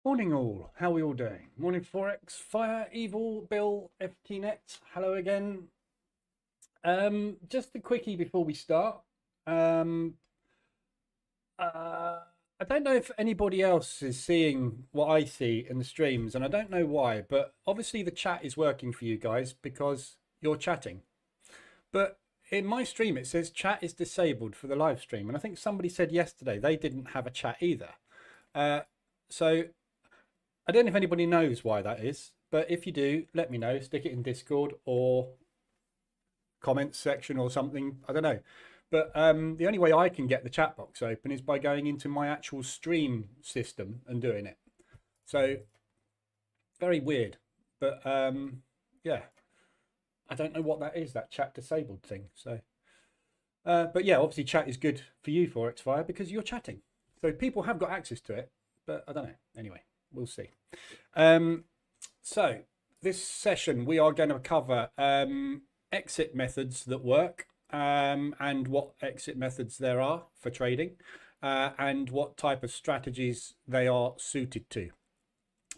Morning all, how are we all doing? Morning Forex, Fire, Evil, Bill, FTNet, hello again. Just a quickie before we start. Um, I don't know if anybody else is seeing what I see in the streams, and I don't know why, but obviously the chat is working for you guys because you're chatting. But in my stream, it says chat is disabled for the live stream, and I think somebody said yesterday they didn't have a chat either. So I don't know if anybody knows why that is, but if you do, let me know. Stick it in Discord or comments section or something. I don't know. But the only way I can get the chat box open is by going into my actual stream system and doing it. So very weird. But yeah, I don't know what that is, that chat disabled thing. So, but yeah, obviously chat is good for you, Forex Fire, because you're chatting. So people have got access to it, but I don't know. Anyway, we'll see. So this session we are going to cover exit methods that work, and what exit methods there are for trading, and what type of strategies they are suited to.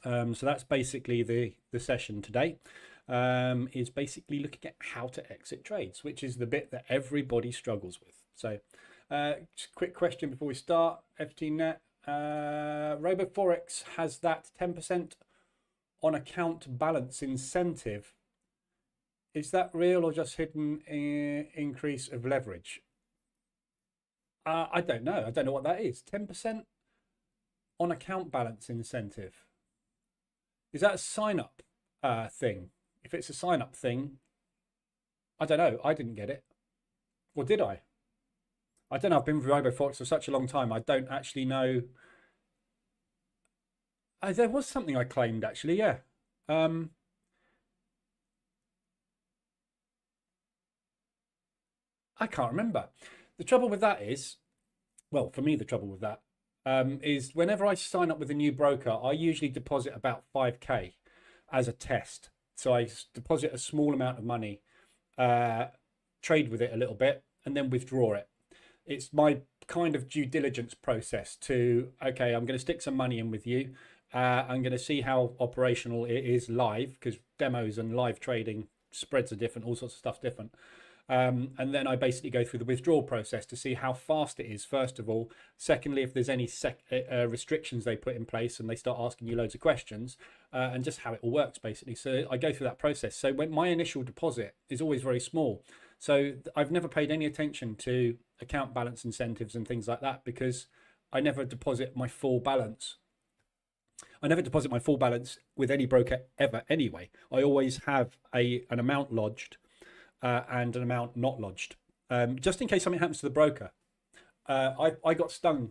So that's basically the session today. Is basically looking at how to exit trades, which is the bit that everybody struggles with. So just a quick question before we start. FTNet, RoboForex has that 10% on account balance incentive. Is that real or just hidden increase of leverage? I don't know. I don't know what that is. 10% on account balance incentive. Is that a sign up thing? If it's a sign up thing, I don't know. I didn't get it. Or did I? I don't know. I've been with RoboForex for such a long time. I don't actually know. There was something I claimed actually. Yeah. I can't remember. The trouble with that is, well, for me, the trouble with that is whenever I sign up with a new broker, I usually deposit about 5k as a test. So I deposit a small amount of money, trade with it a little bit, and then withdraw it. It's my kind of due diligence process to, okay, I'm going to stick some money in with you. I'm going to see how operational it is live, because demos and live trading spreads are different, all sorts of stuff different. And then I basically go through the withdrawal process to see how fast it is, first of all. Secondly, if there's any restrictions they put in place and they start asking you loads of questions, and just how it all works, basically. So I go through that process. So when my initial deposit is always very small. So I've never paid any attention to account balance incentives and things like that, because I never deposit my full balance. I never deposit my full balance with any broker ever anyway. I always have an amount lodged and an amount not lodged, just in case something happens to the broker. I got stung.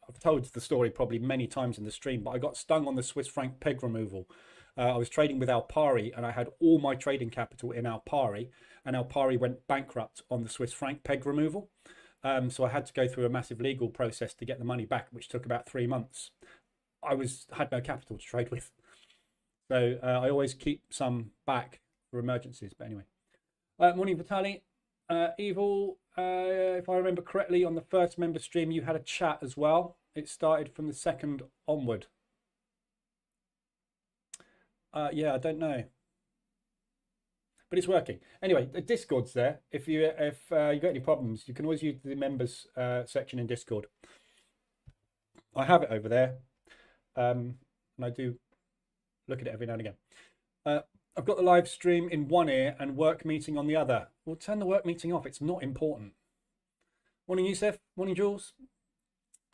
I've told the story probably many times in the stream, but I got stung on the Swiss franc peg removal. I was trading with Alpari, and I had all my trading capital in Alpari, and Alpari went bankrupt on the Swiss franc peg removal. So I had to go through a massive legal process to get the money back, which took about 3 months. I had no capital to trade with, so I always keep some back for emergencies. But anyway, morning Vitali. Evil, if I remember correctly, on the first member stream you had a chat as well. It started from the second onward. Yeah, I don't know, but it's working. Anyway, the Discord's there. If you got any problems, you can always use the members section in Discord. I have it over there, and I do look at it every now and again. I've got the live stream in one ear and work meeting on the other. We'll turn the work meeting off. It's not important. Morning, Yusuf. Morning, Jules.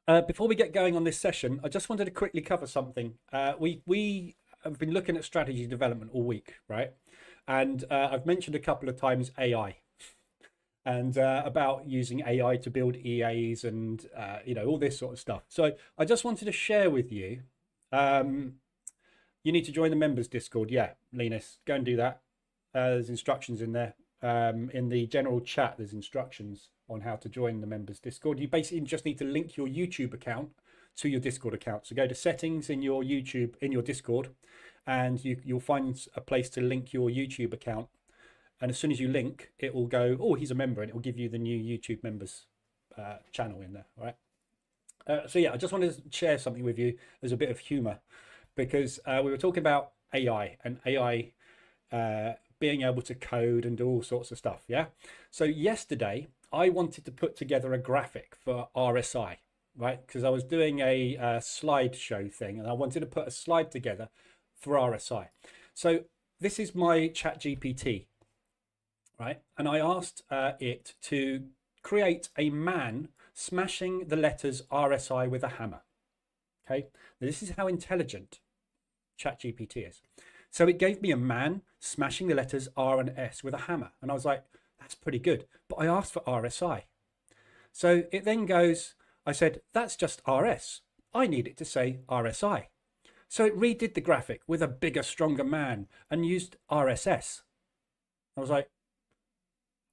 Before we get going on this session, I just wanted to quickly cover something. We have been looking at strategy development all week, right? And I've mentioned a couple of times AI and about using AI to build EAs and all this sort of stuff. So I just wanted to share with you. You need to join the members Discord. Yeah, Linus, go and do that. There's instructions in there. In the general chat, there's instructions on how to join the members Discord. You basically just need to link your YouTube account to your Discord account. So go to settings in your YouTube, in your Discord, and you'll find a place to link your YouTube account. And as soon as you link, it will go, oh, he's a member, and it will give you the new YouTube members channel in there. All right. So yeah, I just wanted to share something with you as a bit of humor. because we were talking about AI and AI being able to code and do all sorts of stuff. Yeah. So yesterday I wanted to put together a graphic for RSI, right? Because I was doing a slideshow thing and I wanted to put a slide together for RSI. So this is my chat GPT, right? And I asked it to create a man smashing the letters RSI with a hammer. Okay, this is how intelligent ChatGPT is. So it gave me a man smashing the letters R and S with a hammer. And I was like, that's pretty good. But I asked for RSI. So it then goes, I said, that's just RS. I need it to say RSI. So it redid the graphic with a bigger, stronger man and used RSS. I was like,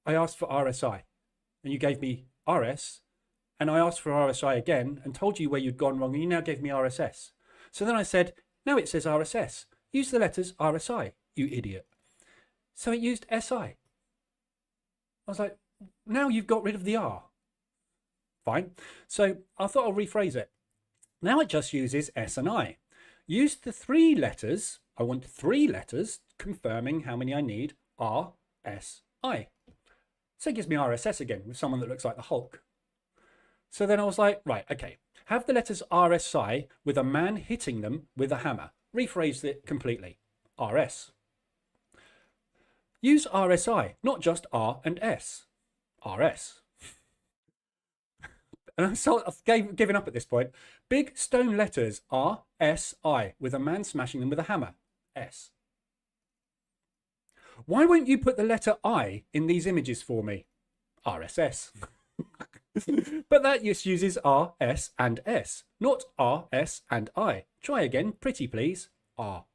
I asked for RSI and you gave me RS. And I asked for RSI again and told you where you'd gone wrong, and you now gave me RSS. So then I said, now it says RSS. Use the letters RSI, you idiot. So it used SI. I was like, now you've got rid of the R. Fine. So I thought I'll rephrase it. Now it just uses S and I. Use the 3 letters. I want 3 letters confirming how many I need. R, S, I. So it gives me RSS again with someone that looks like the Hulk. So then I was like, right, okay, have the letters RSI with a man hitting them with a hammer. Rephrase it completely. RS. Use RSI, not just R and S. RS. And I've given up at this point. Big stone letters R, S, I with a man smashing them with a hammer. S. Why won't you put the letter I in these images for me? RSS. But that just uses R, S and S, not R, S and I. Try again, pretty please. R.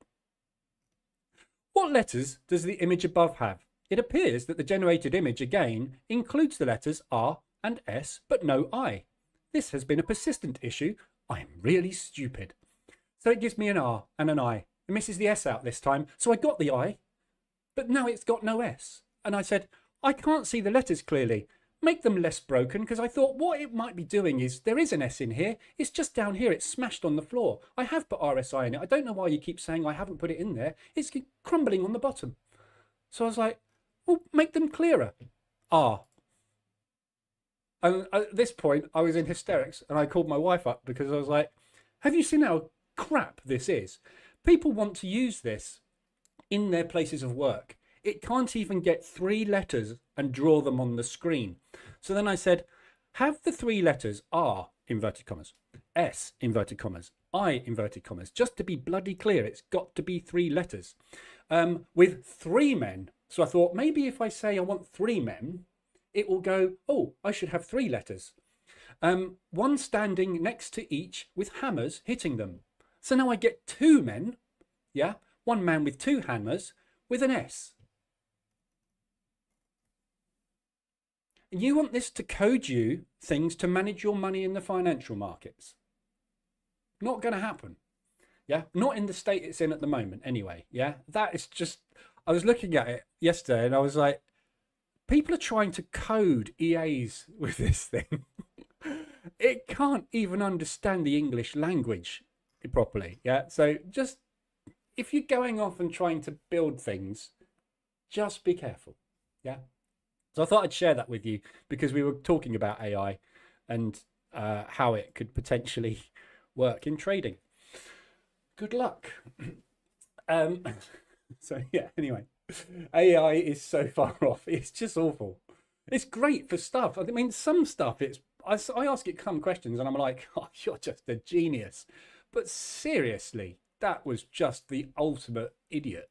What letters does the image above have? It appears that the generated image again includes the letters R and S, but no I. This has been a persistent issue. I am really stupid. So it gives me an R and an I. It misses the S out this time. So I got the I, but now it's got no S. And I said, I can't see the letters clearly. Make them less broken, because I thought what it might be doing is there is an S in here. It's just down here. It's smashed on the floor. I have put RSI in it. I don't know why you keep saying I haven't put it in there. It's crumbling on the bottom. So I was like, well, make them clearer. R. And at this point, I was in hysterics and I called my wife up because I was like, have you seen how crap this is? People want to use this in their places of work. It can't even get 3 letters and draw them on the screen. So then I said, have the 3 letters R, inverted commas, S, inverted commas, I, inverted commas. Just to be bloody clear, it's got to be 3 letters. With 3 men. So I thought, maybe if I say I want 3 men, it will go, oh, I should have 3 letters. 1 standing next to each with hammers hitting them. So now I get 2 men, yeah? 1 man with 2 hammers with an S. You want this to code you things to manage your money in the financial markets. Not going to happen. Yeah, not in the state it's in at the moment anyway. Yeah, that is just, I was looking at it yesterday and I was like, people are trying to code EAs with this thing. It can't even understand the English language properly. Yeah, so just, if you're going off and trying to build things, just be careful. Yeah. So I thought I'd share that with you because we were talking about AI and how it could potentially work in trading. Good luck. So yeah, anyway, AI is so far off. It's just awful. It's great for stuff. I mean, some stuff, I ask it some questions and I'm like, oh, you're just a genius. But seriously, that was just the ultimate idiot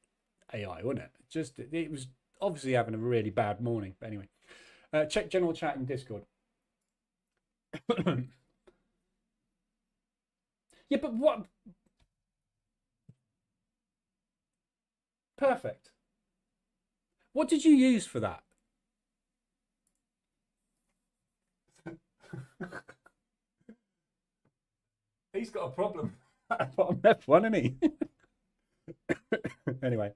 AI, wasn't it? It was obviously having a really bad morning. But anyway, check general chat in Discord. Yeah, but what? Perfect. What did you use for that? He's got a problem. Bottom left one, isn't he? Anyway.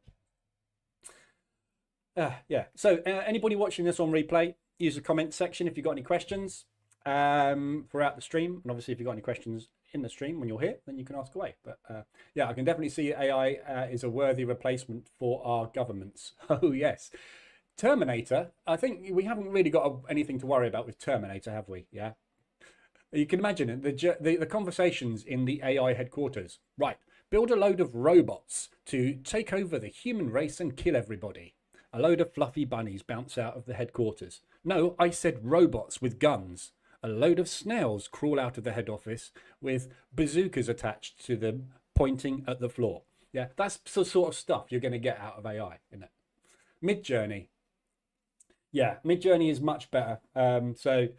Yeah. So anybody watching this on replay, use the comment section if you've got any questions throughout the stream. And obviously, if you've got any questions in the stream when you're here, then you can ask away. But yeah, I can definitely see AI is a worthy replacement for our governments. Oh yes. Terminator, I think we haven't really got anything to worry about with Terminator, have we? Yeah. You can imagine the conversations in the AI headquarters. Right, build a load of robots to take over the human race and kill everybody. A load of fluffy bunnies bounce out of the headquarters. No, I said robots with guns. A load of snails crawl out of the head office with bazookas attached to them, pointing at the floor. Yeah, that's the sort of stuff you're going to get out of AI, isn't it? Mid-Journey. Yeah, Mid-Journey is much better. So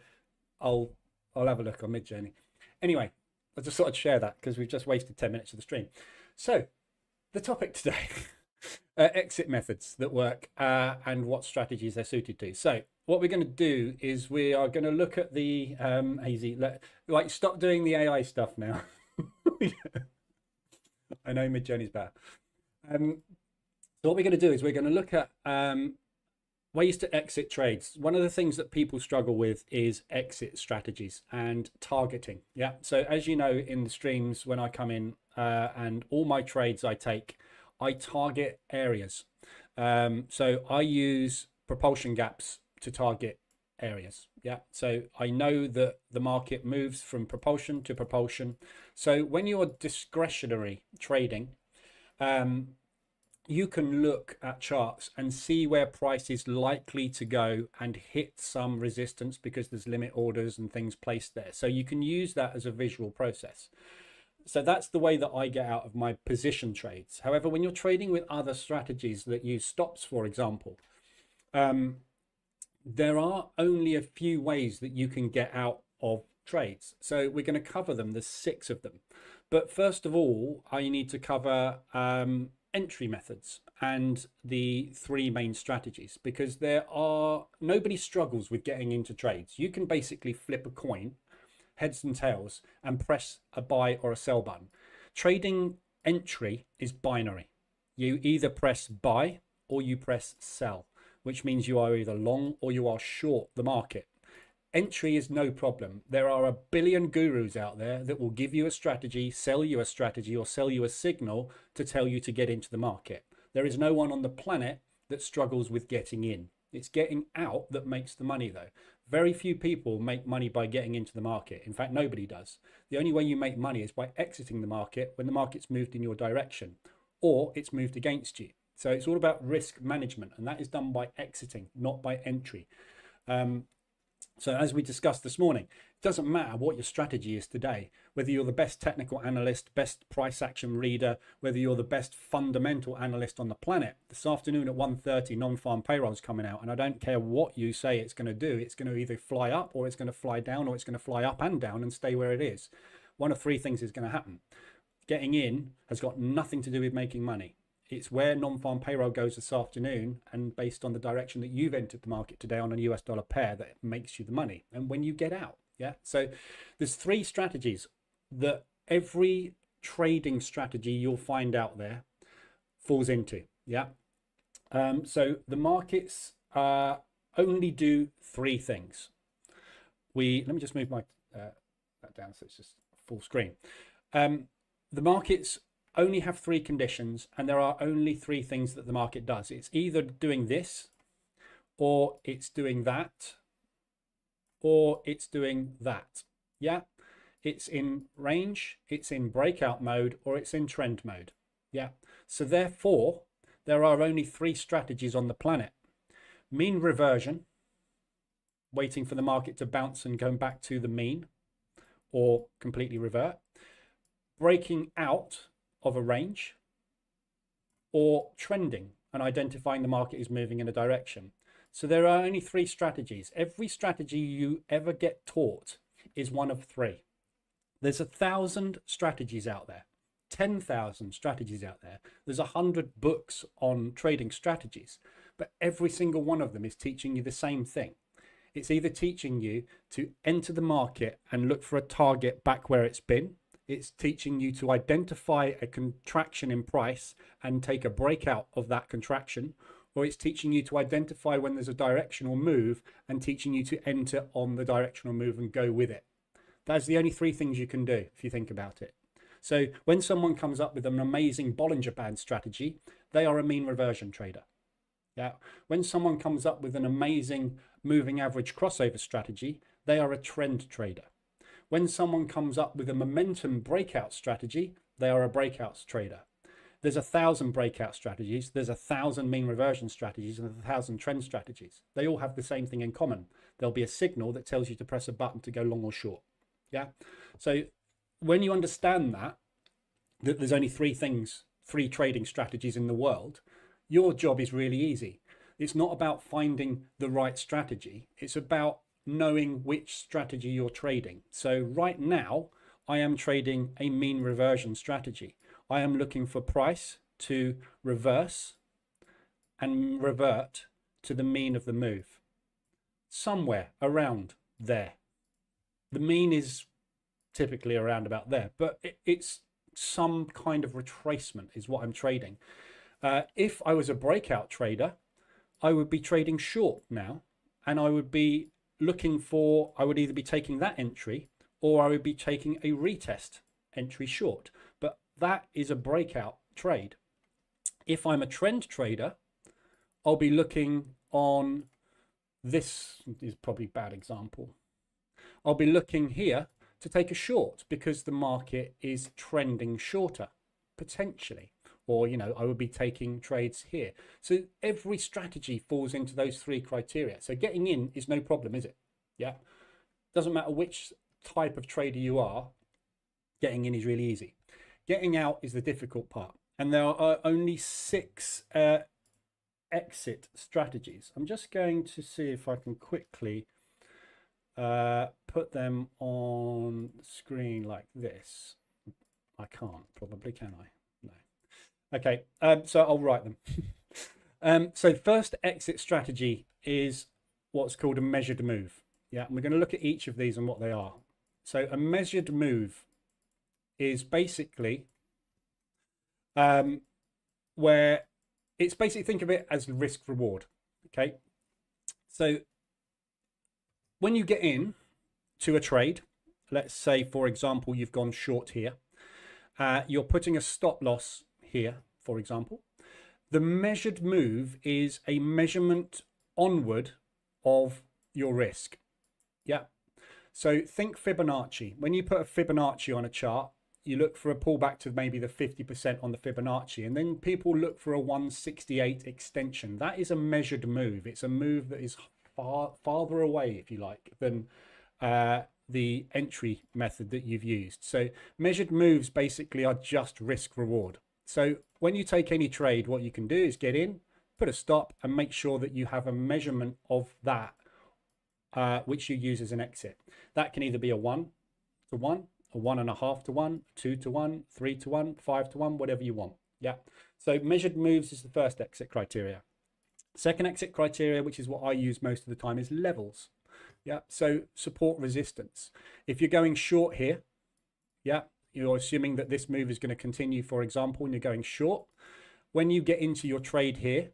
I'll have a look on Mid-Journey. Anyway, I just thought I'd share that because we've just wasted 10 minutes of the stream. So the topic today, exit methods that work and what strategies they're suited to. So what we're going to do is we are going to look at the easy, like stop doing the AI stuff now. I know Mid-Journey's better. So what we're going to do is we're going to look at ways to exit trades. One of the things that people struggle with is exit strategies and targeting. Yeah. So as you know, in the streams, when I come in and all my trades I take, I target areas. So I use propulsion gaps to target areas. Yeah. So I know that the market moves from propulsion to propulsion. So when you're discretionary trading, you can look at charts and see where price is likely to go and hit some resistance because there's limit orders and things placed there. So you can use that as a visual process. So that's the way that I get out of my position trades. However, when you're trading with other strategies that use stops, for example, there are only a few ways that you can get out of trades. So we're going to cover them. There's 6 of them. But first of all, I need to cover entry methods and the 3 main strategies, because nobody struggles with getting into trades. You can basically flip a coin, heads and tails, and press a buy or a sell button. Trading entry is binary. You either press buy or you press sell, which means you are either long or you are short the market. Entry is no problem. There are a billion gurus out there that will give you a strategy, sell you a strategy, or sell you a signal to tell you to get into the market. There is no one on the planet that struggles with getting in. It's getting out that makes the money, though. Very few people make money by getting into the market. In fact, nobody does. The only way you make money is by exiting the market when the market's moved in your direction or it's moved against you. So it's all about risk management, and that is done by exiting, not by entry. So as we discussed this morning, it doesn't matter what your strategy is today, whether you're the best technical analyst, best price action reader, whether you're the best fundamental analyst on the planet. This afternoon at 1:30, non-farm payroll is coming out, and I don't care what you say it's going to do. It's going to either fly up or it's going to fly down, or it's going to fly up and down and stay where it is. One of 3 things is going to happen. Getting in has got nothing to do with making money. It's where non-farm payroll goes this afternoon, and based on the direction that you've entered the market today on a US dollar pair, that makes you the money, and when you get out. Yeah. So there's 3 strategies that every trading strategy you'll find out there falls into. Yeah. So the markets only do 3 things. Let me just move my that down so it's just full screen. The markets only have 3 conditions, and there are only 3 things that the market does. It's either doing this, or it's doing that, or it's doing that. Yeah, it's in range, it's in breakout mode, or it's in trend mode. Yeah, so therefore there are only 3 strategies on the planet: mean reversion, waiting for the market to bounce and going back to the mean or completely revert; breaking out of a range; or trending and identifying the market is moving in a direction. So there are only 3 strategies. Every strategy you ever get taught is one of 3. There's 1,000 strategies out there, 10,000 strategies out there. There's 100 books on trading strategies, but every single one of them is teaching you the same thing. It's either teaching you to enter the market and look for a target back where it's been. It's teaching you to identify a contraction in price and take a breakout of that contraction, or it's teaching you to identify when there's a directional move and teaching you to enter on the directional move and go with it. That's the only three things you can do if you think about it. So when someone comes up with an amazing Bollinger Band strategy, they are a mean reversion trader. Yeah. When someone comes up with an amazing moving average crossover strategy, they are a trend trader. When someone comes up with a momentum breakout strategy, they are a breakouts trader. There's 1,000 breakout strategies. There's 1,000 mean reversion strategies and 1,000 trend strategies. They all have the same thing in common. There'll be a signal that tells you to press a button to go long or short. Yeah. So when you understand that there's only three trading strategies in the world, your job is really easy. It's not about finding the right strategy. It's about knowing which strategy you're trading. So right now, I am trading a mean reversion strategy. I am looking for price to reverse and revert to the mean of the move. Somewhere around there. The mean is typically around about there, but it's some kind of retracement is what I'm trading. If I was a breakout trader, I would be trading short now, and I would be looking for, I would either be taking that entry or I would be taking a retest entry short. But that is a breakout trade. If I'm a trend trader, I'll be looking on, this is probably a bad example. I'll be looking here to take a short because the market is trending shorter, potentially. Or, you know, I would be taking trades here. So every strategy falls into those three criteria. So getting in is no problem, is it? Yeah. Doesn't matter which type of trader you are, getting in is really easy. Getting out is the difficult part. And there are only 6 exit strategies. I'm just going to see if I can quickly put them on the screen like this. I can't, probably, can I? No. Okay, so I'll write them. So first exit strategy is what's called a measured move. Yeah, and we're going to look at each of these and what they are. So a measured move is basically where it's basically, think of it as risk reward. Okay, so when you get in to a trade, let's say, for example, you've gone short here, you're putting a stop loss here, for example. The measured move is a measurement onward of your risk. Yeah. So think Fibonacci. When you put a Fibonacci on a chart, you look for a pullback to maybe the 50% on the Fibonacci, and then people look for a 168 extension. That is a measured move. It's a move that is farther away, if you like, than the entry method that you've used. So measured moves basically are just risk reward. So when you take any trade, what you can do is get in, put a stop, and make sure that you have a measurement of that, which you use as an exit. That can either be a 1 to 1, a 1.5 to 1, 2 to 1, 3 to 1, 5 to 1, whatever you want. Yeah. So measured moves is the first exit criteria. Second exit criteria, which is what I use most of the time, is levels. Yeah. So support resistance. If you're going short here, yeah, you're assuming that this move is going to continue, for example, and you're going short. When you get into your trade here,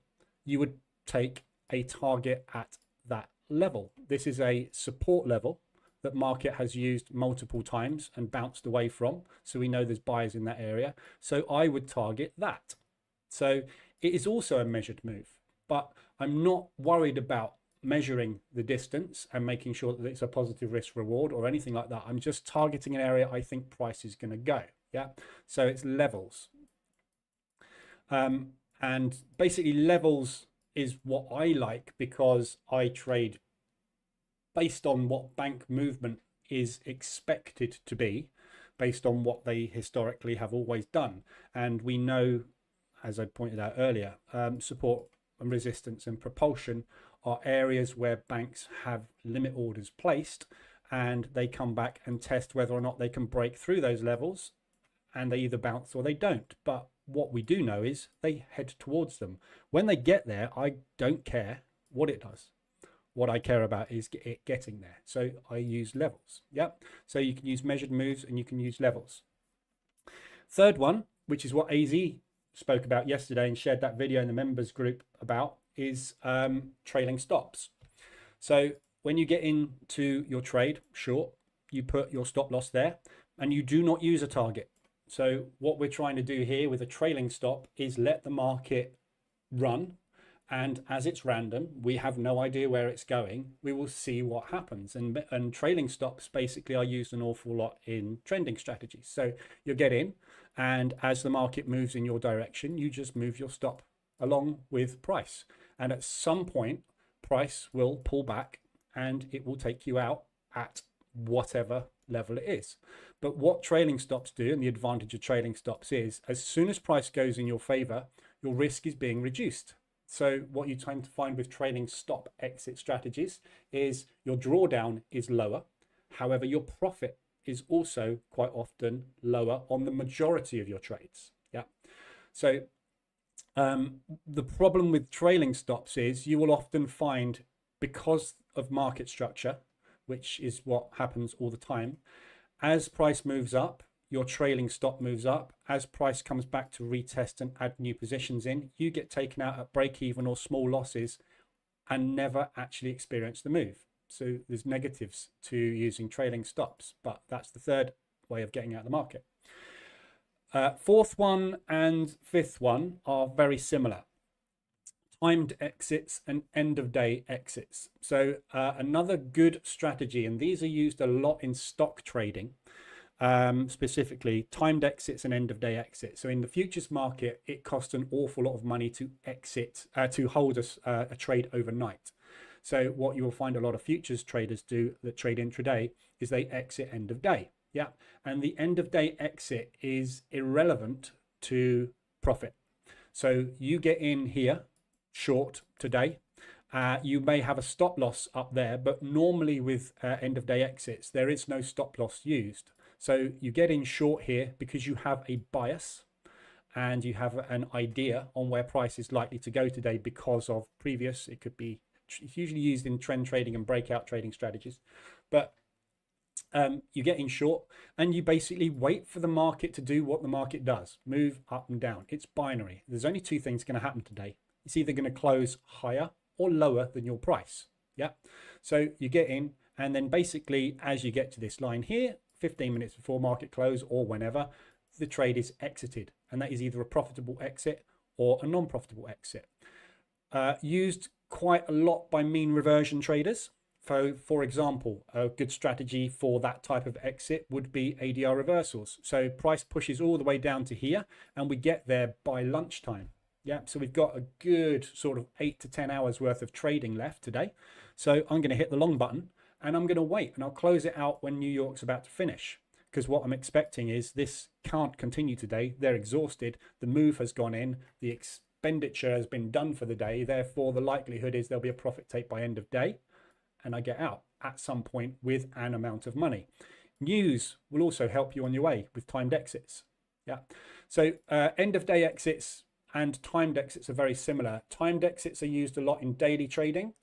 you would take a target at that level. This is a support level that market has used multiple times and bounced away from. So we know there's buyers in that area. So I would target that. So it is also a measured move, but I'm not worried about measuring the distance and making sure that it's a positive risk reward or anything like that. I'm just targeting an area I think price is going to go. Yeah. So it's levels. And basically levels is what I like because I trade based on what bank movement is expected to be, based on what they historically have always done. And we know, as I pointed out earlier, support and resistance and propulsion are areas where banks have limit orders placed, and they come back and test whether or not they can break through those levels, and they either bounce or they don't. But what we do know is they head towards them. When they get there, I don't care what it does. What I care about is it getting there. So I use levels. Yep. So you can use measured moves and you can use levels. Third one, which is what AZ spoke about yesterday and shared that video in the members group about, is trailing stops. So when you get into your trade short, you put your stop loss there, and you do not use a target. So what we're trying to do here with a trailing stop is let the market run, and as it's random, we have no idea where it's going. We will see what happens. And trailing stops basically are used an awful lot in trending strategies. So you get in, and as the market moves in your direction, you just move your stop along with price. And at some point, price will pull back and it will take you out at whatever level it is. But what trailing stops do, and the advantage of trailing stops is, as soon as price goes in your favor, your risk is being reduced. So what you tend to find with trailing stop exit strategies is your drawdown is lower. However, your profit is also quite often lower on the majority of your trades. Yeah. So the problem with trailing stops is you will often find, because of market structure, which is what happens all the time, as price moves up, your trailing stop moves up. As price comes back to retest and add new positions in, you get taken out at break even or small losses and never actually experience the move. So there's negatives to using trailing stops, but that's the third way of getting out of the market. Fourth one and fifth one are very similar. Timed exits and end of day exits. So another good strategy, and these are used a lot in stock trading, specifically timed exits and end of day exits. So in the futures market, it costs an awful lot of money to exit, to hold a trade overnight. So what you will find a lot of futures traders do that trade intraday is they exit end of day. Yeah. And the end of day exit is irrelevant to profit. So you get in here short today. You may have a stop loss up there, but normally with end of day exits, there is no stop loss used. So you get in short here because you have a bias and you have an idea on where price is likely to go today because of previous, it could be, it's usually used in trend trading and breakout trading strategies, but you get in short and you basically wait for the market to do what the market does, move up and down. It's binary. There's only two things going to happen today. It's either going to close higher or lower than your price. Yeah. So you get in, and then basically as you get to this line here, 15 minutes before market close or whenever, the trade is exited, and that is either a profitable exit or a non-profitable exit. Used quite a lot by mean reversion traders. So for example, a good strategy for that type of exit would be ADR reversals. So price pushes all the way down to here and we get there by lunchtime. Yeah, so we've got a good sort of 8 to 10 hours worth of trading left today. So I'm going to hit the long button and I'm going to wait, and I'll close it out when New York's about to finish, because what I'm expecting is this can't continue today. They're exhausted. The move has gone in. The expenditure has been done for the day. Therefore, the likelihood is there'll be a profit take by end of day, and I get out at some point with an amount of money. News will also help you on your way with timed exits. Yeah. So end of day exits and timed exits are very similar. Timed exits are used a lot in daily trading.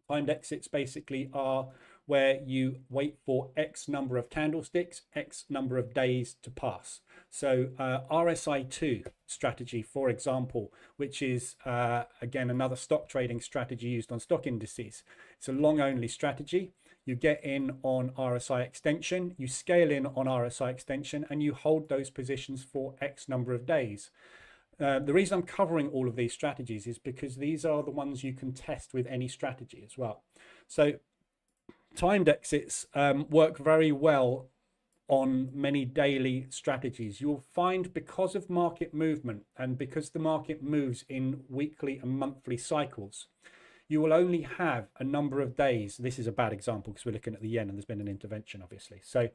Timed exits basically are where you wait for X number of candlesticks, X number of days to pass. So RSI2 strategy, for example, which is, again, another stock trading strategy used on stock indices. It's a long only strategy. You get in on RSI extension, you scale in on RSI extension, and you hold those positions for X number of days. The reason I'm covering all of these strategies is because these are the ones you can test with any strategy as well. So timed exits work very well on many daily strategies. You'll find, because of market movement and because the market moves in weekly and monthly cycles, you will only have a number of days. This is a bad example because we're looking at the yen and there's been an intervention, obviously. So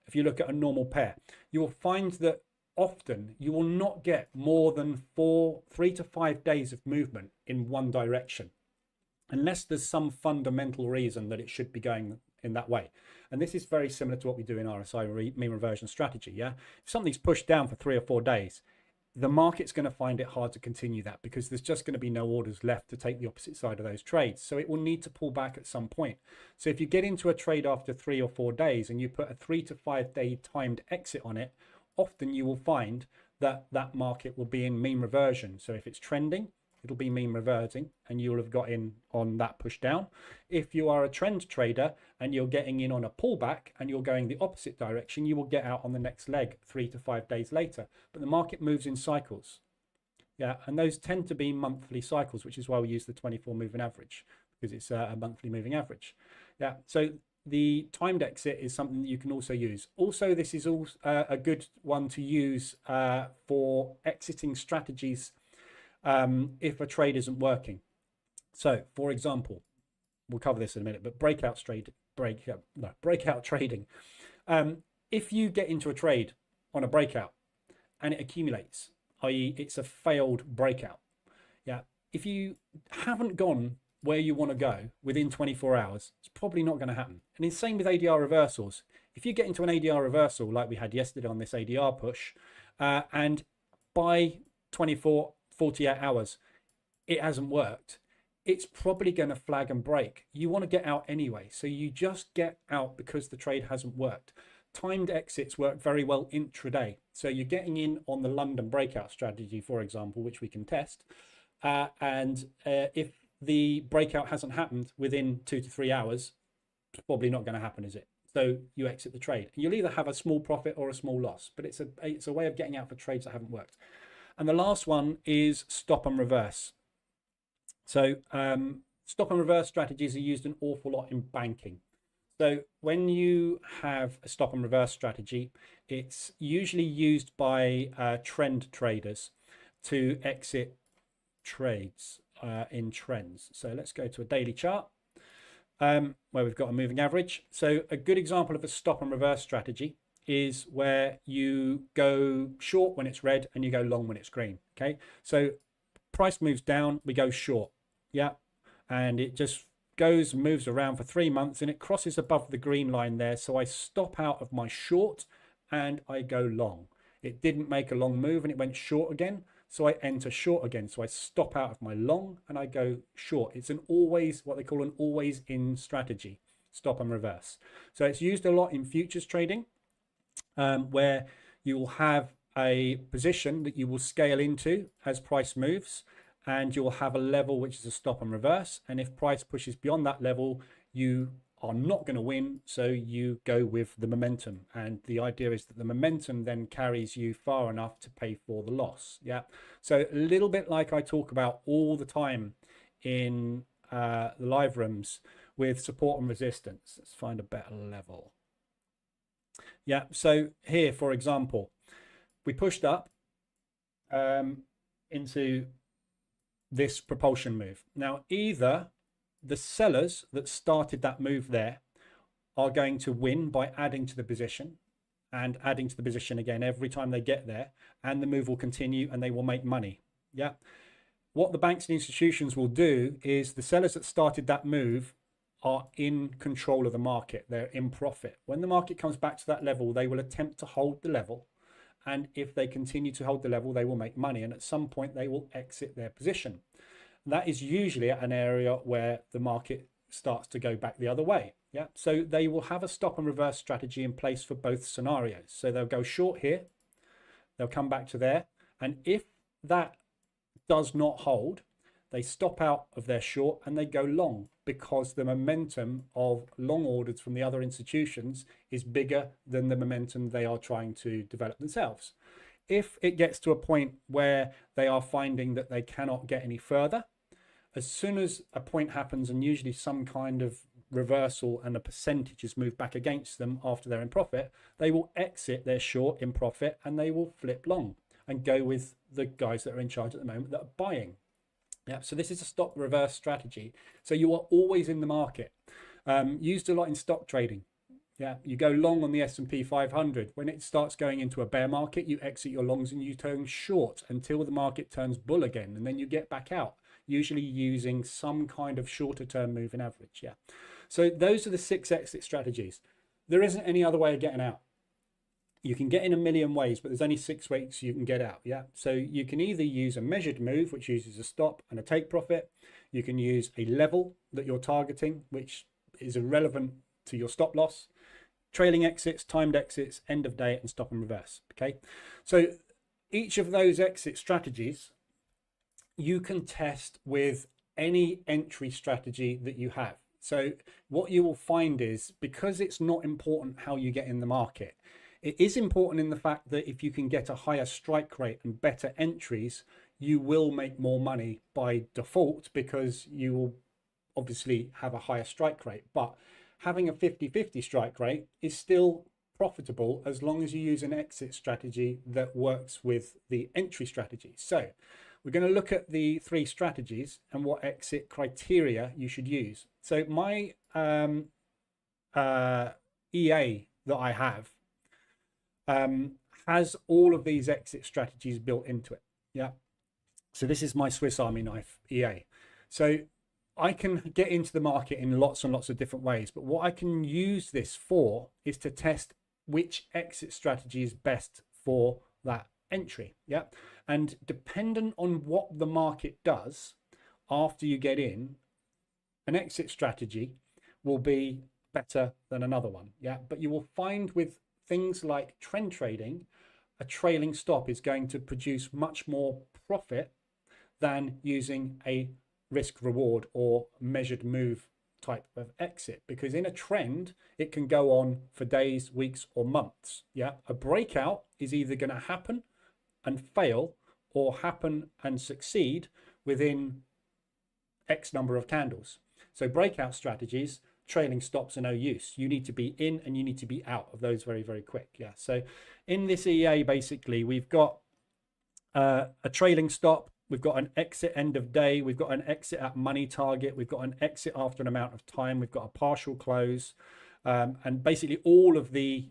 if you look at a normal pair, you will find that often you will not get more than 3 to 5 days of movement in one direction, unless there's some fundamental reason that it should be going in that way. And this is very similar to what we do in RSI mean reversion strategy. Yeah, if something's pushed down for 3 or 4 days, the market's going to find it hard to continue that, because there's just going to be no orders left to take the opposite side of those trades. So it will need to pull back at some point. So if you get into a trade after 3 or 4 days and you put a 3 to 5 day timed exit on it, often you will find that that market will be in mean reversion. So if it's trending, it'll be mean reverting, and you'll have got in on that push down. If you are a trend trader and you're getting in on a pullback and you're going the opposite direction, you will get out on the next leg 3 to 5 days later. But the market moves in cycles. Yeah, and those tend to be monthly cycles, which is why we use the 24 moving average, because it's a monthly moving average. Yeah, so the timed exit is something that you can also use. Also, this is also a good one to use for exiting strategies if a trade isn't working. So, for example, we'll cover this in a minute, but breakout trading. If you get into a trade on a breakout and it accumulates, i.e. it's a failed breakout. Yeah, if you haven't gone where you want to go within 24 hours, it's probably not going to happen. And it's the same with ADR reversals. If you get into an ADR reversal like we had yesterday on this ADR push, and by 24, 48 hours, it hasn't worked, it's probably going to flag and break. You want to get out anyway. So you just get out because the trade hasn't worked. Timed exits work very well intraday. So you're getting in on the London breakout strategy, for example, which we can test. If the breakout hasn't happened within 2 to 3 hours, it's probably not going to happen, is it? So you exit the trade. You'll either have a small profit or a small loss, but it's a way of getting out for trades that haven't worked. And the last one is stop and reverse. So stop and reverse strategies are used an awful lot in banking. So when you have a stop and reverse strategy, it's usually used by trend traders to exit trades in trends. So let's go to a daily chart where we've got a moving average. So a good example of a stop and reverse strategy is where you go short when it's red and you go long when it's green. Okay, so price moves down, we go short. Yeah, and it just goes and moves around for 3 months and it crosses above the green line there. So I stop out of my short and I go long. It didn't make a long move and it went short again. So I enter short again. So I stop out of my long and I go short. It's an always, what they call an always in strategy, stop and reverse. So it's used a lot in futures trading where you will have a position that you will scale into as price moves, and you'll have a level which is a stop and reverse. And if price pushes beyond that level, you are not going to win, so you go with the momentum. And the idea is that the momentum then carries you far enough to pay for the loss. Yeah, so a little bit like I talk about all the time in the live rooms with support and resistance. Let's find a better level. Yeah, so here, for example, we pushed up into this propulsion move. Now, either the sellers that started that move there are going to win by adding to the position and adding to the position again every time they get there, and the move will continue and they will make money. Yeah. What the banks and institutions will do is the sellers that started that move are in control of the market. They're in profit. When the market comes back to that level, they will attempt to hold the level. And if they continue to hold the level, they will make money. And at some point, they will exit their position. That is usually at an area where the market starts to go back the other way. Yeah. So they will have a stop and reverse strategy in place for both scenarios. So they'll go short here. They'll come back to there. And if that does not hold, they stop out of their short and they go long, because the momentum of long orders from the other institutions is bigger than the momentum they are trying to develop themselves. If it gets to a point where they are finding that they cannot get any further, as soon as a point happens and usually some kind of reversal and a percentage is moved back against them after they're in profit, they will exit their short in profit and they will flip long and go with the guys that are in charge at the moment that are buying. Yeah, so this is a stop reverse strategy. So you are always in the market. Used a lot in stock trading. Yeah, you go long on the S&P 500. When it starts going into a bear market, you exit your longs and you turn short until the market turns bull again, and then you get back out, usually using some kind of shorter term moving average. Yeah, so those are the 6 exit strategies. There isn't any other way of getting out. You can get in a million ways, but there's only 6 ways you can get out. Yeah, so you can either use a measured move, which uses a stop and a take profit. You can use a level that you're targeting, which is irrelevant to your stop loss. Trailing exits, timed exits, end of day, and stop and reverse. Okay, so each of those exit strategies you can test with any entry strategy that you have. So what you will find is, because it's not important how you get in the market, it is important in the fact that if you can get a higher strike rate and better entries, you will make more money by default, because you will obviously have a higher strike rate. But having a 50-50 strike rate is still profitable as long as you use an exit strategy that works with the entry strategy. So we're going to look at the three strategies and what exit criteria you should use. So my EA that I have has all of these exit strategies built into it. Yeah. So this is my Swiss Army knife EA. So I can get into the market in lots and lots of different ways, but what I can use this for is to test which exit strategy is best for that entry. Yeah. And dependent on what the market does after you get in, an exit strategy will be better than another one. Yeah. But you will find with things like trend trading, a trailing stop is going to produce much more profit than using a risk reward or measured move type of exit, because in a trend it can go on for days, weeks, or months. Yeah, a breakout is either going to happen and fail or happen and succeed within X number of candles. So breakout strategies, trailing stops are no use. You need to be in and you need to be out of those very, very quick. Yeah, so in this EA basically we've got a trailing stop, we've got an exit end of day, we've got an exit at money target, we've got an exit after an amount of time, we've got a partial close, and basically all of the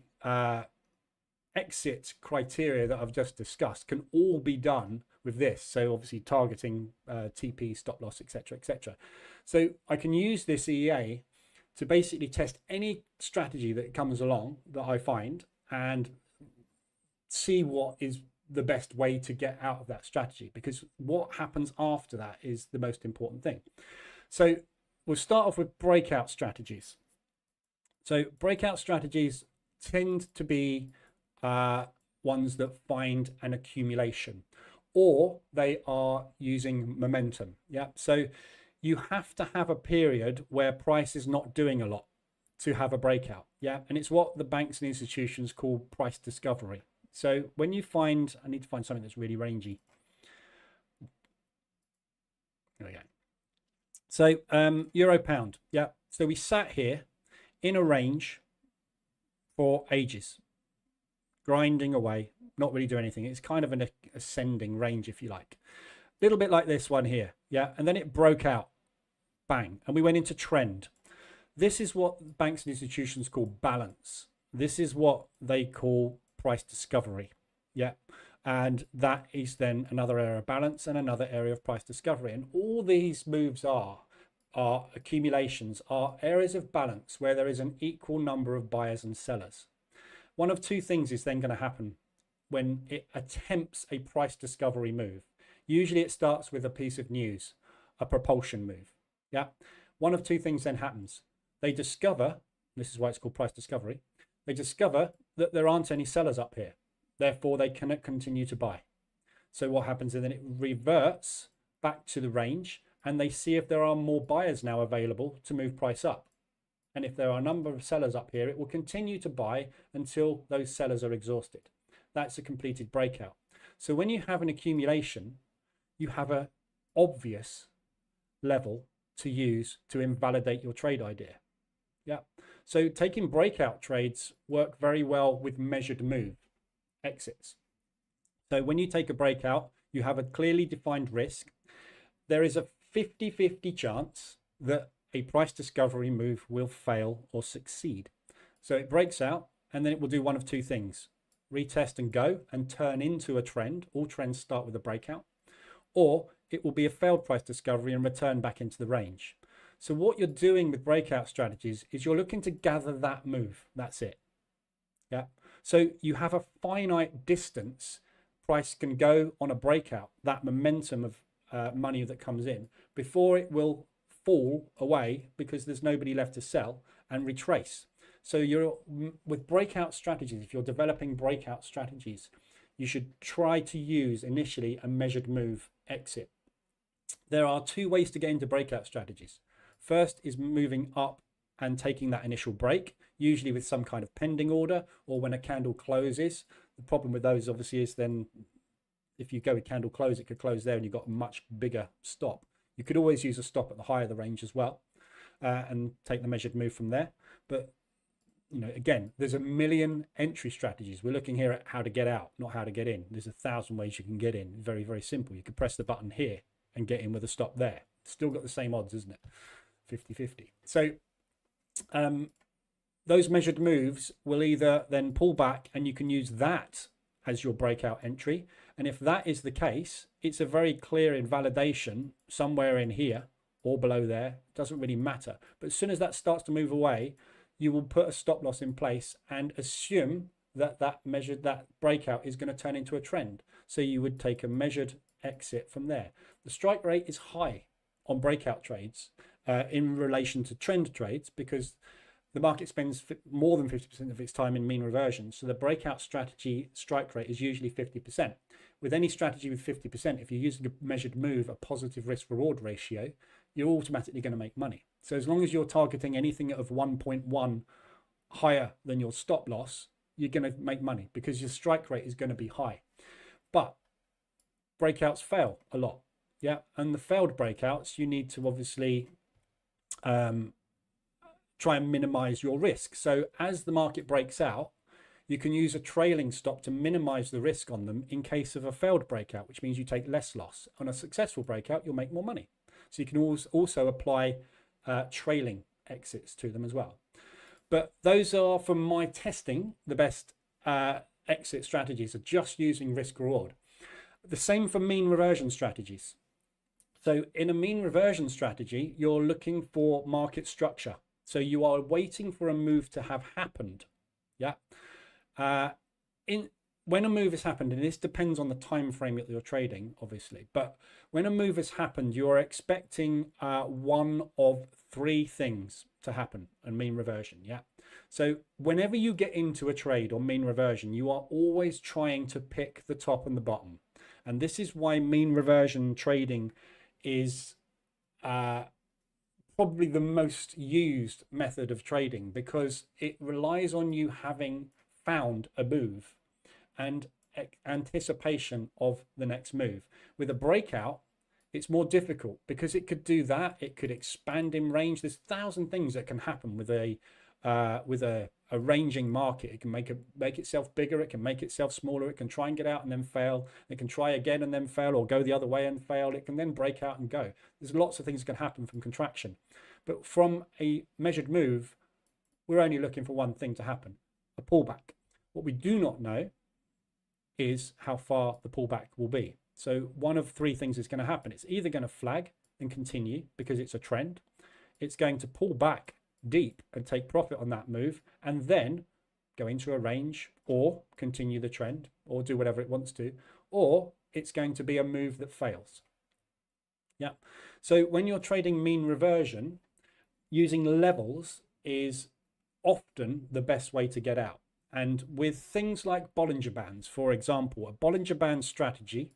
exit criteria that I've just discussed can all be done with this. So obviously targeting TP, stop loss, etc., etc. So I can use this EA to basically test any strategy that comes along that I find and see what is the best way to get out of that strategy, because what happens after that is the most important thing. So we'll start off with breakout strategies. So breakout strategies tend to be ones that find an accumulation, or they are using momentum. Yeah, so you have to have a period where price is not doing a lot to have a breakout. Yeah, and it's what the banks and institutions call price discovery. So when you find, I need to find something that's really rangy. There we go. So euro pound. Yeah. So we sat here in a range for ages, grinding away, not really doing anything. It's kind of an ascending range, if you like. A little bit like this one here. Yeah. And then it broke out. Bang. And we went into trend. This is what banks and institutions call balance. This is what they call price discovery. Yeah, and that is then another area of balance and another area of price discovery. And all these moves are accumulations, are areas of balance where there is an equal number of buyers and sellers. One of two things is then going to happen when it attempts a price discovery move. Usually it starts with a piece of news, a propulsion move. Yeah, one of two things then happens. They discover, this is why it's called price discovery, they discover that there aren't any sellers up here. Therefore, they cannot continue to buy. So what happens is then it reverts back to the range, and they see if there are more buyers now available to move price up. And if there are a number of sellers up here, it will continue to buy until those sellers are exhausted. That's a completed breakout. So when you have an accumulation, you have an obvious level to use to invalidate your trade idea. Yeah. So taking breakout trades work very well with measured move exits. So when you take a breakout, you have a clearly defined risk. There is a 50-50 chance that a price discovery move will fail or succeed. So it breaks out and then it will do one of two things: retest and go and turn into a trend. All trends start with a breakout. Or it will be a failed price discovery and return back into the range. So what you're doing with breakout strategies is you're looking to gather that move. That's it. Yeah. So you have a finite distance price can go on a breakout, that momentum of money that comes in, before it will fall away because there's nobody left to sell and retrace. So you're with breakout strategies, if you're developing breakout strategies, you should try to use initially a measured move exit there are two ways to get into breakout strategies. First is moving up and taking that initial break, usually with some kind of pending order or when a candle closes. The problem with those obviously is then if you go with candle close, it could close there and you've got a much bigger stop. You could always use a stop at the higher of the range as well, and take the measured move from there. But you know, again, there's a million entry strategies. We're looking here at how to get out, not how to get in. There's 1,000 ways you can get in. Very, very simple. You could press the button here and get in with a stop there. Still got the same odds, isn't it? 50-50. So those measured moves will either then pull back and you can use that as your breakout entry. And if that is the case, it's a very clear invalidation somewhere in here or below there. It doesn't really matter. But as soon as that starts to move away, you will put a stop loss in place and assume that that breakout is going to turn into a trend. So you would take a measured exit from there. The strike rate is high on breakout trades in relation to trend trades because the market spends more than 50% of its time in mean reversion. So the breakout strategy strike rate is usually 50%. With any strategy with 50%, if you're using a measured move, a positive risk reward ratio, you're automatically going to make money. So as long as you're targeting anything of 1.1 higher than your stop loss, you're going to make money because your strike rate is going to be high. But breakouts fail a lot. Yeah. And the failed breakouts, you need to obviously try and minimize your risk. So as the market breaks out, you can use a trailing stop to minimize the risk on them in case of a failed breakout, which means you take less loss. On a successful breakout, you'll make more money. So you can also apply trailing exits to them as well. But those are, from my testing, the best exit strategies are just using risk reward. The same for mean reversion strategies. So in a mean reversion strategy, you're looking for market structure. So you are waiting for a move to have happened. Yeah. When a move has happened, and this depends on the time frame that you're trading, obviously, but when a move has happened, you're expecting one of three things to happen in mean reversion. Yeah. So whenever you get into a trade or mean reversion, you are always trying to pick the top and the bottom. And this is why mean reversion trading is probably the most used method of trading, because it relies on you having found a move and anticipation of the next move. With a breakout, it's more difficult because it could do that. It could expand in range. There's 1,000 things that can happen with a ranging market. It can make itself bigger. It can make itself smaller. It can try and get out and then fail. It can try again and then fail, or go the other way and fail. It can then break out and go. There's lots of things that can happen from contraction. But from a measured move, we're only looking for one thing to happen, a pullback. What we do not know is how far the pullback will be. So one of three things is going to happen. It's either going to flag and continue because it's a trend. It's going to pull back deep and take profit on that move and then go into a range or continue the trend or do whatever it wants to, or it's going to be a move that fails. Yeah. So when you're trading mean reversion, using levels is often the best way to get out. And with things like Bollinger Bands, for example, a Bollinger Band strategy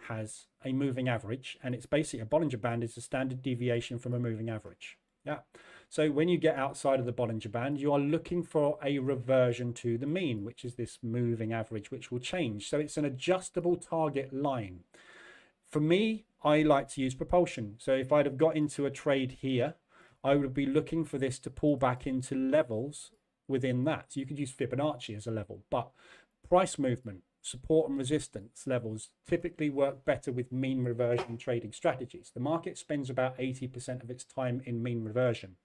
has a moving average, and it's basically a Bollinger Band is a standard deviation from a moving average. Yeah. So when you get outside of the Bollinger Band, you are looking for a reversion to the mean, which is this moving average, which will change. So it's an adjustable target line. For me, I like to use propulsion. So if I'd have got into a trade here, I would be looking for this to pull back into levels within that. So you could use Fibonacci as a level, but price movement, support and resistance levels typically work better with mean reversion trading strategies. The market spends about 80% of its time in mean reversion.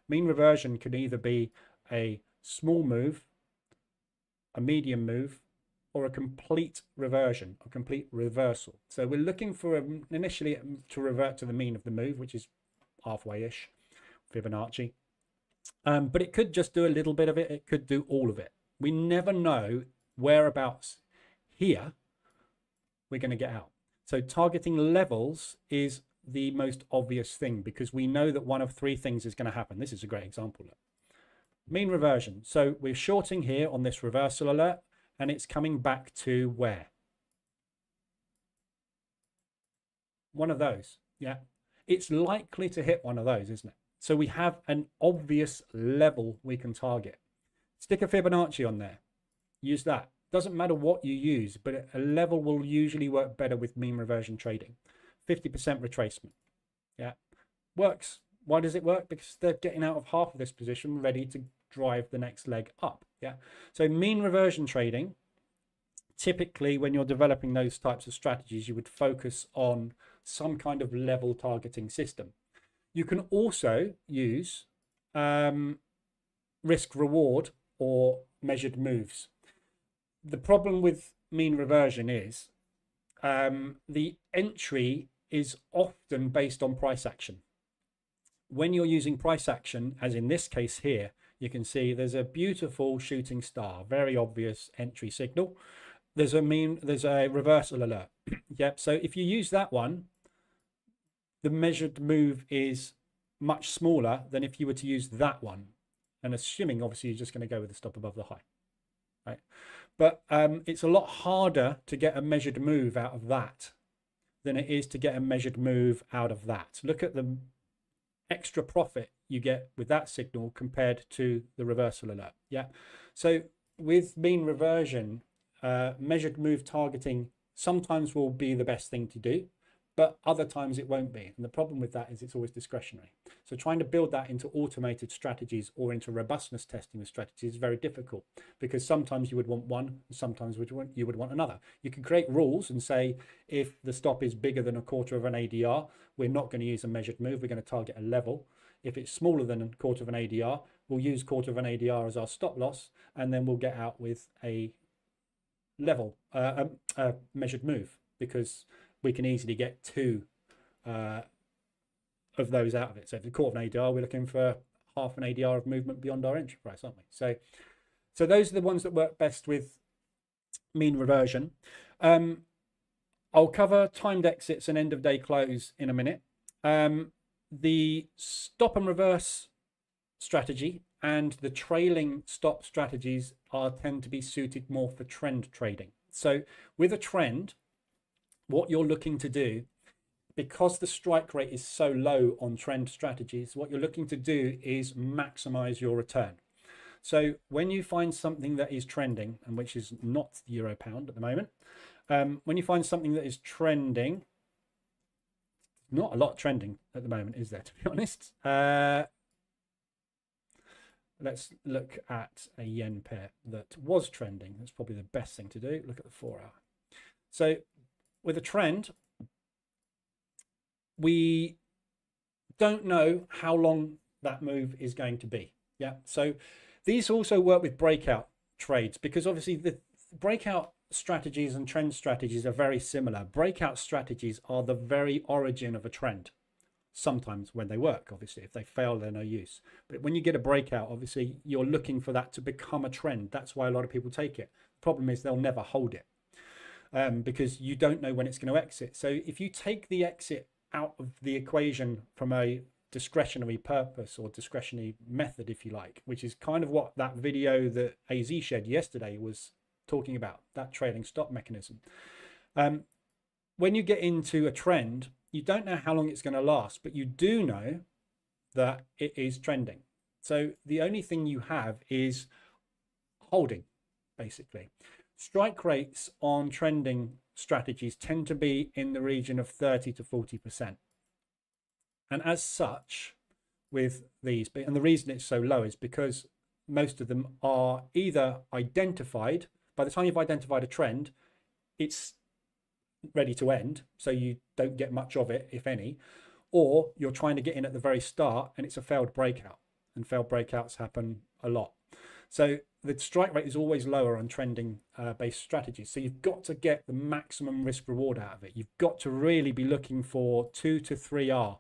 Mean reversion can either be a small move, a medium move, or a complete reversion, a complete reversal. So we're looking for initially to revert to the mean of the move, which is halfway-ish, Fibonacci. But it could just do a little bit of it. It could do all of it. We never know whereabouts here we're going to get out. So targeting levels is the most obvious thing because we know that one of three things is going to happen. This is a great example. Mean reversion. So we're shorting here on this reversal alert, and it's coming back to where? One of those. Yeah, it's likely to hit one of those, isn't it? So we have an obvious level we can target. Stick a Fibonacci on there. Use that. Doesn't matter what you use, but a level will usually work better with mean reversion trading. 50% retracement. Yeah, works. Why does it work? Because they're getting out of half of this position ready to drive the next leg up. Yeah, so mean reversion trading, typically when you're developing those types of strategies, you would focus on some kind of level targeting system. You can also use risk reward or measured moves. The problem with mean reversion is the entry is often based on price action. When you're using price action, as in this case here, you can see there's a beautiful shooting star, very obvious entry signal. There's a reversal alert. Yep. So if you use that one, the measured move is much smaller than if you were to use that one. And assuming obviously you're just going to go with the stop above the high, right? But it's a lot harder to get a measured move out of that than it is to get a measured move out of that. Look at the extra profit you get with that signal compared to the reversal alert. Yeah. So with mean reversion, measured move targeting sometimes will be the best thing to do, but other times it won't be. And the problem with that is it's always discretionary. So trying to build that into automated strategies or into robustness testing of strategies is very difficult, because sometimes you would want one, sometimes you would want another. You can create rules and say, if the stop is bigger than a quarter of an ADR, we're not going to use a measured move, we're going to target a level. If it's smaller than a quarter of an ADR, we'll use quarter of an ADR as our stop loss, and then we'll get out with a level, a measured move, because we can easily get two of those out of it. So if it's a quarter of an ADR, we're looking for half an ADR of movement beyond our entry price, aren't we? So those are the ones that work best with mean reversion. I'll cover timed exits and end of day close in a minute. The stop and reverse strategy and the trailing stop strategies tend to be suited more for trend trading. So with a trend, what you're looking to do, because the strike rate is so low on trend strategies, what you're looking to do is maximize your return. So when you find something that is trending, and which is not the euro pound at the moment, when you find something that is trending, not a lot trending at the moment, is there, to be honest? Let's look at a yen pair that was trending. That's probably the best thing to do. Look at the 4 hour. So with a trend, we don't know how long that move is going to be. Yeah. So these also work with breakout trades, because obviously the breakout strategies and trend strategies are very similar. Breakout strategies are the very origin of a trend. Sometimes when they work, obviously, if they fail, they're no use. But when you get a breakout, obviously you're looking for that to become a trend. That's why a lot of people take it. The problem is they'll never hold it. Because you don't know when it's going to exit. So if you take the exit out of the equation from a discretionary purpose or discretionary method, if you like, which is kind of what that video that AZ shared yesterday was talking about, that trailing stop mechanism. When you get into a trend, you don't know how long it's going to last, but you do know that it is trending. So the only thing you have is holding, basically. Strike rates on trending strategies tend to be in the region of 30 to 40%. And as such, with these, and the reason it's so low is because most of them are either identified. By the time you've identified a trend, it's ready to end, so you don't get much of it, if any, or you're trying to get in at the very start and it's a failed breakout, and failed breakouts happen a lot. So the strike rate is always lower on trending based strategies. So you've got to get the maximum risk reward out of it. You've got to really be looking for 2 to 3R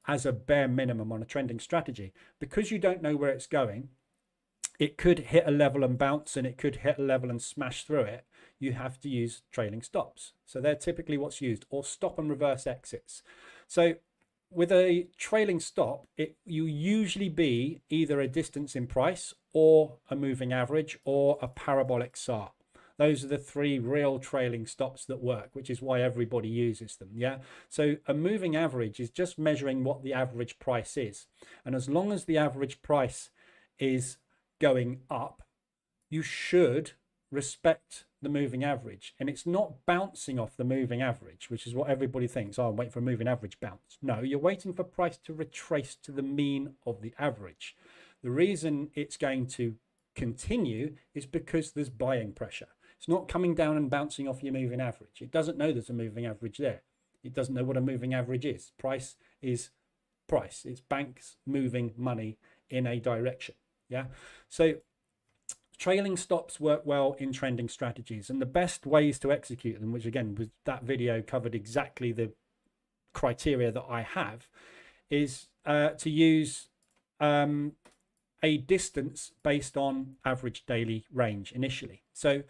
as a bare minimum on a trending strategy, because you don't know where it's going. It could hit a level and bounce, and it could hit a level and smash through it. You have to use trailing stops. So they're typically what's used, or stop and reverse exits. So with a trailing stop, you usually be either a distance in price or a moving average or a parabolic SAR. Those are the three real trailing stops that work, which is why everybody uses them. Yeah. So a moving average is just measuring what the average price is. And as long as the average price is going up, you should respect the moving average. And it's not bouncing off the moving average, which is what everybody thinks. Oh, I'm waiting for a moving average bounce. No, you're waiting for price to retrace to the mean of the average. The reason it's going to continue is because there's buying pressure. It's not coming down and bouncing off your moving average. It doesn't know there's a moving average there. It doesn't know what a moving average is. Price is price. It's banks moving money in a direction. Yeah. So trailing stops work well in trending strategies, and the best ways to execute them, which again was that video covered exactly the criteria that I have, is to use a distance based on average daily range initially. So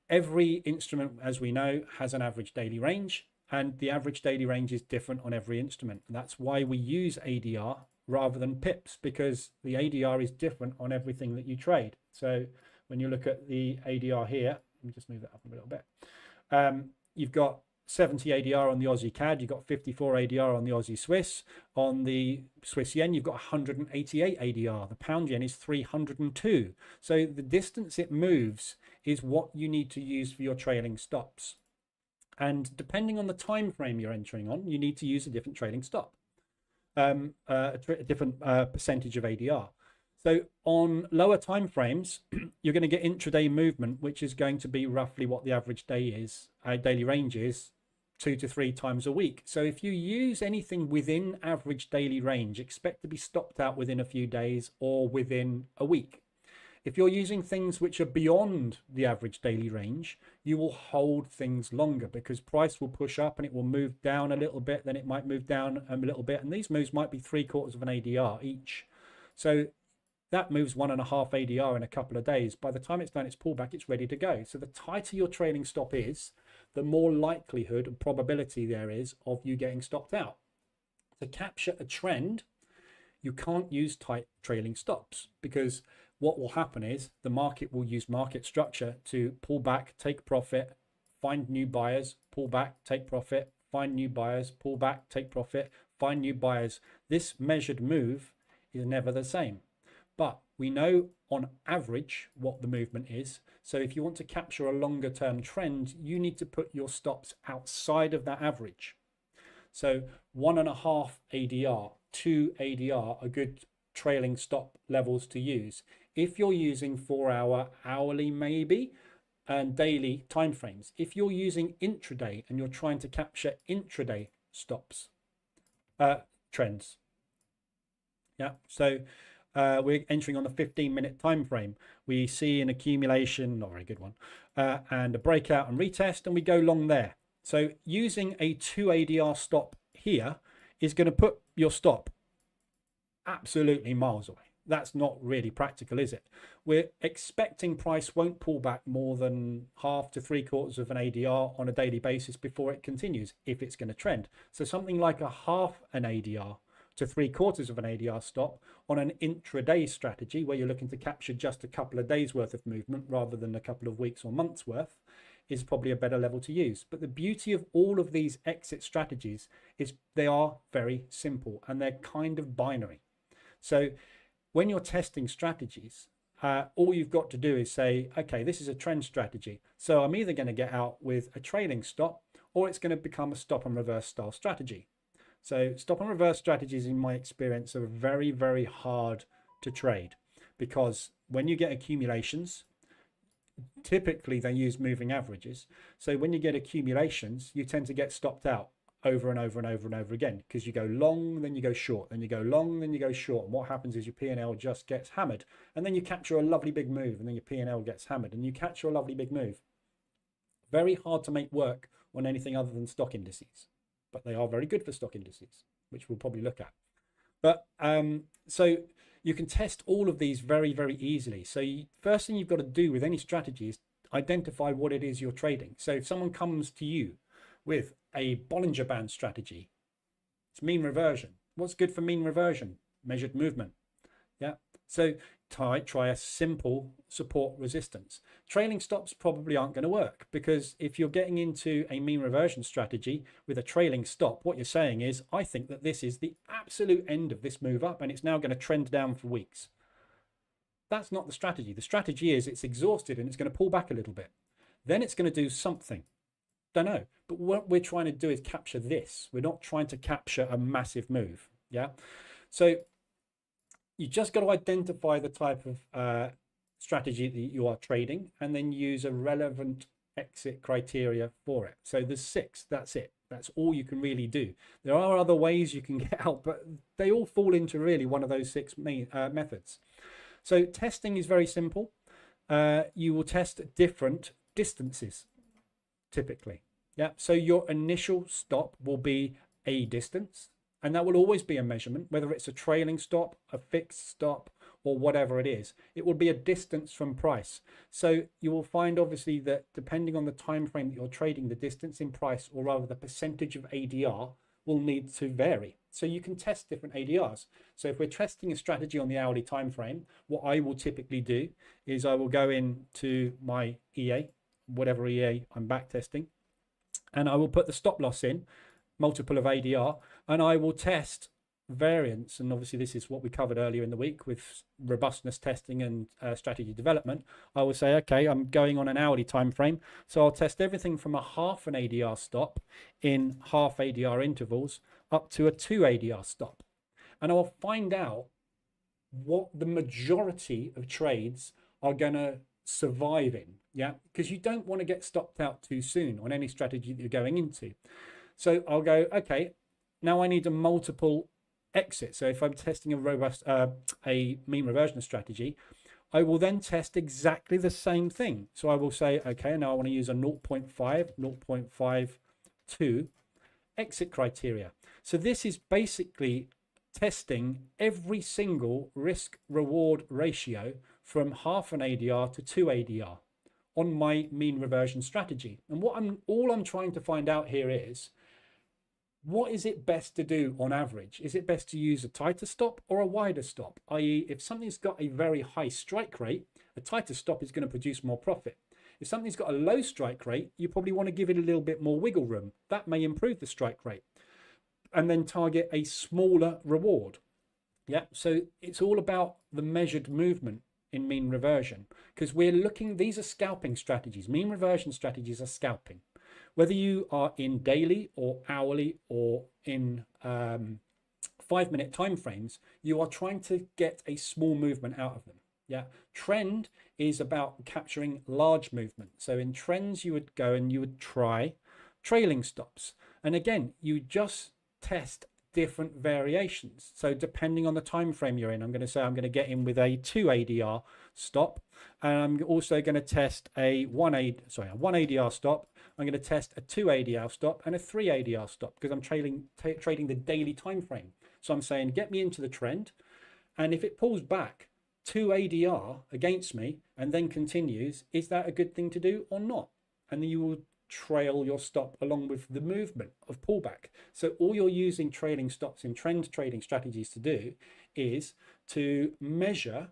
every instrument, as we know, has an average daily range, and the average daily range is different on every instrument. And that's why we use ADR rather than pips, because the ADR is different on everything that you trade. So when you look at the ADR here, let me just move that up a little bit. You've got 70 ADR on the Aussie CAD, you've got 54 ADR on the Aussie Swiss. On the Swiss yen, you've got 188 ADR. The pound yen is 302. So the distance it moves is what you need to use for your trailing stops. And depending on the time frame you're entering on, you need to use a different trailing stop, a different percentage of ADR. So on lower time frames, you're going to get intraday movement, which is going to be roughly what the average day is, daily range is, 2 to 3 times a week. So if you use anything within average daily range, expect to be stopped out within a few days or within a week. If you're using things which are beyond the average daily range, you will hold things longer, because price will push up and it will move down a little bit, then it might move down a little bit, and these moves might be 3/4 of an ADR each. So that moves 1.5 ADR in a couple of days. By the time it's done its pullback, it's ready to go. So the tighter your trailing stop is, the more likelihood and probability there is of you getting stopped out. To capture a trend, you can't use tight trailing stops, because what will happen is the market will use market structure to pull back, take profit, find new buyers, pull back, take profit, find new buyers, pull back, take profit, find new buyers. This measured move is never the same. But we know on average what the movement is. So if you want to capture a longer term trend, you need to put your stops outside of that average. So 1.5 ADR, 2 ADR are good trailing stop levels to use. If you're using 4-hour, hourly maybe, and daily timeframes. If you're using intraday and you're trying to capture intraday stops, trends. Yeah, so we're entering on the 15-minute time frame. We see an accumulation, not a very good one, and a breakout and retest, and we go long there. So using a 2 ADR stop here is going to put your stop absolutely miles away. That's not really practical, is it? We're expecting price won't pull back more than 1/2 to 3/4 of an ADR on a daily basis before it continues, if it's going to trend. So something like a 1/2 an ADR to 3/4 of an ADR stop on an intraday strategy, where you're looking to capture just a couple of days worth of movement rather than a couple of weeks or months worth, is probably a better level to use. But the beauty of all of these exit strategies is they are very simple and they're kind of binary. So when you're testing strategies, all you've got to do is say, okay, this is a trend strategy. So I'm either going to get out with a trailing stop, or it's going to become a stop and reverse style strategy. So stop and reverse strategies, in my experience, are very, very hard to trade, because when you get accumulations, typically they use moving averages. So when you get accumulations, you tend to get stopped out over and over and over and over again, because you go long, then you go short, then you go long, then you go short. And what happens is your P&L just gets hammered, and then you capture a lovely big move, and then your P&L gets hammered, and you capture a lovely big move. Very hard to make work on anything other than stock indices, but they are very good for stock indices, which we'll probably look at. But so you can test all of these very, very easily. So first thing you've got to do with any strategy is identify what it is you're trading. So if someone comes to you with a Bollinger Band strategy, it's mean reversion. What's good for mean reversion? Measured movement. Yeah. So try a simple support resistance. Trailing stops probably aren't going to work, because if you're getting into a mean reversion strategy with a trailing stop, what you're saying is, I think that this is the absolute end of this move up and it's now going to trend down for weeks. That's not the strategy. The strategy is it's exhausted and it's going to pull back a little bit. Then it's going to do something. Don't know. But what we're trying to do is capture this. We're not trying to capture a massive move. Yeah. So you just got to identify the type of strategy that you are trading and then use a relevant exit criteria for it. So there's 6. That's it. That's all you can really do. There are other ways you can get out, but they all fall into really one of those 6 main methods. So testing is very simple. You will test different distances typically. Yeah. So your initial stop will be a distance, and that will always be a measurement, whether it's a trailing stop, a fixed stop, or whatever it is. It will be a distance from price. So you will find obviously that depending on the time frame that you're trading, the distance in price, or rather the percentage of ADR, will need to vary. So you can test different ADRs. So if we're testing a strategy on the hourly time frame, what I will typically do is I will go into my EA, whatever EA I'm back testing, and I will put the stop loss in, multiple of ADR, and I will test variance. And obviously this is what we covered earlier in the week with robustness testing and strategy development. I will say, okay, I'm going on an hourly time frame, so I'll test everything from a half an ADR stop in half ADR intervals up to a 2 ADR stop, and I'll find out what the majority of trades are going to survive in. Yeah, because you don't want to get stopped out too soon on any strategy that you're going into. So I'll go, okay, now I need a multiple exit. So if I'm testing a robust, a mean reversion strategy, I will then test exactly the same thing. So I will say, okay, now I want to use a 0.5, 0.52 exit criteria. So this is basically testing every single risk reward ratio from half an ADR to 2 ADR on my mean reversion strategy. And all I'm trying to find out here is, what is it best to do on average? Is it best to use a tighter stop or a wider stop? i.e., if something's got a very high strike rate, a tighter stop is going to produce more profit. If something's got a low strike rate, you probably want to give it a little bit more wiggle room. That may improve the strike rate. And then target a smaller reward. Yeah, so it's all about the measured movement in mean reversion, because we're looking, these are scalping strategies. Mean reversion strategies are scalping. Whether you are in daily or hourly or in 5-minute time frames, you are trying to get a small movement out of them. Yeah, trend is about capturing large movement. So in trends, you would go and you would try trailing stops, and again, you just test different variations. So depending on the time frame you're in, I'm going to say I'm going to get in with a 2 ADR stop, and I'm also going to test a 1 ADR stop. I'm going to test a 2 ADR stop and a 3 ADR stop, because I'm trading the daily time frame. So I'm saying, get me into the trend, and if it pulls back 2 ADR against me and then continues, is that a good thing to do or not? And then you will trail your stop along with the movement of pullback. So all you're using trailing stops in trend trading strategies to do is to measure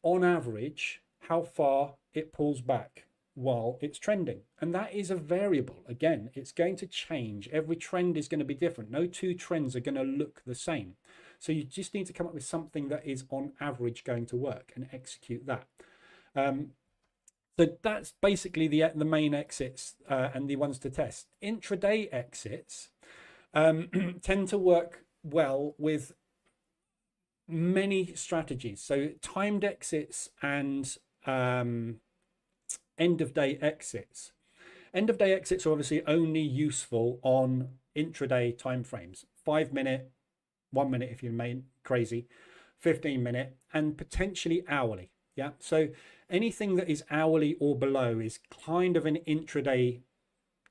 on average how far it pulls back while it's trending. And that is a variable. Again, it's going to change. Every trend is going to be different. No 2 trends are going to look the same. So you just need to come up with something that is on average going to work and execute that. So that's basically the main exits and the ones to test. Intraday exits tend to work well with many strategies. So timed exits and end of day exits. End of day exits are obviously only useful on intraday timeframes. 5-minute, 1 minute if you're crazy, 15-minute, and potentially hourly. Yeah, so anything that is hourly or below is kind of an intraday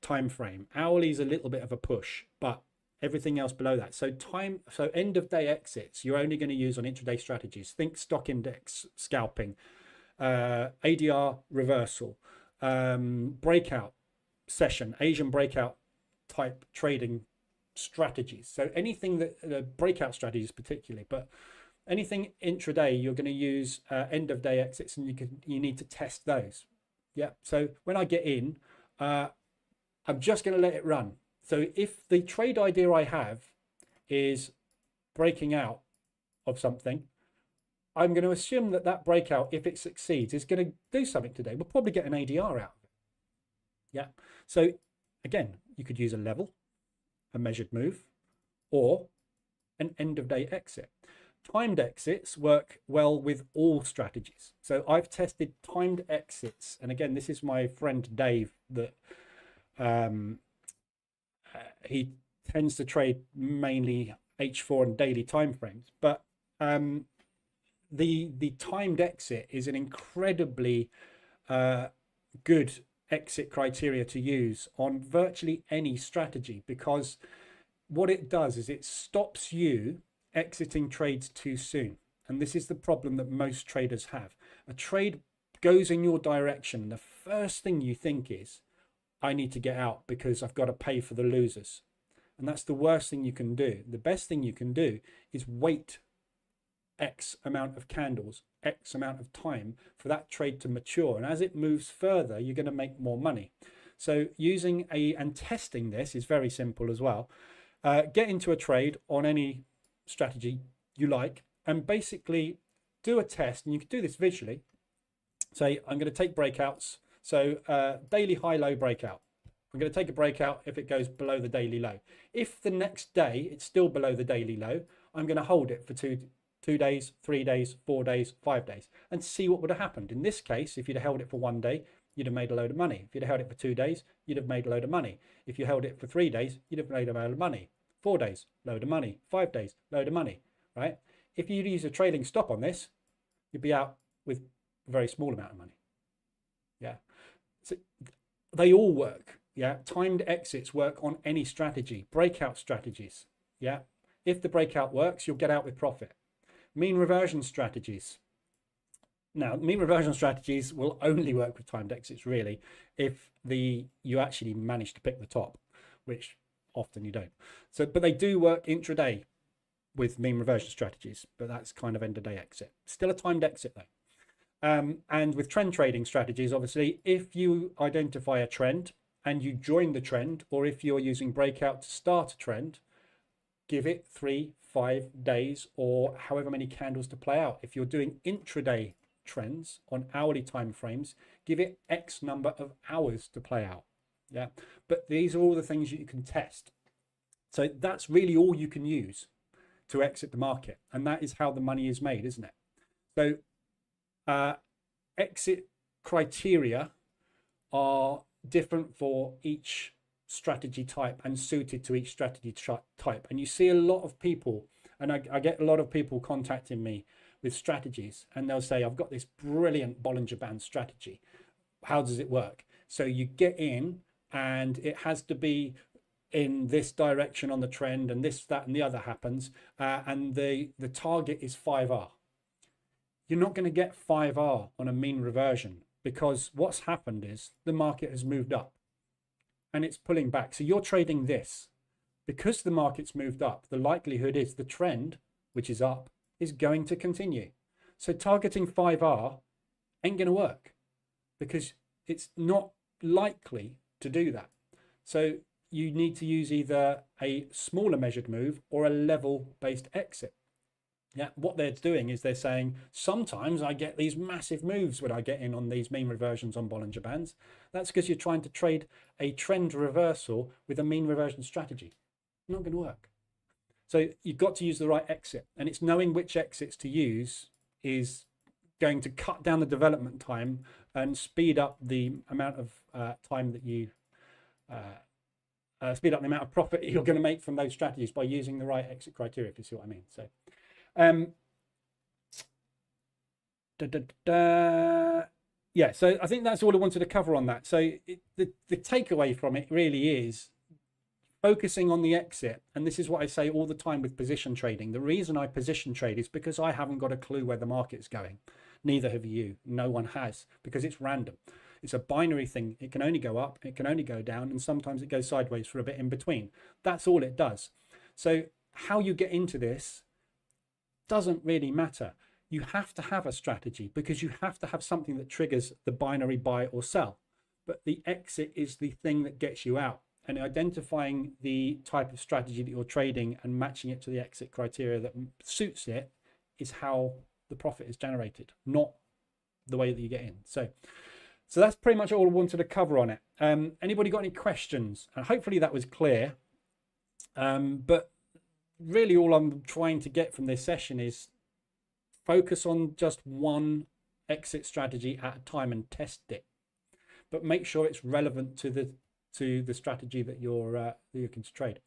time frame. Hourly is a little bit of a push, but everything else below that. So end of day exits, you're only going to use on intraday strategies. Think stock index scalping, ADR reversal, breakout session, Asian breakout type trading strategies. So anything that breakout strategies particularly, but Anything intraday, you're going to use end of day exits, and you need to test those. Yeah. So when I get in, I'm just going to let it run. So if the trade idea I have is breaking out of something, I'm going to assume that that breakout, if it succeeds, is going to do something today. We'll probably get an ADR out of it. Yeah. So again, you could use a level, a measured move, or an end of day exit. Timed exits work well with all strategies. So I've tested timed exits. And again, this is my friend Dave that he tends to trade mainly H4 and daily timeframes. But the timed exit is an incredibly good exit criteria to use on virtually any strategy, because what it does is it stops you exiting trades too soon. And this is the problem that most traders have. A trade goes in your direction. The first thing you think is, I need to get out because I've got to pay for the losers. And that's the worst thing you can do. The best thing you can do is wait X amount of candles, X amount of time for that trade to mature. And as it moves further, you're going to make more money. So using and testing this is very simple as well. Get into a trade on any strategy you like and basically do a test. And you can do this visually. Say, I'm going to take breakouts. So daily high-low breakout. I'm going to take a breakout if it goes below the daily low. If the next day it's still below the daily low, I'm going to hold it for two days, 3 days, 4 days, 5 days, and see what would have happened. In this case, if you'd have held it for 1 day, you'd have made a load of money. If you'd have held it for 2 days, you'd have made a load of money. If you held it for 3 days, you'd have made a load of money. 4 days, load of money. 5 days, load of money, right? If you use a trailing stop on this, you'd be out with a very small amount of money. Yeah. So they all work. Yeah. Timed exits work on any strategy. Breakout strategies. Yeah. If the breakout works, you'll get out with profit. Mean reversion strategies. Now, mean reversion strategies will only work with timed exits, really, if you actually manage to pick the top, which often you don't. So, but they do work intraday with mean reversion strategies, but that's kind of end of day exit. Still a timed exit though. And with trend trading strategies, obviously, if you identify a trend and you join the trend, or if you're using breakout to start a trend, give it 3, 5 days or however many candles to play out. If you're doing intraday trends on hourly time frames, give it X number of hours to play out. Yeah, but these are all the things you can test. So that's really all you can use to exit the market, and that is how the money is made, isn't it? So exit criteria are different for each strategy type and suited to each strategy type. And you see a lot of people, and I get a lot of people contacting me with strategies, and they'll say, I've got this brilliant Bollinger Band strategy. How does it work? So you get in and it has to be in this direction on the trend, and this, that, and the other happens. And the target is 5R. You're not going to get 5R on a mean reversion, because what's happened is the market has moved up and it's pulling back. So you're trading this. Because the market's moved up, the likelihood is the trend, which is up, is going to continue. So targeting 5R ain't going to work, because it's not likely to do that. So you need to use either a smaller measured move or a level-based exit. Yeah, what they're doing is they're saying, sometimes I get these massive moves when I get in on these mean reversions on Bollinger Bands. That's because you're trying to trade a trend reversal with a mean reversion strategy. Not going to work. So you've got to use the right exit, and it's knowing which exits to use is going to cut down the development time and speed up the amount of time that you speed up the amount of profit you're going to make from those strategies by using the right exit criteria, if you see what I mean. So yeah, so I think that's all I wanted to cover on that. So the takeaway from it really is focusing on the exit. And this is what I say all the time with position trading. The reason I position trade is because I haven't got a clue where the market's going. Neither have you. No one has, because it's random. It's a binary thing. It can only go up, it can only go down, and sometimes it goes sideways for a bit in between. That's all it does. So how you get into this doesn't really matter. You have to have a strategy because you have to have something that triggers the binary buy or sell. But the exit is the thing that gets you out. And identifying the type of strategy that you're trading and matching it to the exit criteria that suits it is how the profit is generated, not the way that you get in. So that's pretty much all I wanted to cover on it. Anybody got any questions? And hopefully that was clear. But really all I'm trying to get from this session is focus on just one exit strategy at a time and test it, but make sure it's relevant to the strategy that you're looking to trade.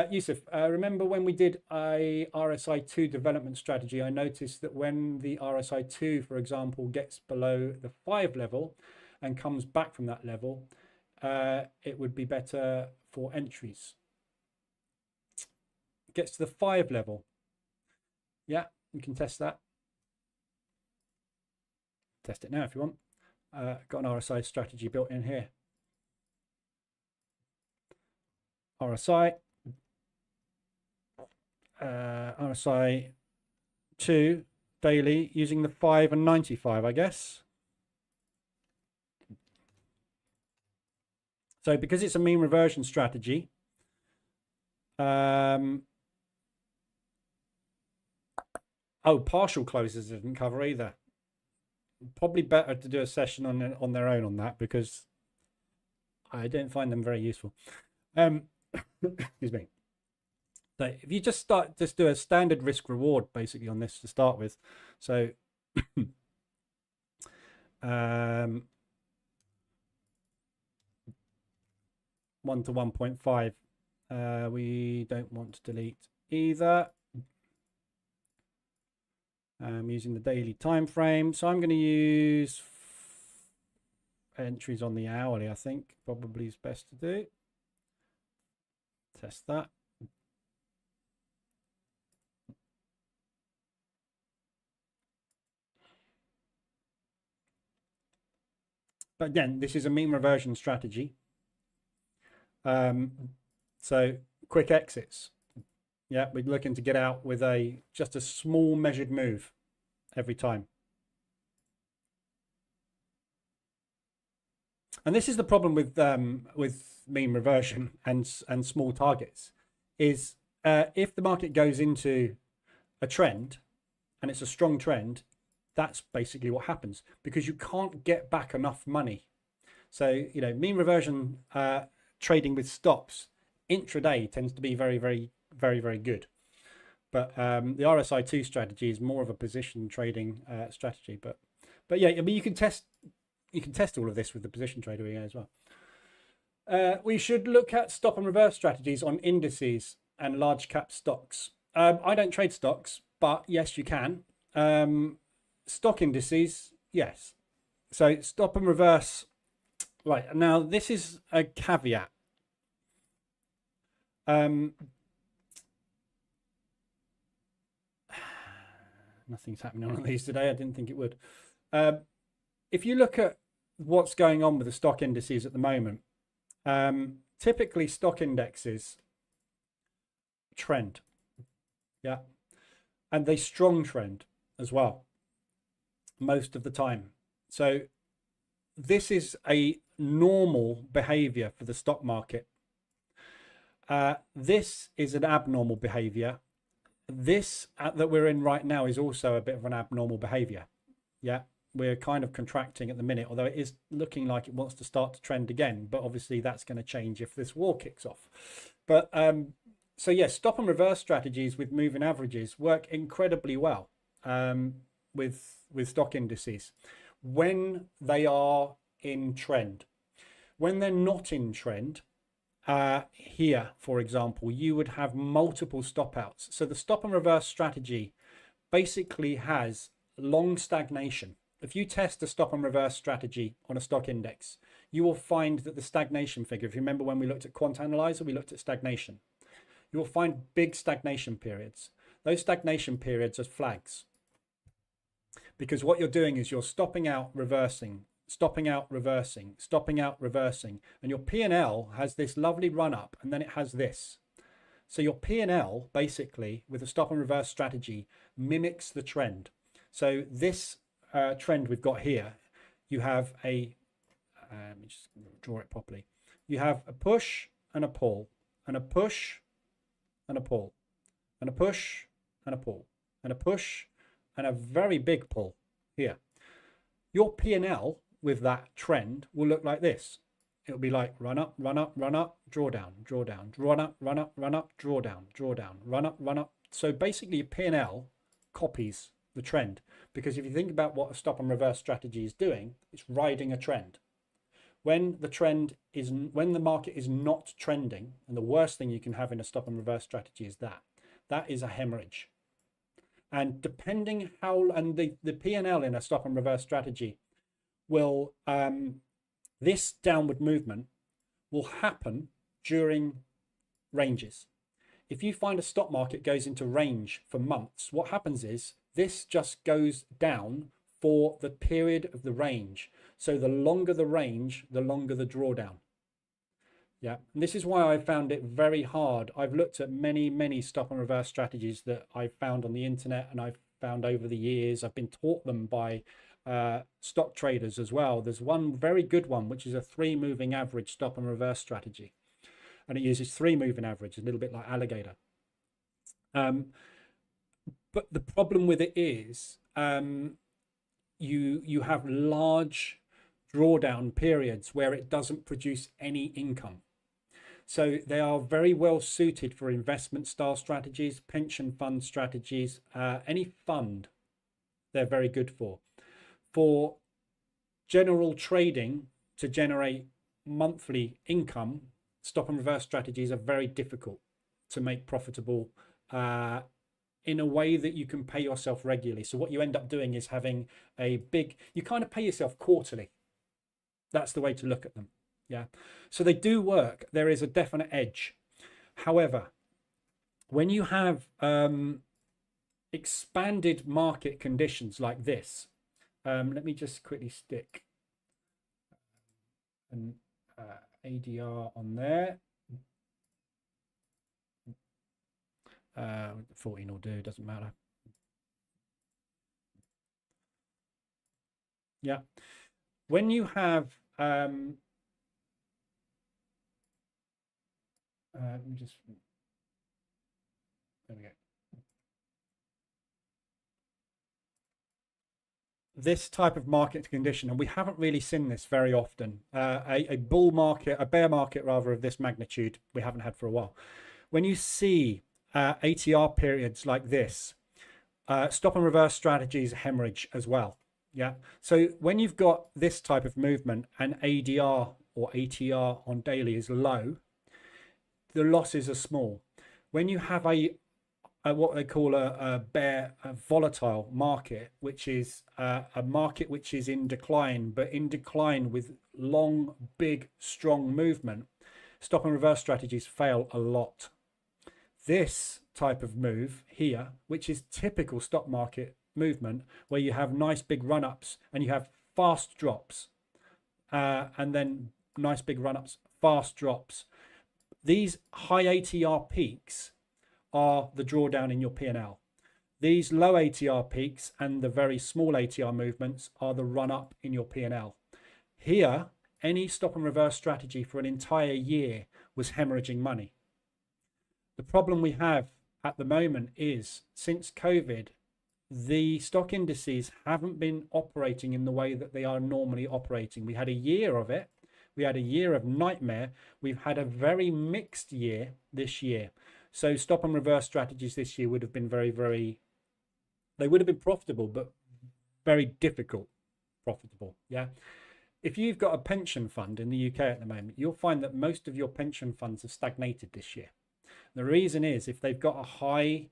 Yusuf, remember when we did a RSI2 development strategy, I noticed that when the RSI2, for example, gets below the 5 level and comes back from that level, it would be better for entries. It gets to the 5 level. Yeah, you can test that. Test it now if you want. Got an RSI strategy built in here. RSI. RSI 2 daily using the 5 and 95, I guess. So because it's a mean reversion strategy, oh, partial closes didn't cover either. Probably better to do a session on their own on that because I didn't find them very useful. Excuse me. So if you just do a standard risk reward basically on this to start with. So 1 to 1.5. We don't want to delete either. I'm using the daily time frame, so I'm going to use entries on the hourly. I think probably is best to do. Test that. But again, this is a mean reversion strategy. So quick exits. Yeah, we're looking to get out with just a small measured move every time. And this is the problem with mean reversion and small targets is if the market goes into a trend and it's a strong trend, that's basically what happens because you can't get back enough money. So, you know, mean reversion trading with stops intraday tends to be very, very, very, very good. But the RSI2 strategy is more of a position trading strategy. But yeah, I mean, you can test all of this with the position trader as well. We should look at stop and reverse strategies on indices and large cap stocks. I don't trade stocks, but yes, you can. Stock indices, yes. So stop and reverse. Right, now this is a caveat. Nothing's happening on these today. I didn't think it would. If you look at what's going on with the stock indices at the moment, typically stock indexes trend. Yeah. And they strong trend as well most of the time. So this is a normal behavior for the stock market. This is an abnormal behavior. This that we're in right now is also a bit of an abnormal behavior. Yeah, we're kind of contracting at the minute, although it is looking like it wants to start to trend again. But obviously that's going to change if this war kicks off. But so yes, stop and reverse strategies with moving averages work incredibly well with stock indices when they are in trend. When they're not in trend, here, for example, you would have multiple stop outs. So the stop and reverse strategy basically has long stagnation. If you test a stop and reverse strategy on a stock index, you will find that the stagnation figure, if you remember when we looked at Quant Analyzer, we looked at stagnation. You will find big stagnation periods. Those stagnation periods are flags. Because what you're doing is you're stopping out, reversing, stopping out, reversing, stopping out, reversing. And your P&L has this lovely run up and then it has this. So your P&L basically with a stop and reverse strategy mimics the trend. So this trend we've got here, you have a, let me just draw it properly. You have a push and a pull, and a push and a pull, and a push and a pull, and a push and a very big pull here. Your P&L with that trend will look like this. It'll be like run up, run up, run up, draw down, draw down, run up, run up, run up, draw down, draw down, run up, run up. So basically your P&L copies the trend, because if you think about what a stop and reverse strategy is doing, it's riding a trend. When the market is not trending, and the worst thing you can have in a stop and reverse strategy is that is a hemorrhage. And depending how, and the P&L in a stop and reverse strategy will, this downward movement will happen during ranges. If you find a stock market goes into range for months, what happens is this just goes down for the period of the range. So the longer the range, the longer the drawdown. Yeah, and this is why I found it very hard. I've looked at many stop and reverse strategies that I've found on the internet, and I've found over the years. I've been taught them by stock traders as well. There's one very good one, which is a 3 moving average stop and reverse strategy. And it uses 3 moving average, a little bit like alligator. But the problem with it is you have large drawdown periods where it doesn't produce any income. So they are very well suited for investment style strategies, pension fund strategies, any fund they're very good for. For general trading to generate monthly income, stop and reverse strategies are very difficult to make profitable in a way that you can pay yourself regularly. So what you end up doing is having you kind of pay yourself quarterly. That's the way to look at them. Yeah. So they do work. There is a definite edge. However, when you have expanded market conditions like this, let me just quickly stick an ADR on there. 14 will do, doesn't matter. Yeah. When you have let me just, there we go. This type of market condition, and we haven't really seen this very often, a bull market, a bear market rather, of this magnitude, we haven't had for a while. When you see ATR periods like this, stop and reverse strategies hemorrhage as well. Yeah. So when you've got this type of movement and ADR or ATR on daily is low, the losses are small. When you have a what they call a volatile market, which is a market which is in decline, but in decline with long, big, strong movement, stop and reverse strategies fail a lot. This type of move here, which is typical stock market movement, where you have nice big run-ups and you have fast drops, and then nice big run-ups, fast drops. These high ATR peaks are the drawdown in your P&L. These low ATR peaks and the very small ATR movements are the run-up in your P&L. Here, any stop and reverse strategy for an entire year was hemorrhaging money. The problem we have at the moment is, since COVID, the stock indices haven't been operating in the way that they are normally operating. We had a year of it. We had a year of nightmare. We've had a very mixed year this year. So stop and reverse strategies this year would have been they would have been profitable, but very difficult profitable. Yeah. If you've got a pension fund in the UK at the moment, you'll find that most of your pension funds have stagnated this year. The reason is, if they've got a high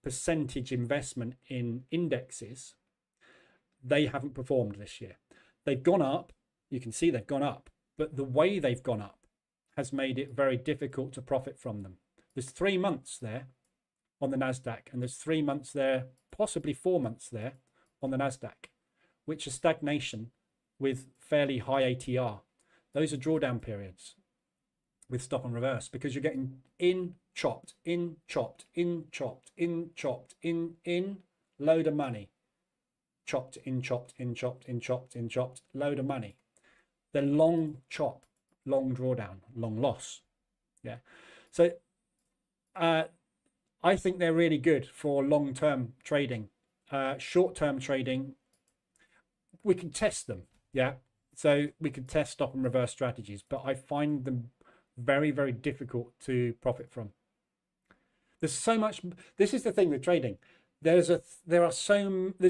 percentage investment in indexes, they haven't performed this year. They've gone up. You can see they've gone up, but the way they've gone up has made it very difficult to profit from them. There's 3 months there on the NASDAQ, and there's 3 months there, possibly 4 months there on the NASDAQ, which is stagnation with fairly high ATR. Those are drawdown periods. with stop and reverse, because you're getting in chopped, in chopped, in chopped, in chopped, in load of money, chopped, in chopped, in chopped, in chopped, in chopped, load of money. The long chop, long drawdown, long loss. Yeah. So I think they're really good for long-term trading. Short-term trading, we can test them. Yeah. So we can test stop and reverse strategies, but I find them very, very difficult to profit from. There's so much. This is the thing with trading. There's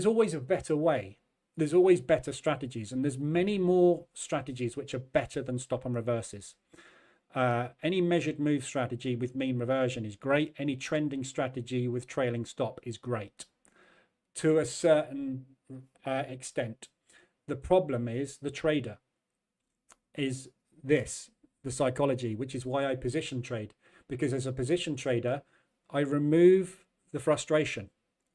always a better way. There's always better strategies, and there's many more strategies which are better than stop and reverses. Any measured move strategy with mean reversion is great. Any trending strategy with trailing stop is great to a certain extent. The problem is the trader is this, the psychology, which is why I position trade, because as a position trader, I remove the frustration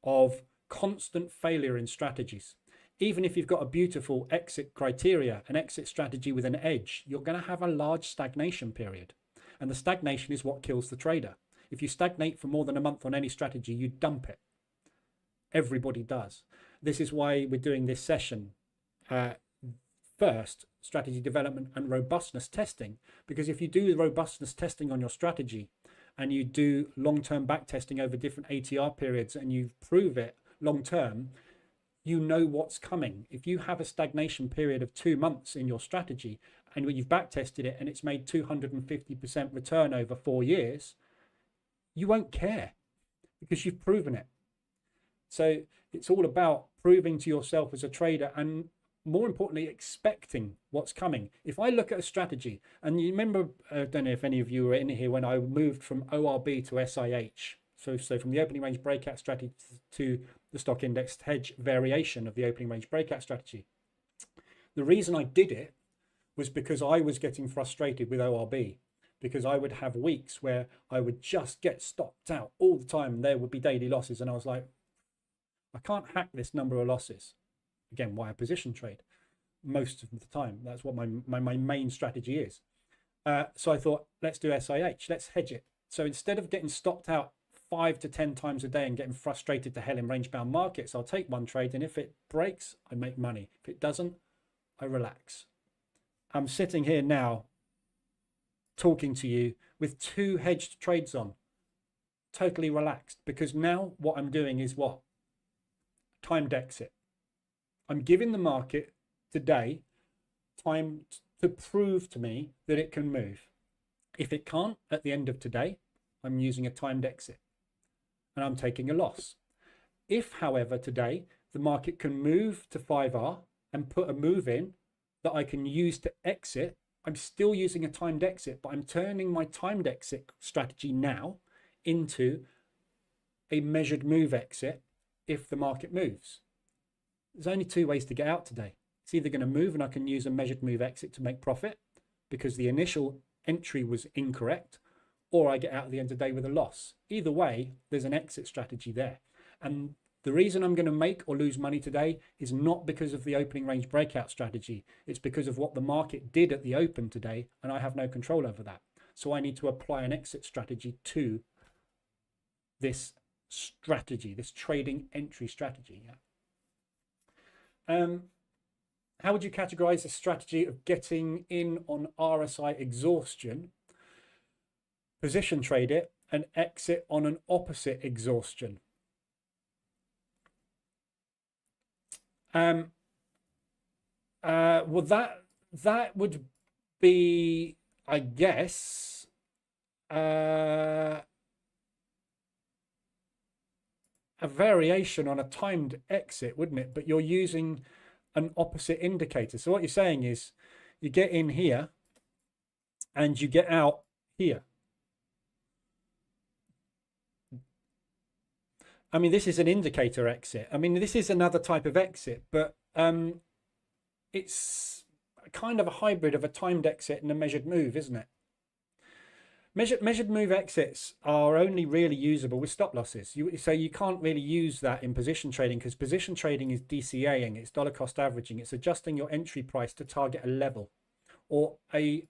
of constant failure in strategies. Even if you've got a beautiful exit criteria, an exit strategy with an edge, you're going to have a large stagnation period. And the stagnation is what kills the trader. If you stagnate for more than a month on any strategy, you dump it. Everybody does. This is why we're doing this session. First, strategy development and robustness testing. Because if you do robustness testing on your strategy and you do long-term back testing over different ATR periods and you prove it long-term, you know what's coming. If you have a stagnation period of 2 months in your strategy and when you've back tested it and it's made 250% return over 4 years, you won't care because you've proven it. So it's all about proving to yourself as a trader and more importantly, expecting what's coming. If I look at a strategy, and you remember, I don't know if any of you were in here when I moved from ORB to SIH. So from the opening range breakout strategy to the stock index hedge variation of the opening range breakout strategy. The reason I did it was because I was getting frustrated with ORB, because I would have weeks where I would just get stopped out all the time and there would be daily losses. And I was like, I can't hack this number of losses. Again, why I position trade most of the time. That's what my main strategy is. So I thought, let's do SIH, let's hedge it. So instead of getting stopped out 5 to 10 times a day and getting frustrated to hell in range bound markets, I'll take one trade, and if it breaks, I make money. If it doesn't, I relax. I'm sitting here now talking to you with 2 hedged trades on, totally relaxed, because now what I'm doing is what? Timed exit. I'm giving the market today time to prove to me that it can move. If it can't at the end of today, I'm using a timed exit and I'm taking a loss. If, however, today the market can move to 5R and put a move in that I can use to exit, I'm still using a timed exit, but I'm turning my timed exit strategy now into a measured move exit if the market moves. There's only 2 ways to get out today. It's either going to move and I can use a measured move exit to make profit because the initial entry was incorrect, or I get out at the end of the day with a loss. Either way, there's an exit strategy there. And the reason I'm going to make or lose money today is not because of the opening range breakout strategy. It's because of what the market did at the open today, and I have no control over that. So I need to apply an exit strategy to this strategy, this trading entry strategy. Yeah. How would you categorize the strategy of getting in on RSI exhaustion, position trade it, and exit on an opposite exhaustion? Well, that would be, I guess, a variation on a timed exit, wouldn't it? But you're using an opposite indicator. So what you're saying is you get in here and you get out here. I mean, this is an indicator exit. I mean, this is another type of exit, but it's kind of a hybrid of a timed exit and a measured move, isn't it? Measured move exits are only really usable with stop losses. So you can't really use that in position trading, because position trading is DCAing, it's dollar cost averaging, it's adjusting your entry price to target a level or a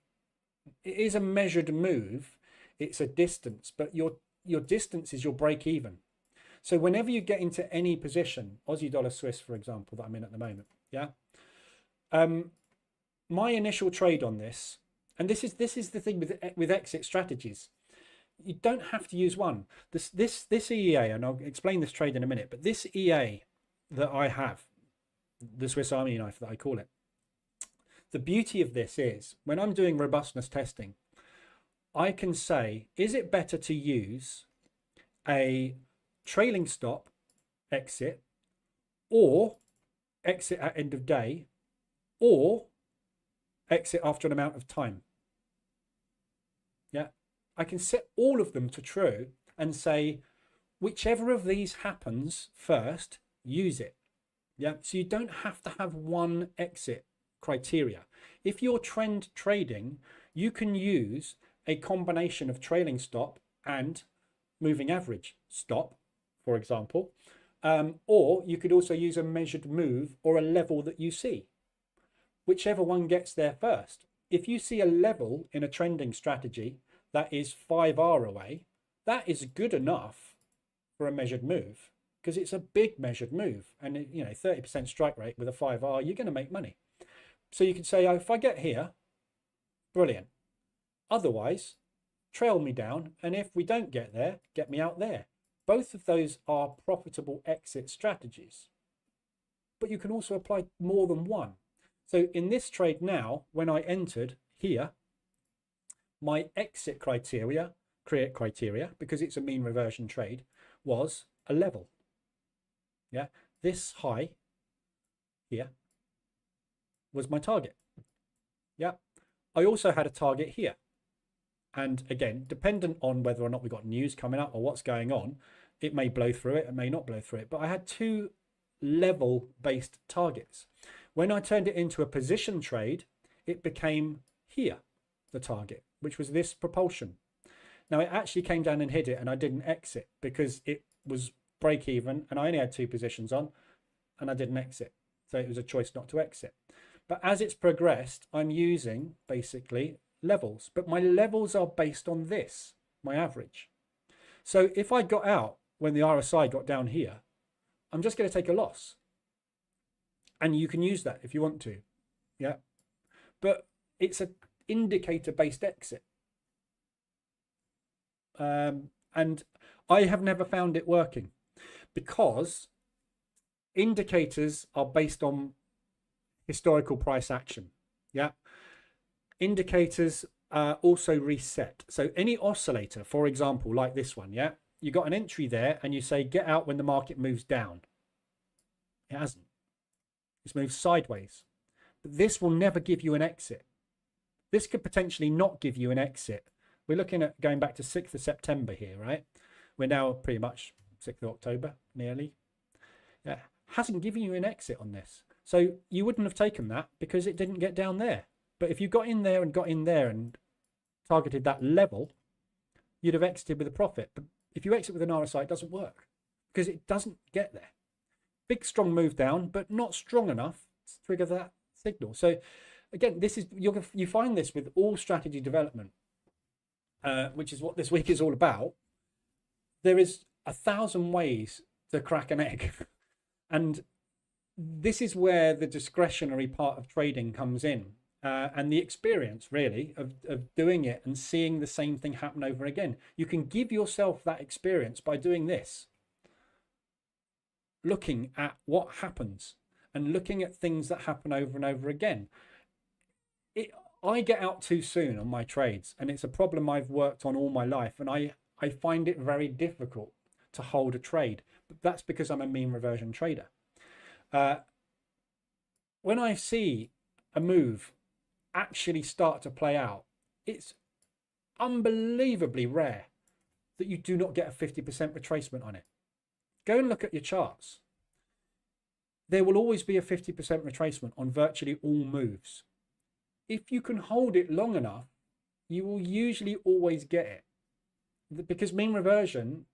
it is a measured move. It's a distance, but your distance is your break even. So whenever you get into any position, Aussie dollar Swiss, for example, that I'm in at the moment, yeah. My initial trade on this, and this is the thing with exit strategies. You don't have to use one. This EA, and I'll explain this trade in a minute, but this EA that I have, the Swiss Army knife that I call it, the beauty of this is when I'm doing robustness testing, I can say, is it better to use a trailing stop exit, or exit at end of day, or exit after an amount of time? Yeah, I can set all of them to true and say, whichever of these happens first, use it. Yeah, so you don't have to have one exit criteria. If you're trend trading, you can use a combination of trailing stop and moving average stop, for example, or you could also use a measured move or a level that you see, whichever one gets there first. If you see a level in a trending strategy that is 5R away, that is good enough for a measured move, because it's a big measured move, and 30% strike rate with a 5R, you're going to make money. So you could say, oh, if I get here, brilliant. Otherwise, trail me down, and if we don't get there, get me out there. Both of those are profitable exit strategies, but you can also apply more than one. So in this trade now, when I entered here, my exit criteria, because it's a mean reversion trade, was a level. Yeah, this high here was my target. Yeah, I also had a target here. And again, dependent on whether or not we got news coming up or what's going on, it may blow through it, it may not blow through it. But I had two level-based targets. When I turned it into a position trade, it became here, the target, which was this propulsion. Now, it actually came down and hit it, and I didn't exit because it was break even, and I only had two positions on, and I didn't exit. So it was a choice not to exit. But as it's progressed, I'm using basically levels, but my levels are based on this, my average. So if I got out when the RSI got down here, I'm just going to take a loss. And you can use that if you want to. Yeah. But it's an indicator-based exit. And I have never found it working, because indicators are based on historical price action. Yeah. Indicators also reset. So any oscillator, for example, like this one, yeah, you got an entry there and you say get out when the market moves down. It hasn't. It's moved sideways. But this will never give you an exit. This could potentially not give you an exit. We're looking at going back to 6th of September here, right? We're now pretty much 6th of October, nearly. Yeah, hasn't given you an exit on this. So you wouldn't have taken that because it didn't get down there. But if you got in there and targeted that level, you'd have exited with a profit. But if you exit with an RSI, it doesn't work because it doesn't get there. Big, strong move down, but not strong enough to trigger that signal. So again, this is you find this with all strategy development, which is what this week is all about. There is 1,000 ways to crack an egg. And this is where the discretionary part of trading comes in. And the experience, really, of doing it and seeing the same thing happen over again. You can give yourself that experience by doing this. Looking at what happens and looking at things that happen over and over again. I get out too soon on my trades, and it's a problem I've worked on all my life, and I find it very difficult to hold a trade. But that's because I'm a mean reversion trader. When I see a move actually start to play out, it's unbelievably rare that you do not get a 50% retracement on it. Go and look at your charts. There will always be a 50% retracement on virtually all moves. If you can hold it long enough, you will usually always get it, because mean reversion,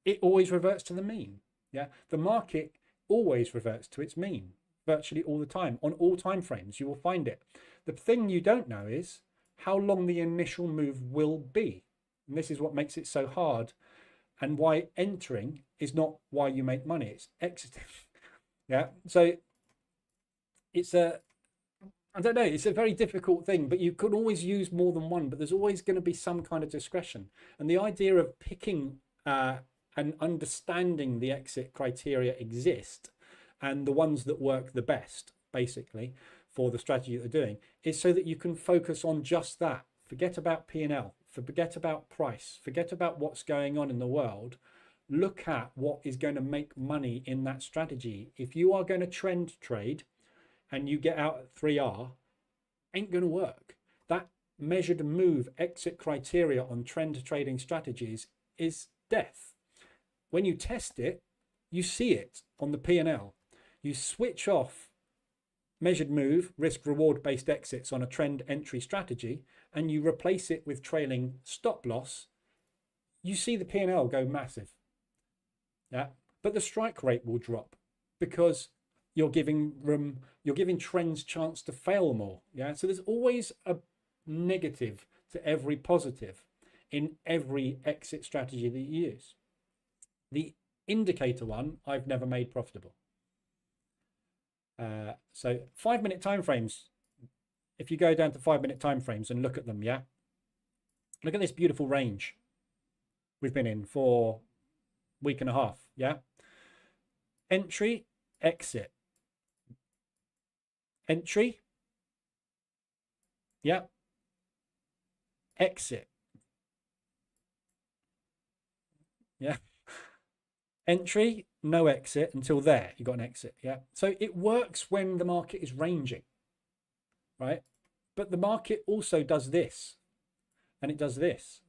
it always reverts to the mean. Yeah, the market always reverts to its mean virtually all the time. On all time frames, you will find it. The thing you don't know is how long the initial move will be. And this is what makes it so hard, and why entering is not why you make money, it's exiting. Yeah, so it's I don't know, it's a very difficult thing, but you could always use more than one, but there's always going to be some kind of discretion. And the idea of picking and understanding the exit criteria exist, and the ones that work the best, basically, for the strategy that they're doing, is so that you can focus on just that. Forget about P&L, forget about price, forget about what's going on in the world. Look at what is going to make money in that strategy. If you are going to trend trade and you get out at 3R, ain't going to work. That measured move exit criteria on trend trading strategies is death. When you test it, you see it on the P&L. You switch off measured move, risk reward based exits on a trend entry strategy, and you replace it with trailing stop loss, you see the P&L go massive. Yeah, but the strike rate will drop because you're giving trends chance to fail more. Yeah, so there's always a negative to every positive in every exit strategy that you use. The indicator one I've never made profitable. So 5-minute timeframes, if you go down to 5-minute timeframes and look at them, yeah, look at this beautiful range we've been in for a week and a half. Yeah, entry, exit, entry, yeah, exit, yeah, entry, no exit until there, you got an exit. Yeah, so it works when the market is ranging, right? But the market also does this, and it does this.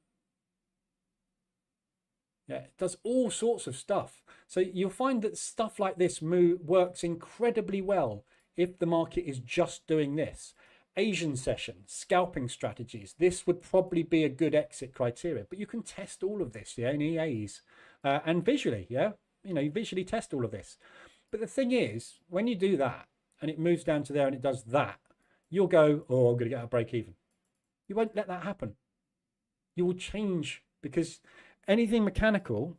Yeah, it does all sorts of stuff. So you'll find that stuff like this works incredibly well if the market is just doing this. Asian session, scalping strategies, this would probably be a good exit criteria, but you can test all of this, yeah, in EAs and visually, yeah, you know, you visually test all of this. But the thing is, when you do that and it moves down to there and it does that, you'll go, oh, I'm going to get a break even. You won't let that happen. You will change, because anything mechanical,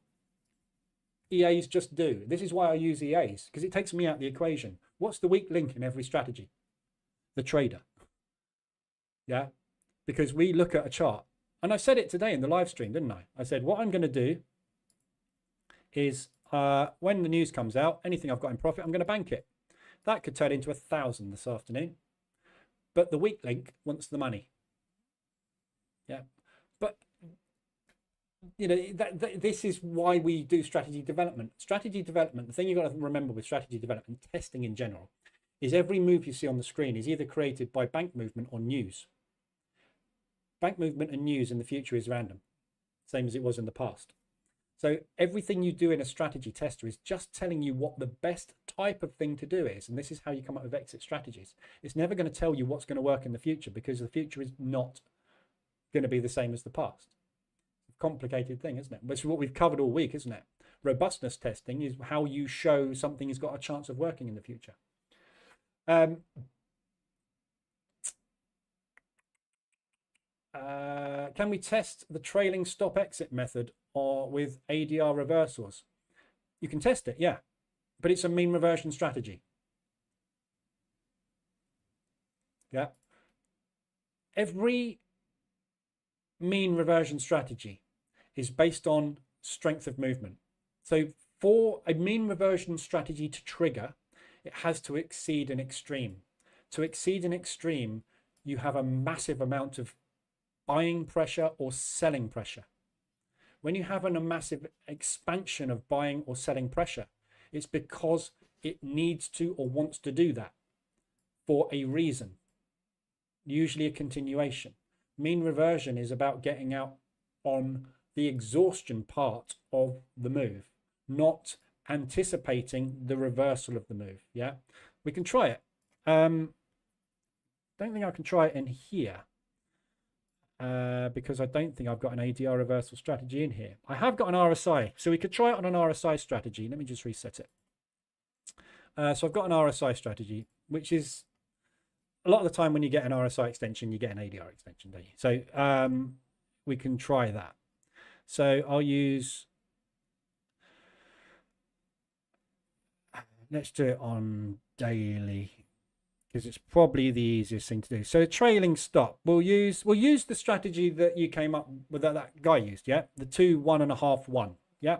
EAs just do. This is why I use EAs, because it takes me out of the equation. What's the weak link in every strategy? The trader. Yeah, because we look at a chart, and I said it today in the live stream, didn't I? I said what I'm going to do is when the news comes out, anything I've got in profit, I'm going to bank it. That could turn into 1,000 this afternoon, but the weak link wants the money. Yeah, but you know this is why we do strategy development. Strategy development, the thing you've got to remember with strategy development, testing in general, is every move you see on the screen is either created by bank movement or news. Bank movement and news in the future is random, same as it was in the past. So everything you do in a strategy tester is just telling you what the best type of thing to do is, and this is how you come up with exit strategies. It's never going to tell you what's going to work in the future, because the future is not going to be the same as the past. Complicated thing, isn't it? Which is what we've covered all week, isn't it? Robustness testing is how you show something has got a chance of working in the future. Can we test the trailing stop exit method or with ADR reversals? You can test it, yeah, but it's a mean reversion strategy. Yeah, every mean reversion strategy is based on strength of movement. So for a mean reversion strategy to trigger, it has to exceed an extreme. To exceed an extreme, you have a massive amount of buying pressure or selling pressure. When you have a massive expansion of buying or selling pressure, it's because it needs to or wants to do that for a reason, usually a continuation. Mean reversion is about getting out on the exhaustion part of the move, not anticipating the reversal of the move. Yeah, we can try it. Don't think I can try it in here because I don't think I've got an ADR reversal strategy in here. I have got an RSI, so we could try it on an RSI strategy. Let me just reset it. So I've got an RSI strategy, which is a lot of the time when you get an RSI extension, you get an ADR extension, don't you? So we can try that. So I'll use, let's do it on daily because it's probably the easiest thing to do. So trailing stop, we'll use the strategy that you came up with, that guy used, yeah, the 2, 1.5, 1, yeah.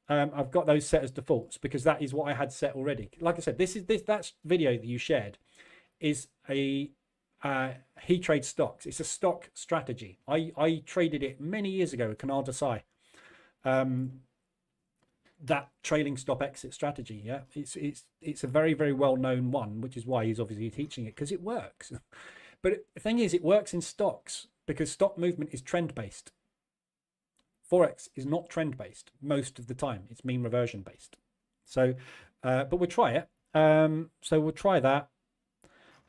I've got those set as defaults because that is what I had set already. Like I said, that video that you shared is a he trades stocks. It's a stock strategy. I traded it many years ago with Canal Desai. That trailing stop exit strategy, yeah, it's a very, very well known one, which is why he's obviously teaching it, because it works. But the thing is, it works in stocks because stock movement is trend based. Forex is not trend based most of the time. It's mean reversion based. So but we'll try it. So we'll try that,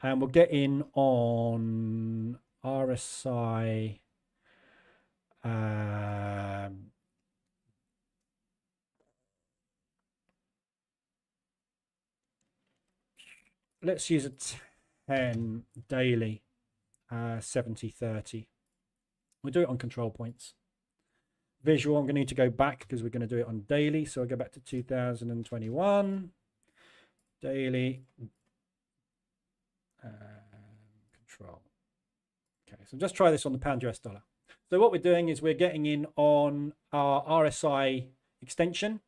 and we'll get in on RSI. Let's use a 10 daily, 70-30. We'll do it on control points. Visual, I'm going to need to go back because we're going to do it on daily. So I'll go back to 2021. Daily. Control. Okay, so just try this on the pound US dollar. So what we're doing is we're getting in on our RSI extension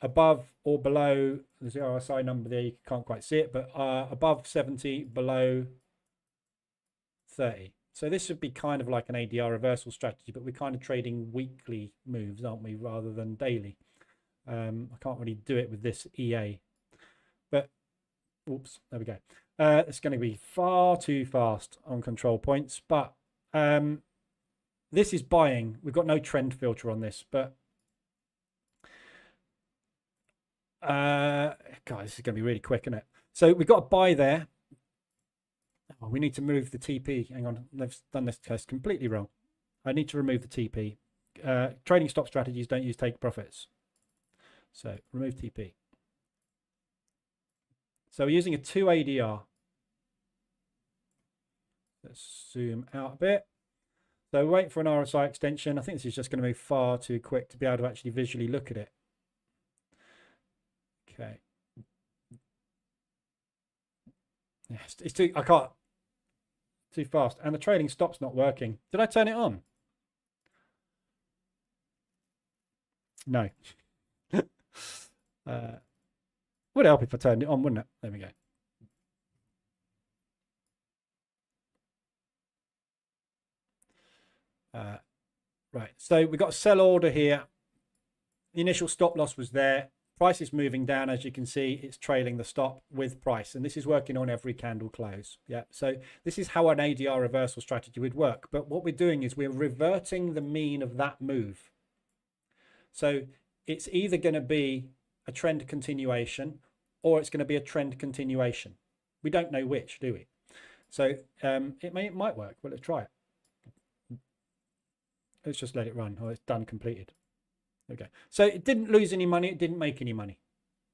above or below. There's the RSI number there, you can't quite see it, but above 70, below 30. So this would be kind of like an ADR reversal strategy, but we're kind of trading weekly moves, aren't we, rather than daily. I can't really do it with this EA, but oops, there we go. It's going to be far too fast on control points, but this is buying. We've got no trend filter on this, but guys, this is going to be really quick, isn't it? So we've got a buy there. Oh, we need to move the TP. Hang on, I've done this test completely wrong. I need to remove the TP. Trading stop strategies don't use take profits. So remove TP. So we're using a 2 ADR. Let's zoom out a bit. So wait for an RSI extension. I think this is just going to move far too quick to be able to actually visually look at it. Okay. Yes, it's too, I can't, too fast. And the trading stop's not working. Did I turn it on? No. Would help if I turned it on, wouldn't it? There we go. Right, so we've got a sell order here. The initial stop loss was there. Price is moving down, as you can see. It's trailing the stop with price, and this is working on every candle close. Yeah, so this is how an ADR reversal strategy would work. But what we're doing is we're reverting the mean of that move. So it's either going to be a trend continuation or it's going to be a trend continuation. We don't know which, do we? So it might work. Well, let's try it. Let's just let it run. Oh, it's done, completed. Okay. So it didn't lose any money. It didn't make any money.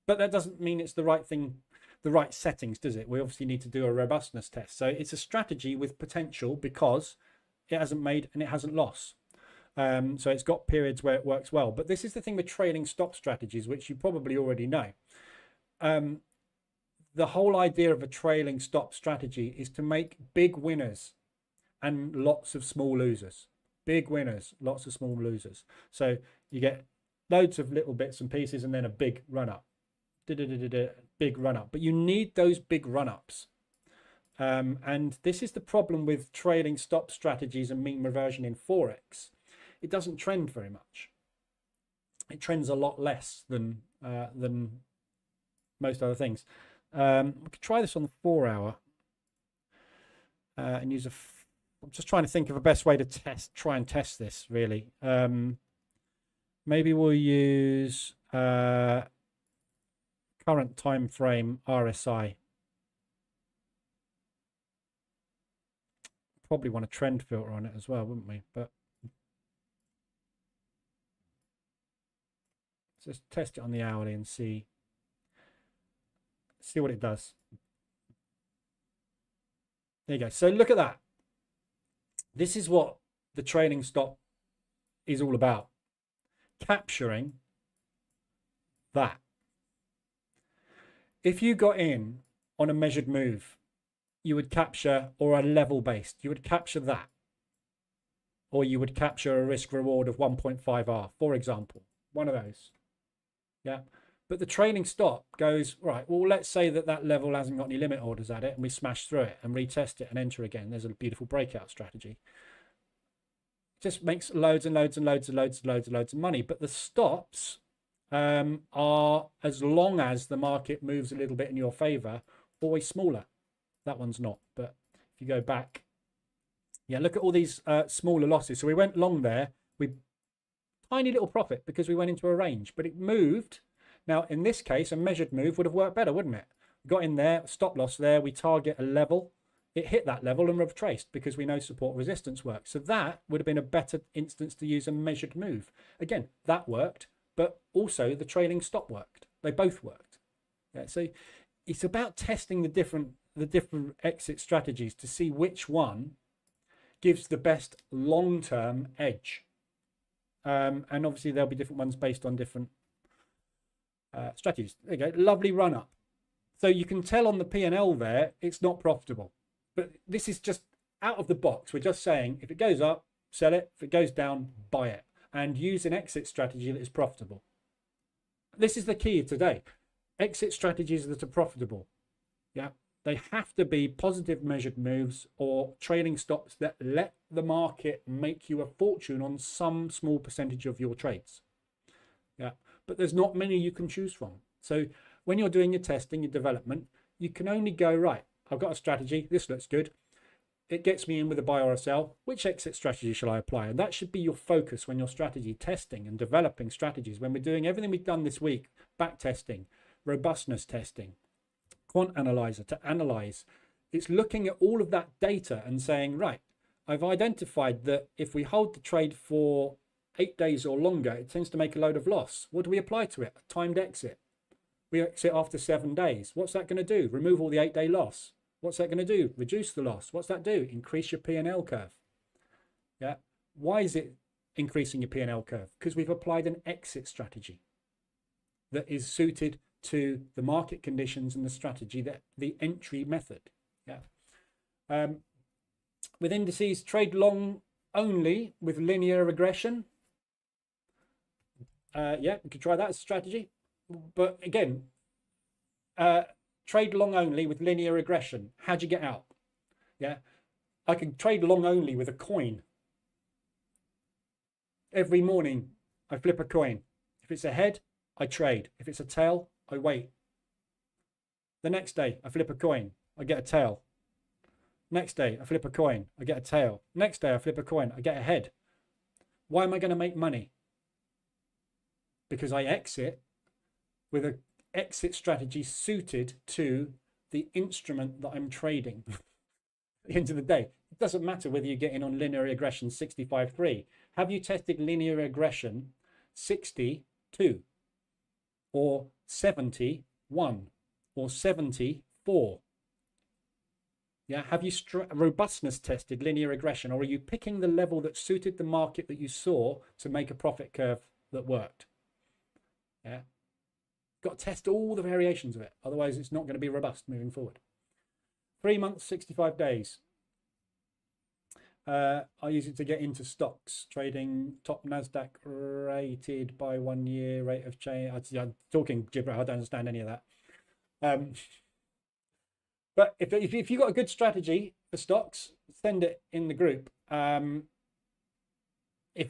But that doesn't mean it's the right thing, the right settings, does it? We obviously need to do a robustness test. So it's a strategy with potential because it hasn't made and it hasn't lost. So it's got periods where it works well. But this is the thing with trailing stop strategies, which you probably already know. The whole idea of a trailing stop strategy is to make big winners and lots of small losers. Big winners, lots of small losers. So you get loads of little bits and pieces and then a big run up. Big run up. But you need those big run ups. And this is the problem with trailing stop strategies and mean reversion in Forex. It doesn't trend very much. It trends a lot less than most other things. We could try this on the 4 hour and use I'm just trying to think of a best way to try and test this, really. Maybe we'll use current time frame RSI. Probably want a trend filter on it as well, wouldn't we? But let's just test it on the hourly and see what it does. There you go. So look at that. This is what the trailing stop is all about. Capturing that. If you got in on a measured move, you would capture, or a level based, you would capture that. Or you would capture a risk reward of 1.5R, for example, one of those. Yeah. But the trailing stop goes, right, well, let's say that that level hasn't got any limit orders at it and we smash through it and retest it and enter again. There's a beautiful breakout strategy. Just makes loads and loads and loads and loads and loads and loads of money. But the stops are, as long as the market moves a little bit in your favor, always smaller. That one's not. But if you go back, yeah, look at all these smaller losses. So we went long there. We tiny little profit because we went into a range, but it moved. Now, in this case, a measured move would have worked better, wouldn't it? We got in there, stop loss there. We target a level. It hit that level and retraced because we know support resistance works. So that would have been a better instance to use a measured move. Again, that worked, but also the trailing stop worked. They both worked. Yeah, so it's about testing the different exit strategies to see which one gives the best long-term edge. And obviously there'll be different ones based on different strategies. There you go, lovely run up. So you can tell on the P&L there, it's not profitable. But this is just out of the box. We're just saying, if it goes up, sell it. If it goes down, buy it. And use an exit strategy that is profitable. This is the key today. Exit strategies that are profitable. Yeah, they have to be positive measured moves or trailing stops that let the market make you a fortune on some small percentage of your trades. Yeah, but there's not many you can choose from. So when you're doing your testing, your development, you can only go, right, I've got a strategy. This looks good. It gets me in with a buy or a sell. Which exit strategy shall I apply? And that should be your focus when you're strategy testing and developing strategies. When we're doing everything we've done this week, back testing, robustness testing, quant analyzer to analyze, it's looking at all of that data and saying, right, I've identified that if we hold the trade for 8 days or longer, it tends to make a load of loss. What do we apply to it? A timed exit. We exit after 7 days. What's that going to do? Remove all the 8-day loss. What's that going to do? Reduce the loss. What's that do? Increase your P&L curve. Yeah. Why is it increasing your P&L curve? Because we've applied an exit strategy that is suited to the market conditions and the strategy, that the entry method. Yeah. With indices, trade long only with linear regression. Yeah, we could try that as a strategy. But again, trade long only with linear regression. How'd you get out? Yeah, I can trade long only with a coin. Every morning I flip a coin. If it's a head, I trade. If it's a tail, I wait. The next day I flip a coin, I get a tail. Next day I flip a coin, I get a tail. Next day I flip a coin, I get a head. Why am I going to make money? Because I exit with an exit strategy suited to the instrument that I'm trading. At the end of the day, it doesn't matter whether you get in on linear regression 65.3. Have you tested linear regression 62 or 71 or 74? Yeah, have you robustness tested linear regression, or are you picking the level that suited the market that you saw to make a profit curve that worked? Yeah. Got to test all the variations of it. Otherwise, it's not going to be robust moving forward. 3 months, 65 days. I use it to get into stocks, trading top NASDAQ rated by 1 year rate of change. I'm talking gibberish. I don't understand any of that. But if you've got a good strategy for stocks, send it in the group. If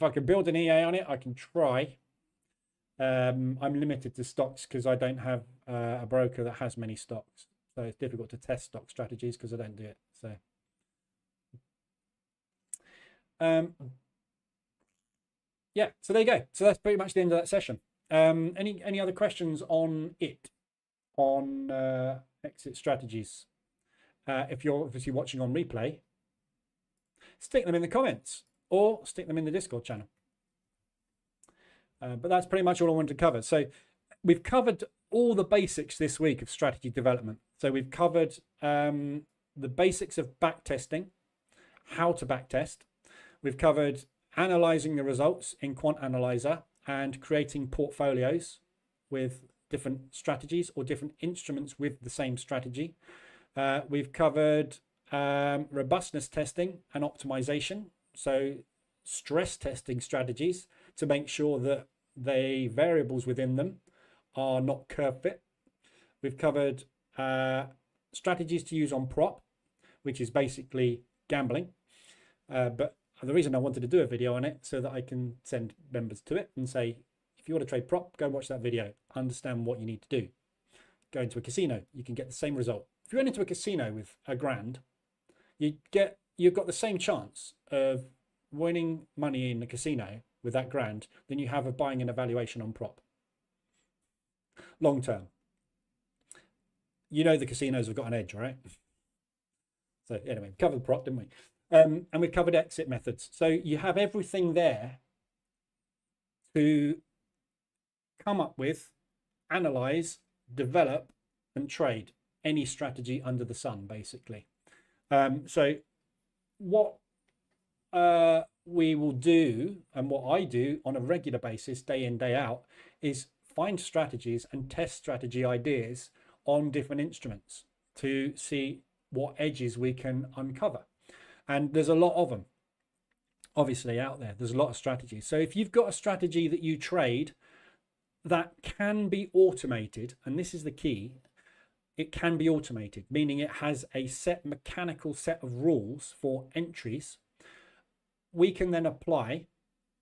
I can build an EA on it, I can try. I'm limited to stocks because I don't have a broker that has many stocks, so it's difficult to test stock strategies because I don't do it. So yeah, so there you go. So that's pretty much the end of that session. Any other questions on exit strategies? If you're obviously watching on replay, stick them in the comments or stick them in the Discord channel. But that's pretty much all I wanted to cover. So we've covered all the basics this week of strategy development. So we've covered the basics of backtesting, how to backtest. We've covered analyzing the results in Quant Analyzer and creating portfolios with different strategies or different instruments with the same strategy. We've covered robustness testing and optimization, so stress testing strategies to make sure that the variables within them are not curve fit. We've covered strategies to use on prop, which is basically gambling, but the reason I wanted to do a video on it so that I can send members to it and say, if you want to trade prop, go and watch that video, understand what you need to do. Go into a casino, you can get the same result. If you went into a casino with $1,000, you've got the same chance of winning money in the casino with that $1,000 than you have of buying an evaluation on prop. Long term. You know the casinos have got an edge, right? So anyway, we covered prop, didn't we? And we covered exit methods. So you have everything there to come up with, analyze, develop, and trade any strategy under the sun, basically. So what we will do, and what I do on a regular basis, day in, day out, is find strategies and test strategy ideas on different instruments to see what edges we can uncover. And there's a lot of them, obviously, out there. There's a lot of strategies. So if you've got a strategy that you trade that can be automated, and this is the key, it can be automated, meaning it has a set mechanical set of rules for entries. We can then apply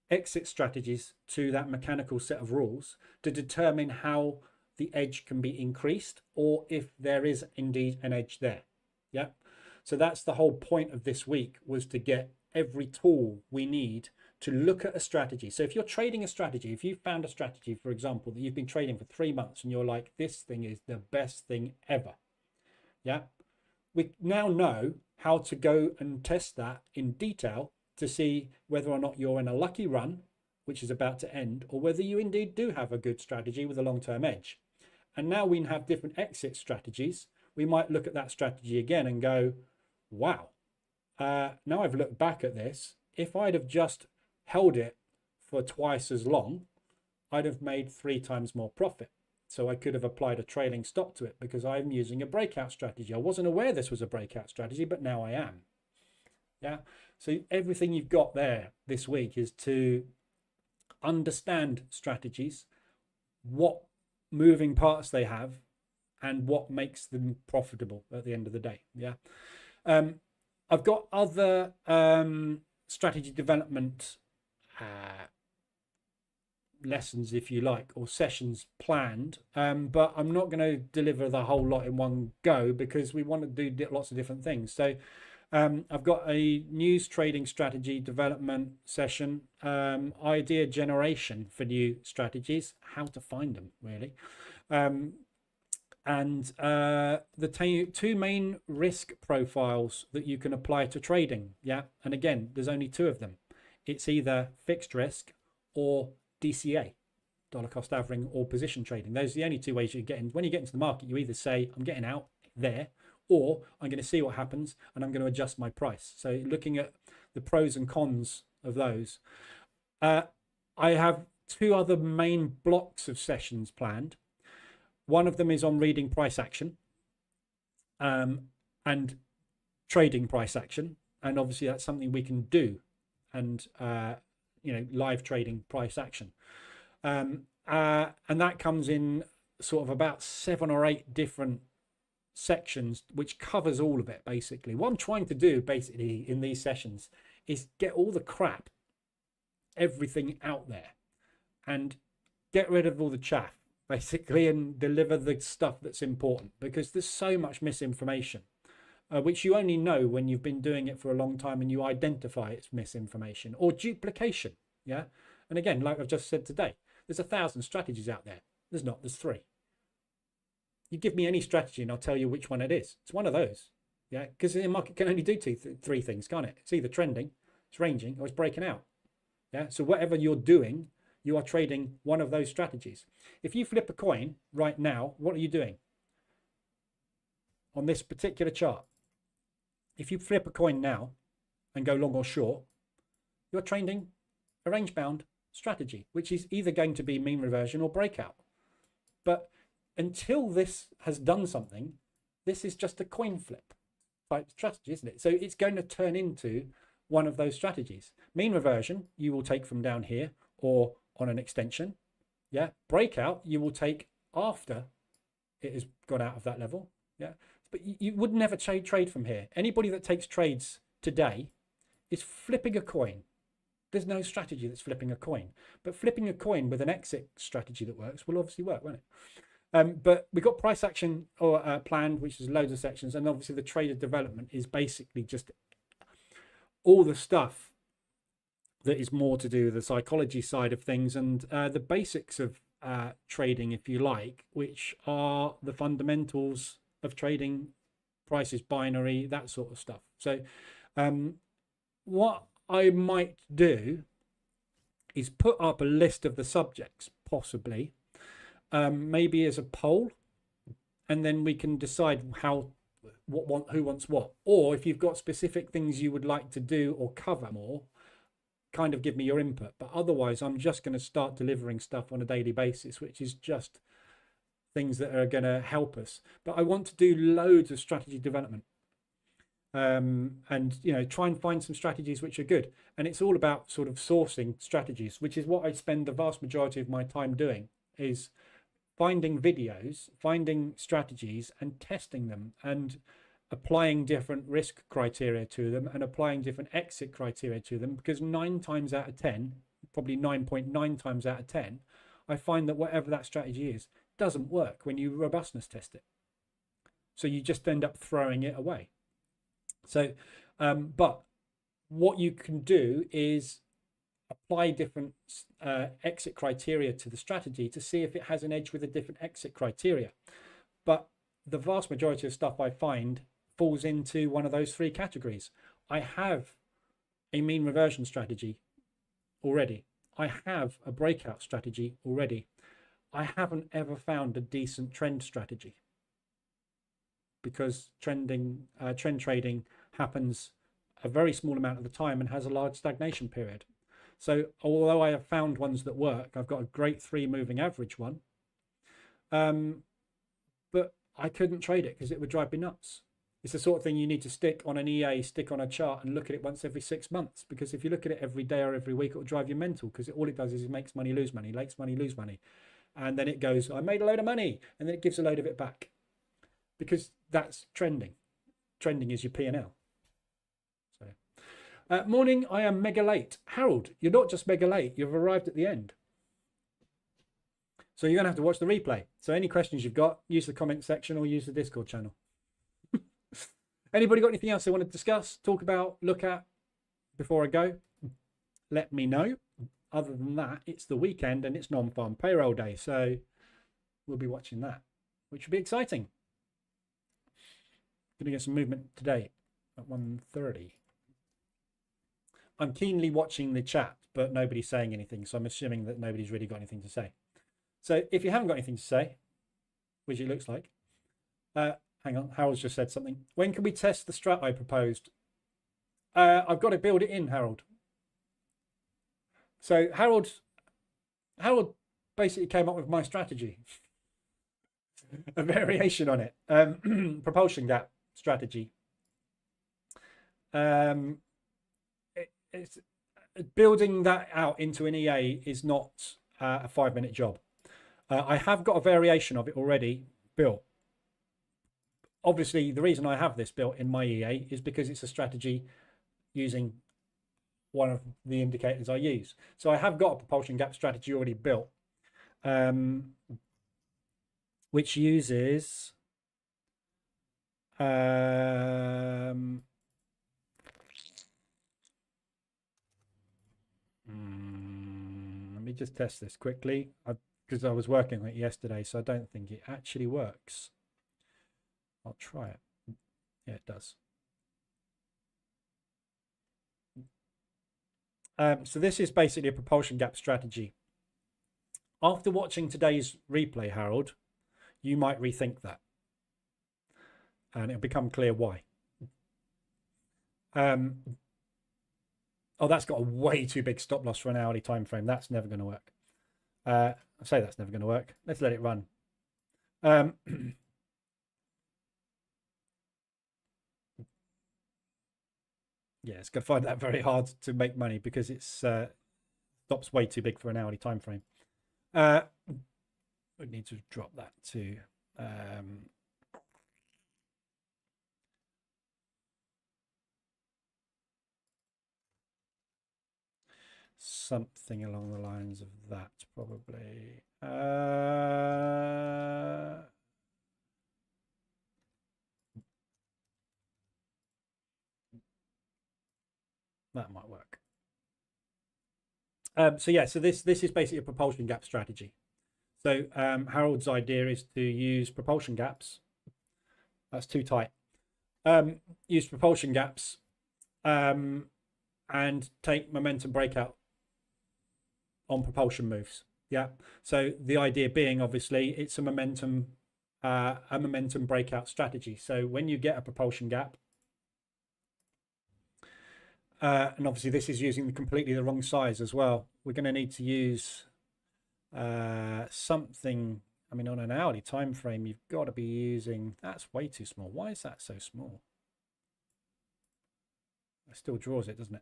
exit strategies to that mechanical set of rules to determine how the edge can be increased, or if there is indeed an edge there. Yeah. So that's the whole point of this week, was to get every tool we need to look at a strategy. So if you're trading a strategy, if you've found a strategy, for example, that you've been trading for 3 months and you're like, this thing is the best thing ever. Yeah. We now know how to go and test that in detail to see whether or not you're in a lucky run, which is about to end, or whether you indeed do have a good strategy with a long-term edge. And now we have different exit strategies. We might look at that strategy again and go, wow, now I've looked back at this, if I'd have just held it for twice as long, I'd have made 3 times more profit. So I could have applied a trailing stop to it because I'm using a breakout strategy. I wasn't aware this was a breakout strategy, but now I am. Yeah. So everything you've got there this week is to understand strategies, what moving parts they have, and what makes them profitable at the end of the day. Yeah. I've got other strategy development lessons, if you like, or sessions planned, but I'm not going to deliver the whole lot in one go because we want to do lots of different things. So I've got a news trading strategy development session, idea generation for new strategies, how to find them really, and the 2 main risk profiles that you can apply to trading. Yeah, and again, there's only 2 of them. It's either fixed risk or DCA, dollar cost averaging, or position trading. Those are the only 2 ways you get in. When you get into the market, you either say I'm getting out there, or I'm going to see what happens and I'm going to adjust my price. So looking at the pros and cons of those. I have 2 other main blocks of sessions planned. One of them is on reading price action and trading price action. And obviously that's something we can do, and live trading price action. And that comes in sort of about 7 or 8 different sections, which covers all of it basically. What I'm trying to do basically in these sessions is get all the crap, everything out there, and get rid of all the chaff basically, and deliver the stuff that's important, because there's so much misinformation, which you only know when you've been doing it for a long time and you identify it's misinformation or duplication. Yeah. And again, like I've just said today, there's 1,000 strategies out there. There's not, there's 3. You give me any strategy and I'll tell you which one it is. It's one of those. Yeah. Because the market can only do 3 things, can't it? It's either trending, it's ranging, or it's breaking out. Yeah. So whatever you're doing, you are trading one of those strategies. If you flip a coin right now, what are you doing on this particular chart? if you flip a coin now and go long or short, you're trading a range bound strategy, which is either going to be mean reversion or breakout. But until this has done something, this is just a coin flip type strategy, isn't it? So it's going to turn into one of those strategies. Mean reversion, you will take from down here or on an extension. Yeah. Breakout, you will take after it has gone out of that level. Yeah. But you would never trade from here. Anybody that takes trades today is flipping a coin. There's no strategy that's flipping a coin. But flipping a coin with an exit strategy that works will obviously work, won't it? But we've got price action or planned, which is loads of sections. And obviously the trader development is basically just all the stuff that is more to do with the psychology side of things and the basics of trading, if you like, which are the fundamentals of trading, prices, binary, that sort of stuff. So what I might do is put up a list of the subjects, possibly, maybe as a poll, and then we can decide who wants what. Or if you've got specific things you would like to do or cover more, kind of give me your input. But otherwise, I'm just going to start delivering stuff on a daily basis, which is just things that are going to help us. But I want to do loads of strategy development. And try and find some strategies which are good. And it's all about sort of sourcing strategies, which is what I spend the vast majority of my time doing, is finding videos, finding strategies and testing them and applying different risk criteria to them and applying different exit criteria to them, because 9 times out of 10, probably 9.9 times out of 10, I find that whatever that strategy is doesn't work when you robustness test it. So you just end up throwing it away. So, but what you can do is apply different exit criteria to the strategy to see if it has an edge with a different exit criteria. But the vast majority of stuff I find falls into one of those 3 categories. I have a mean reversion strategy already. I have a breakout strategy already. I haven't ever found a decent trend strategy, because trend trading happens a very small amount of the time and has a large stagnation period. So although I have found ones that work, I've got a great 3 moving average one, but I couldn't trade it because it would drive me nuts. It's the sort of thing you need to stick on an EA, stick on a chart and look at it once every 6 months, because if you look at it every day or every week, it will drive you mental, because all it does is it makes money, lose money, makes money, lose money. And then it goes, I made a load of money, and then it gives a load of it back, because that's trending. Trending is your P&L. So, morning, I am mega late. Harold, you're not just mega late, you've arrived at the end. So you're going to have to watch the replay. So any questions you've got, use the comment section or use the Discord channel. Anybody got anything else they want to discuss, talk about, look at before I go? Let me know. Other than that, it's the weekend and it's non-farm payroll day. So we'll be watching that, which will be exciting. Going to get some movement today at 1:30. I'm keenly watching the chat, but nobody's saying anything. So I'm assuming that nobody's really got anything to say. So if you haven't got anything to say, which it looks like, hang on, Harold's just said something. When can we test the strat I proposed? I've got to build it in, Harold. So Harold basically came up with my strategy, a variation on it, propulsion gap strategy. It's building that out into an EA is not a 5-minute job. I have got a variation of it already built. Obviously, the reason I have this built in my EA is because it's a strategy using one of the indicators I use. So I have got a propulsion gap strategy already built, which uses let me just test this quickly, because I was working on it yesterday, so I don't think it actually works. I'll try it. Yeah, it does. So this is basically a propulsion gap strategy. After watching today's replay, Harold, you might rethink that, and it'll become clear why. Oh, that's got a way too big stop loss for an hourly time frame. That's never going to work. I say that's never going to work. Let's let it run. Yeah, it's going to find that very hard to make money because it's stop's way too big for an hourly time frame. We need to drop that to something along the lines of that, probably. That might work. So yeah, so this is basically a propulsion gap strategy. So Harold's idea is to use propulsion gaps. That's too tight. Use propulsion gaps and take momentum breakout on propulsion moves. Yeah. So the idea being, obviously, it's a momentum breakout strategy. So when you get a propulsion gap, and obviously this is using completely the wrong size as well. We're going to need to use something. I mean, on an hourly time frame, you've got to be using. That's way too small. Why is that so small? It still draws it, doesn't it?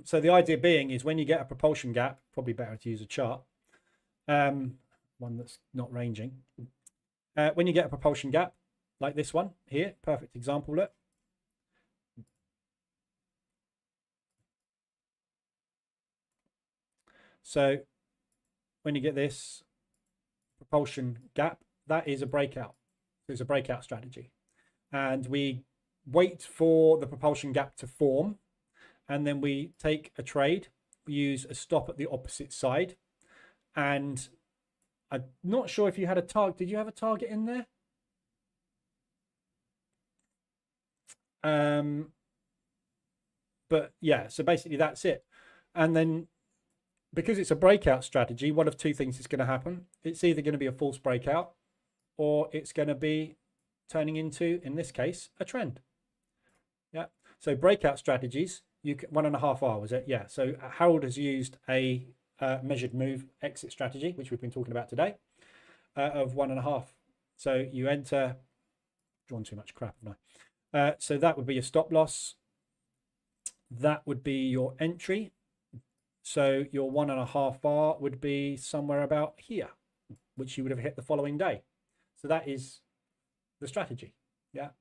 So the idea being is when you get a propulsion gap, probably better to use a chart, one that's not ranging. When you get a propulsion gap like this one here, perfect example, look. So when you get this propulsion gap, that is a breakout. It's a breakout strategy. And we wait for the propulsion gap to form, and then we take a trade. We use a stop at the opposite side. And I'm not sure if you had a target. Did you have a target in there? But yeah, so basically that's it. And then because it's a breakout strategy, one of two things is going to happen. It's either going to be a false breakout, or it's going to be turning into, in this case, a trend. Yeah. So breakout strategies, you can 1.5 hours, was it? Yeah. So Harold has used a measured move exit strategy, which we've been talking about today, of 1.5. So you enter, drawn too much crap, haven't I? So that would be your stop loss. That would be your entry. So your 1.5 bar would be somewhere about here, which you would have hit the following day. So that is the strategy. Yeah.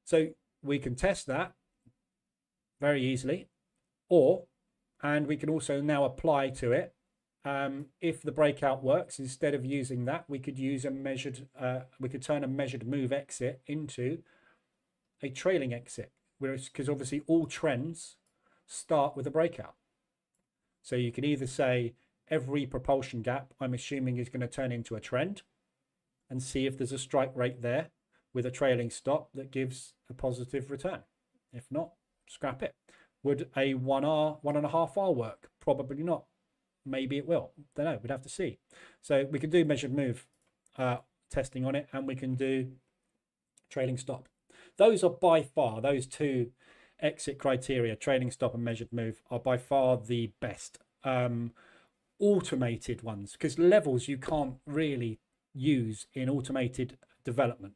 So we can test that very easily, and we can also now apply to it. If the breakout works, instead of using that, we could use a measured, we could turn a measured move exit into a trailing exit, because obviously all trends start with a breakout. So you can either say every propulsion gap, I'm assuming, is going to turn into a trend, and see if there's a strike rate there with a trailing stop that gives a positive return. If not, scrap it. Would a 1.5 hour work? Probably not. Maybe it will. Don't know. We'd have to see. So we can do measured move testing on it, and we can do trailing stop. Those are by far, those two exit criteria, trailing stop and measured move, are by far the best automated ones, because levels you can't really use in automated development.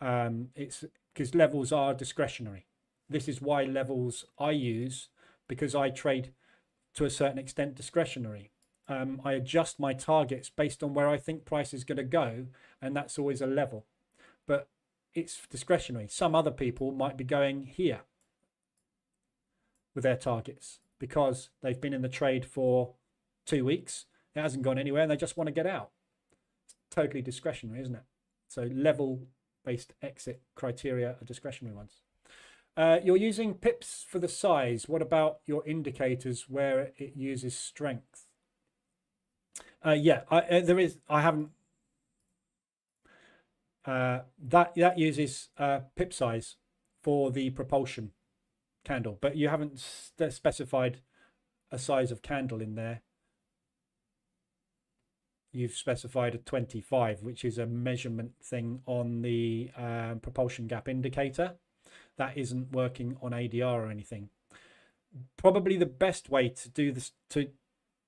It's because levels are discretionary. This is why levels I use, because I trade to a certain extent discretionary. I adjust my targets based on where I think price is going to go, and that's always a level, but it's discretionary. Some other people might be going here with their targets because they've been in the trade for 2 weeks, it hasn't gone anywhere, and they just want to get out. It's totally discretionary, isn't it? So level based exit criteria are discretionary ones. You're using pips for the size. What about your indicators where it uses strength? Yeah, I haven't. That uses pip size for the propulsion candle, but you haven't specified a size of candle in there. You've specified a 25, which is a measurement thing on the propulsion gap indicator. that isn't working on ADR or anything. Probably the best way to do this, to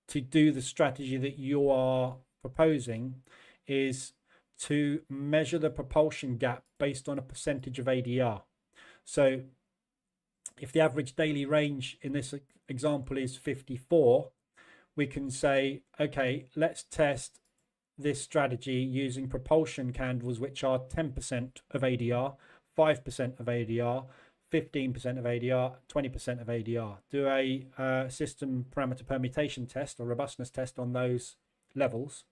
do the strategy that you are proposing, is to measure the propulsion gap based on a percentage of ADR. So if the average daily range in this example is 54, we can say, okay, let's test this strategy using propulsion candles, which are 10% of ADR, 5% of ADR, 15% of ADR, 20% of ADR. Do a system parameter permutation test or robustness test on those levels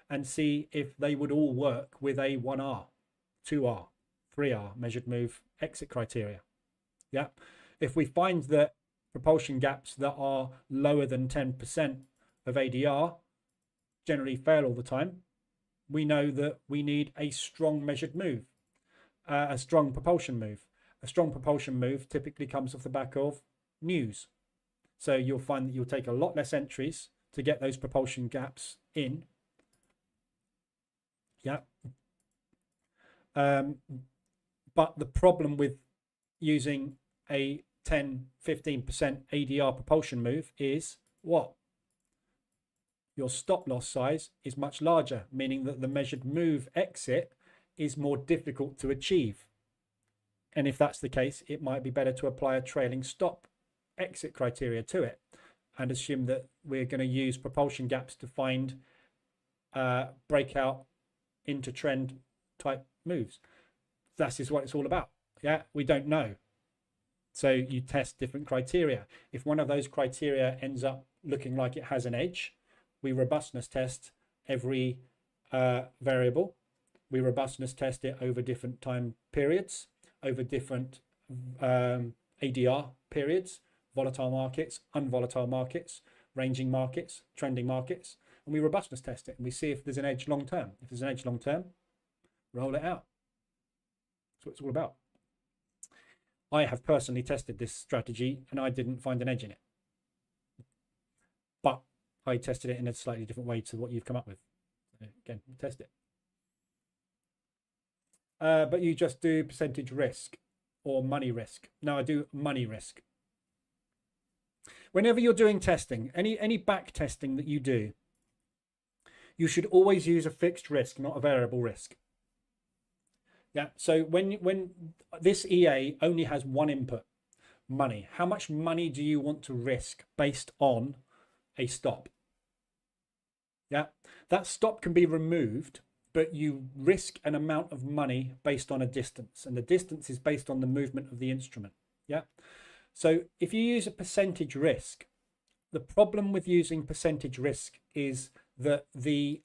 and see if they would all work with a 1R, 2R, 3R measured move exit criteria. Yeah. If we find that propulsion gaps that are lower than 10% of ADR generally fail all the time, we know that we need a strong measured move, a strong propulsion move. A strong propulsion move typically comes off the back of news. So you'll find that you'll take a lot less entries to get those propulsion gaps in. Yeah. But the problem with using a 10-15% ADR propulsion move is what? Your stop loss size is much larger, meaning that the measured move exit is more difficult to achieve. And if that's the case, it might be better to apply a trailing stop exit criteria to it and assume that we're going to use propulsion gaps to find breakout into trend type moves. That is what it's all about. Yeah, we don't know. So you test different criteria. If one of those criteria ends up looking like it has an edge, we robustness test every variable. We robustness test it over different time periods, over different ADR periods, volatile markets, unvolatile markets, ranging markets, trending markets, and we robustness test it and we see if there's an edge long term. If there's an edge long term, roll it out. That's what it's all about. I have personally tested this strategy and I didn't find an edge in it, but I tested it in a slightly different way to what you've come up with. So again, test it. But you just do percentage risk or money risk. No, I do money risk. Whenever you're doing testing, any back testing that you do, you should always use a fixed risk, not a variable risk. Yeah. So when this EA only has one input, money, how much money do you want to risk based on a stop? Yeah. That stop can be removed, but you risk an amount of money based on a distance, and the distance is based on the movement of the instrument. Yeah. So if you use a percentage risk, the problem with using percentage risk is that the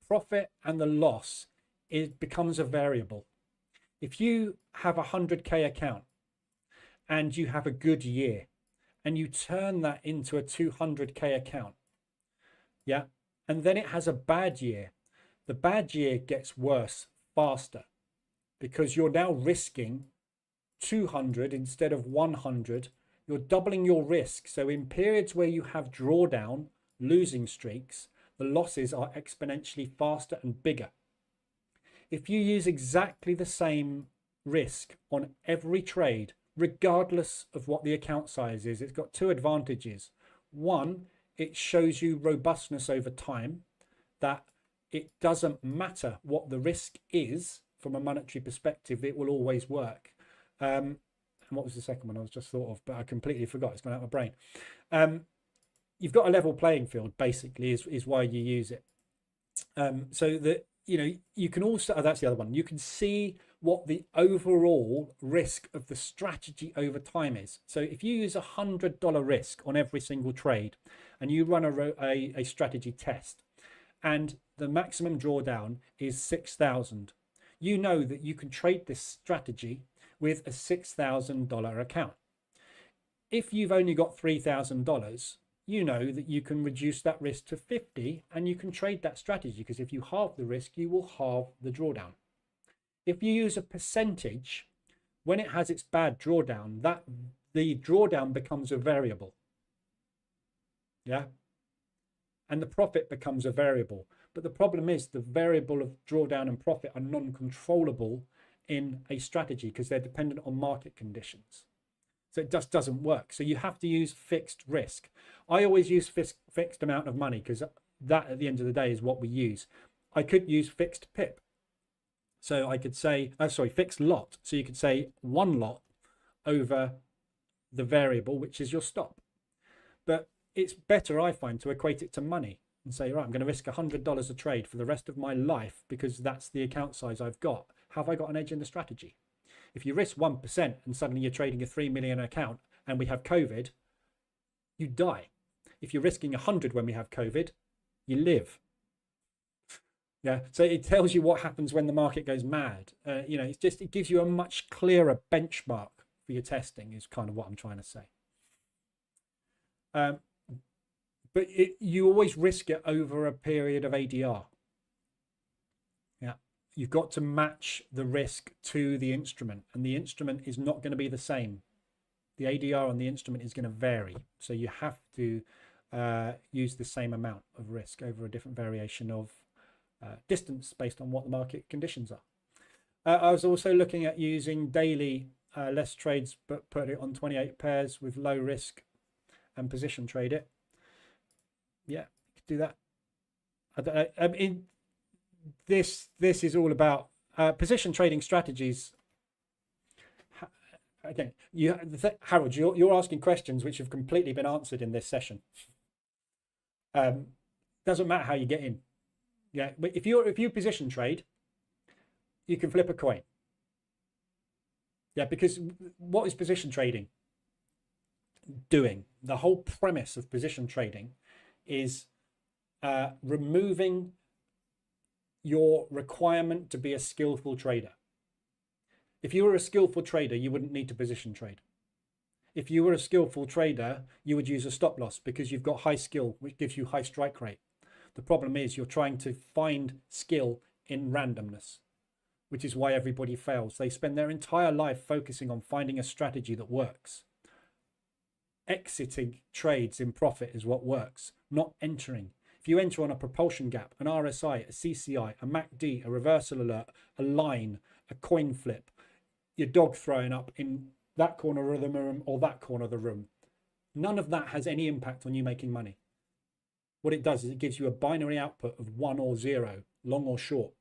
profit and the loss becomes a variable. If you have a 100K account and you have a good year and you turn that into a 200K account, yeah, and then it has a bad year, the bad year gets worse faster because you're now risking 200 instead of 100. You're doubling your risk. So in periods where you have drawdown, losing streaks, the losses are exponentially faster and bigger. If you use exactly the same risk on every trade, regardless of what the account size is, it's got two advantages. One, it shows you robustness over time, that it doesn't matter what the risk is from a monetary perspective, it will always work. And what was the second one I was just thought of, but I completely forgot, it's gone out of my brain. You've got a level playing field, basically, is why you use it. So that, you know, you can also, that's the other one, you can see what the overall risk of the strategy over time is. So if you use $100 risk on every single trade and you run a strategy test and the maximum drawdown is 6,000, you know that you can trade this strategy with a $6,000 account. If you've only got $3,000, you know that you can reduce that risk to 50 and you can trade that strategy, because if you halve the risk, you will halve the drawdown. If you use a percentage, when it has its bad drawdown, the drawdown becomes a variable. Yeah. And the profit becomes a variable. But the problem is the variable of drawdown and profit are non-controllable in a strategy because they're dependent on market conditions. So it just doesn't work. So you have to use fixed risk. I always use fixed amount of money because that at the end of the day is what we use. I could use fixed pip. So I could say, fixed lot. So you could say one lot over the variable, which is your stop. But it's better, I find, to equate it to money and say, right, I'm going to risk $100 a trade for the rest of my life because that's the account size I've got. Have I got an edge in the strategy? If you risk 1% and suddenly you're trading a 3 million account and we have COVID, you die. If you're risking 100 when we have COVID, you live. Yeah, so it tells you what happens when the market goes mad. It gives you a much clearer benchmark for your testing is kind of what I'm trying to say. But you always risk it over a period of ADR. Yeah, you've got to match the risk to the instrument, and the instrument is not going to be the same. The ADR on the instrument is going to vary, so you have to use the same amount of risk over a different variation of distance based on what the market conditions are. I was also looking at using daily less trades, but put it on 28 pairs with low risk and position trade it. Yeah, you could do that. I don't know. I mean, this is all about position trading strategies. Again, Harold, you're asking questions which have completely been answered in this session. Doesn't matter how you get in. Yeah, but if you position trade, you can flip a coin. Yeah, because what is position trading doing? The whole premise of position trading is removing your requirement to be a skillful trader. If you were a skillful trader, you wouldn't need to position trade. If you were a skillful trader, you would use a stop loss because you've got high skill, which gives you high strike rate. The problem is you're trying to find skill in randomness, which is why everybody fails. They spend their entire life focusing on finding a strategy that works. Exiting trades in profit is what works, not entering. If you enter on a propulsion gap, an RSI, a CCI, a MACD, a reversal alert, a line, a coin flip, your dog throwing up in that corner of the room or that corner of the room, none of that has any impact on you making money. What it does is it gives you a binary output of 1 or 0, long or short.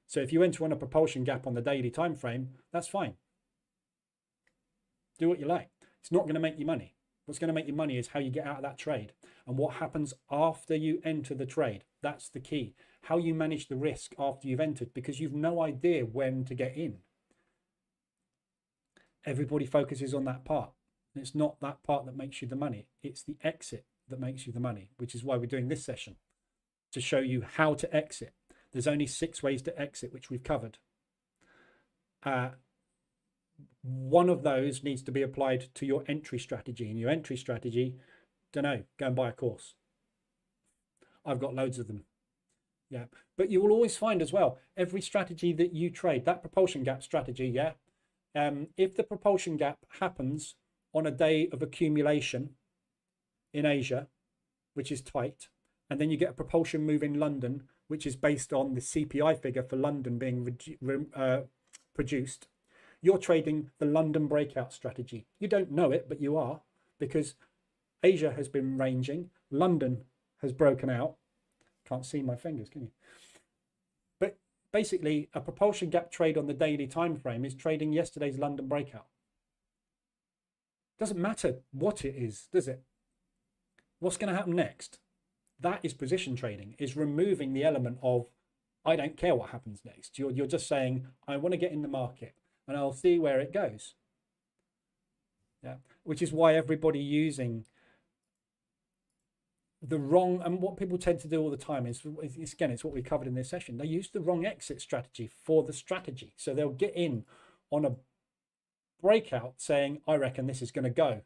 So if you enter on a propulsion gap on the daily time frame, that's fine. Do what you like. It's not going to make you money. What's going to make you money is how you get out of that trade and what happens after you enter the trade. That's the key. How you manage the risk after you've entered, because you've no idea when to get in. Everybody focuses on that part. And it's not that part that makes you the money. It's the exit that makes you the money, which is why we're doing this session, to show you how to exit. There's only 6 ways to exit, which we've covered. One of those needs to be applied to your entry strategy, and your entry strategy, don't know, go and buy a course. I've got loads of them. Yeah, but you will always find as well, every strategy that you trade, that propulsion gap strategy, yeah, if the propulsion gap happens on a day of accumulation in Asia, which is tight, and then you get a propulsion move in London, which is based on the CPI figure for London being produced, you're trading the London breakout strategy. You don't know it, but you are, because Asia has been ranging, London has broken out. Can't see my fingers, can you? But basically, a propulsion gap trade on the daily time frame is trading yesterday's London breakout. Doesn't matter what it is, does it? What's going to happen next? That is position trading, is removing the element of, I don't care what happens next. You're just saying, I want to get in the market and I'll see where it goes. Yeah, which is why everybody using the wrong, and what people tend to do all the time is again, it's what we covered in this session. They use the wrong exit strategy for the strategy. So they'll get in on a breakout saying, I reckon this is going to go.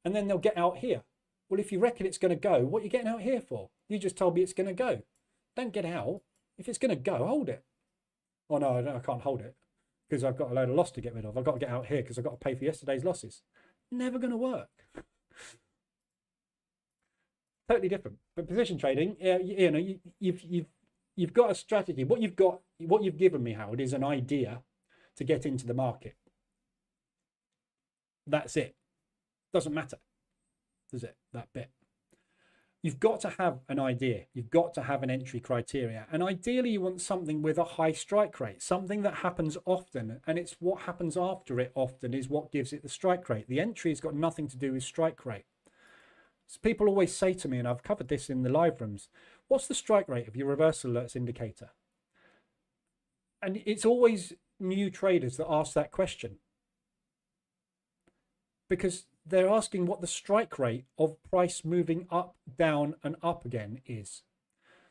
And then they'll get out here. Well, if you reckon it's going to go, what are you getting out here for? You just told me it's going to go. Don't get out. If it's going to go, hold it. Oh, no, I can't hold it because I've got a load of loss to get rid of. I've got to get out here because I've got to pay for yesterday's losses. Never going to work. Totally different. But position trading, you know, you've got a strategy. What you've given me, Howard, is an idea. to get into the market. That's it. Doesn't matter, does it, that bit? You've got to have an idea. You've got to have an entry criteria. And ideally, you want something with a high strike rate, something that happens often. And it's what happens after it often is what gives it the strike rate. The entry has got nothing to do with strike rate. So people always say to me, and I've covered this in the live rooms, what's the strike rate of your reversal alerts indicator? And it's always new traders that ask that question, because they're asking what the strike rate of price moving up, down, and up again is.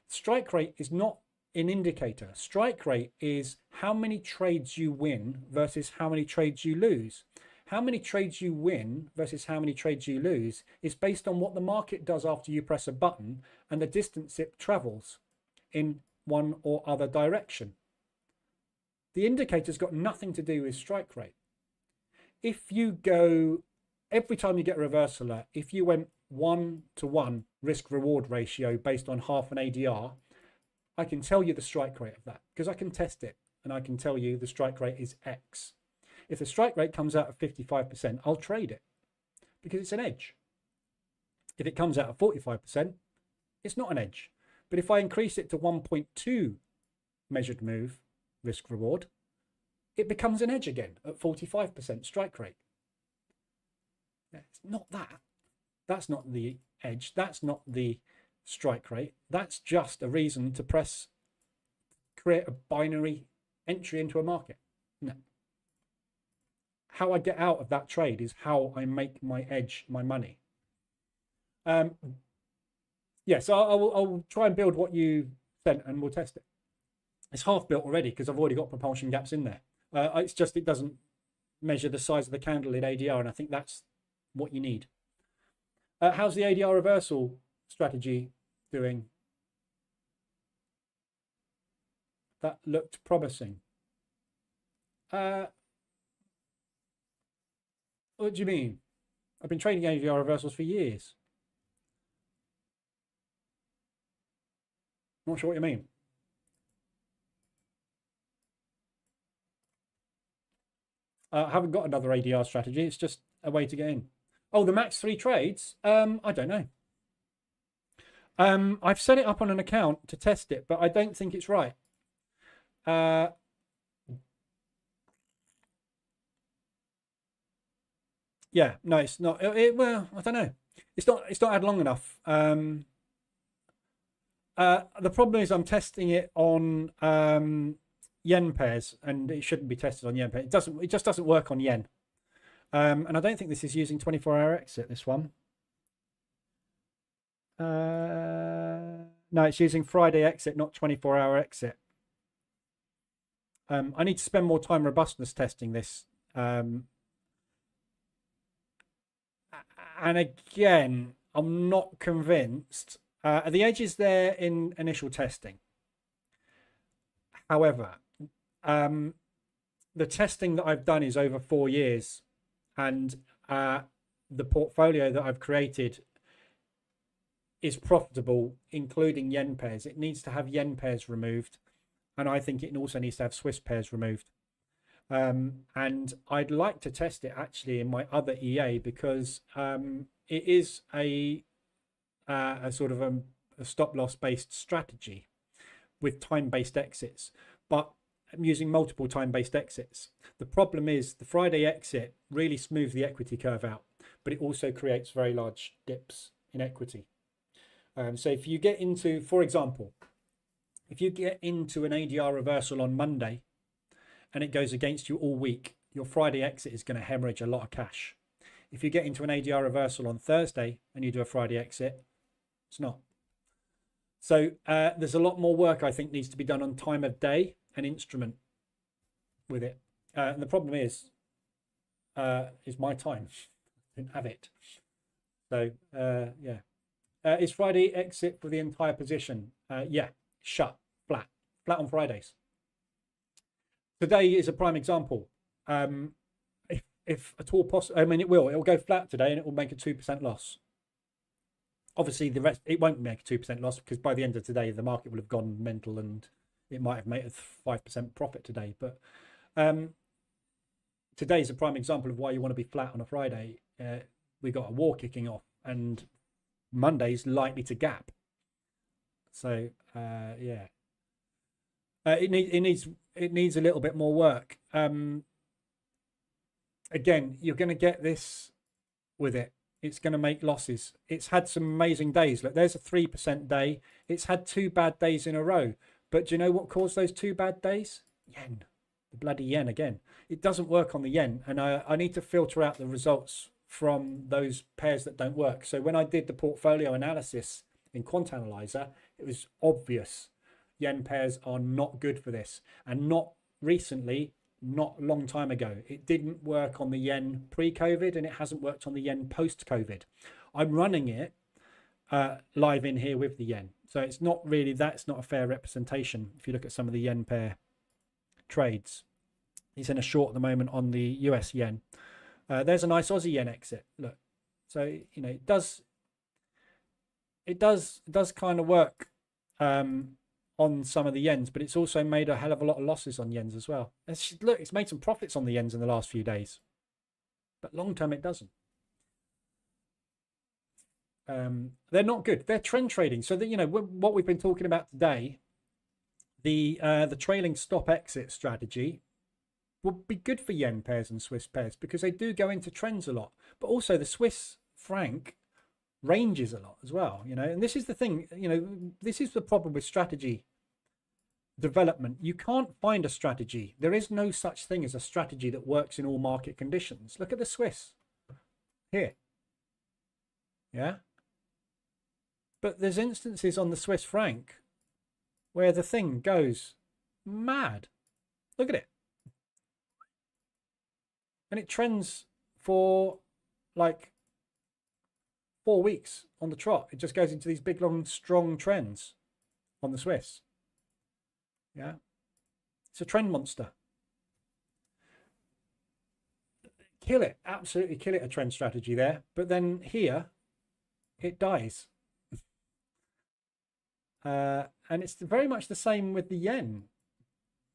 Strike rate is not an indicator. Strike rate is how many trades you win versus how many trades you lose. How many trades you win versus how many trades you lose is based on what the market does after you press a button and the distance it travels in one or other direction. The indicator's got nothing to do with strike rate. If you go, every time you get a reversal alert, if you went 1-to-1 risk reward ratio based on half an ADR, I can tell you the strike rate of that because I can test it and I can tell you the strike rate is X. If the strike rate comes out at 55%, I'll trade it because it's an edge. If it comes out at 45%, it's not an edge. But if I increase it to 1.2 measured move risk reward, it becomes an edge again at 45% strike rate. It's not that. That's not the edge. That's not the strike rate. That's just a reason to create a binary entry into a market. No. How I get out of that trade is how I make my edge, my money. Yeah, so I'll try and build what you sent and we'll test it. It's half built already because I've already got propulsion gaps in there. It's just it doesn't measure the size of the candle in ADR, and I think that's what you need. How's the ADR reversal strategy doing? That looked promising. What do you mean? I've been trading ADR reversals for years. Not sure what you mean. I haven't got another ADR strategy. It's just a way to get in. Oh, the max 3 trades? I don't know. I've set it up on an account to test it, but I don't think it's right. Yeah, no, it's not. Well, I don't know. It's not had long enough. The problem is I'm testing it on yen pairs, and it shouldn't be tested on yen pairs. It just doesn't work on yen. And I don't think this is using 24-hour exit, this one. No, it's using Friday exit, not 24-hour exit. I need to spend more time robustness testing this. And again, I'm not convinced. The edge is there in initial testing. However, the testing that I've done is over 4 years, and the portfolio that I've created is profitable, including yen pairs. It needs to have yen pairs removed, and I think it also needs to have Swiss pairs removed. And I'd like to test it actually in my other EA because it is a sort of a stop loss based strategy with time-based exits, but I'm using multiple time-based exits. The problem is the Friday exit really smooths the equity curve out, but it also creates very large dips in equity. So if you get into, for example, if you get into an ADR reversal on Monday and it goes against you all week, your Friday exit is going to hemorrhage a lot of cash. If you get into an ADR reversal on Thursday and you do a Friday exit, it's not. So there's a lot more work I think needs to be done on time of day and instrument with it. And the problem is my time. I don't have it. So yeah. Is Friday exit for the entire position? Yeah, shut, flat on Fridays. Today is a prime example. If at all possible, I mean, it'll go flat today and it will make a 2% loss. Obviously, the rest, it won't make a 2% loss because by the end of today, the market will have gone mental and it might have made a 5% profit today. But today's a prime example of why you want to be flat on a Friday. We got a war kicking off, and Monday's likely to gap. So yeah, it needs a little bit more work. Again, you're going to get this with it. It's going to make losses. It's had some amazing days. Look, there's a 3% day. It's had 2 bad days in a row. But do you know what caused those 2 bad days? Yen. The bloody yen again. It doesn't work on the yen. And I need to filter out the results from those pairs that don't work. So when I did the portfolio analysis in Quant Analyzer, it was obvious yen pairs are not good for this. And not recently, not a long time ago. It didn't work on the yen pre-COVID, and it hasn't worked on the yen post-COVID. I'm running it live in here with the yen. So it's not really, that's not a fair representation. If you look at some of the yen pair trades, he's in a short at the moment on the US yen. There's a nice Aussie yen exit. Look, so you know it does kind of work on some of the yens, but it's also made a hell of a lot of losses on yens as well. Look, it's made some profits on the yens in the last few days, but long term it doesn't. They're not good. They're trend trading. So that, you know, what we've been talking about today, the trailing stop exit strategy will be good for yen pairs and Swiss pairs because they do go into trends a lot. But also the Swiss franc ranges a lot as well, you know. And this is the thing, you know, this is the problem with strategy development. You can't find a strategy. There is no such thing as a strategy that works in all market conditions. Look at the Swiss here. Yeah. But there's instances on the Swiss franc where the thing goes mad. Look at it. And it trends for like 4 weeks on the trot. It just goes into these big, long, strong trends on the Swiss. Yeah. It's a trend monster. Kill it. Absolutely kill it, a trend strategy there. But then here, it dies. And it's very much the same with the yen.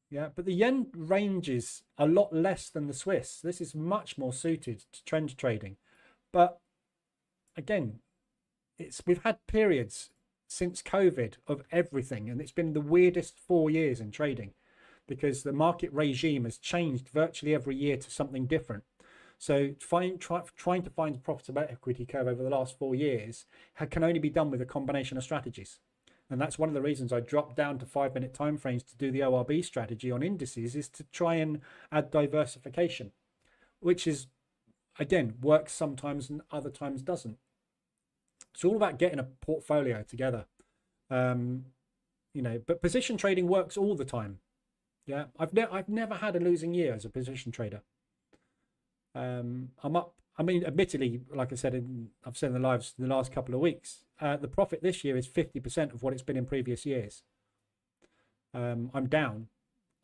Yeah, but the yen ranges a lot less than the Swiss. This is much more suited to trend trading. But again, we've had periods since COVID of everything, and it's been the weirdest 4 years in trading because the market regime has changed virtually every year to something different. So trying to find a profitable equity curve over the last 4 years can only be done with a combination of strategies. And that's one of the reasons I dropped down to 5-minute timeframes to do the ORB strategy on indices, is to try and add diversification, which is, again, works sometimes and other times doesn't. It's all about getting a portfolio together, you know. But position trading works all the time. Yeah, I've never had a losing year as a position trader. I'm up. I mean, admittedly, like I said, I've said in the lives in the last couple of weeks, the profit this year is 50% of what it's been in previous years. I'm down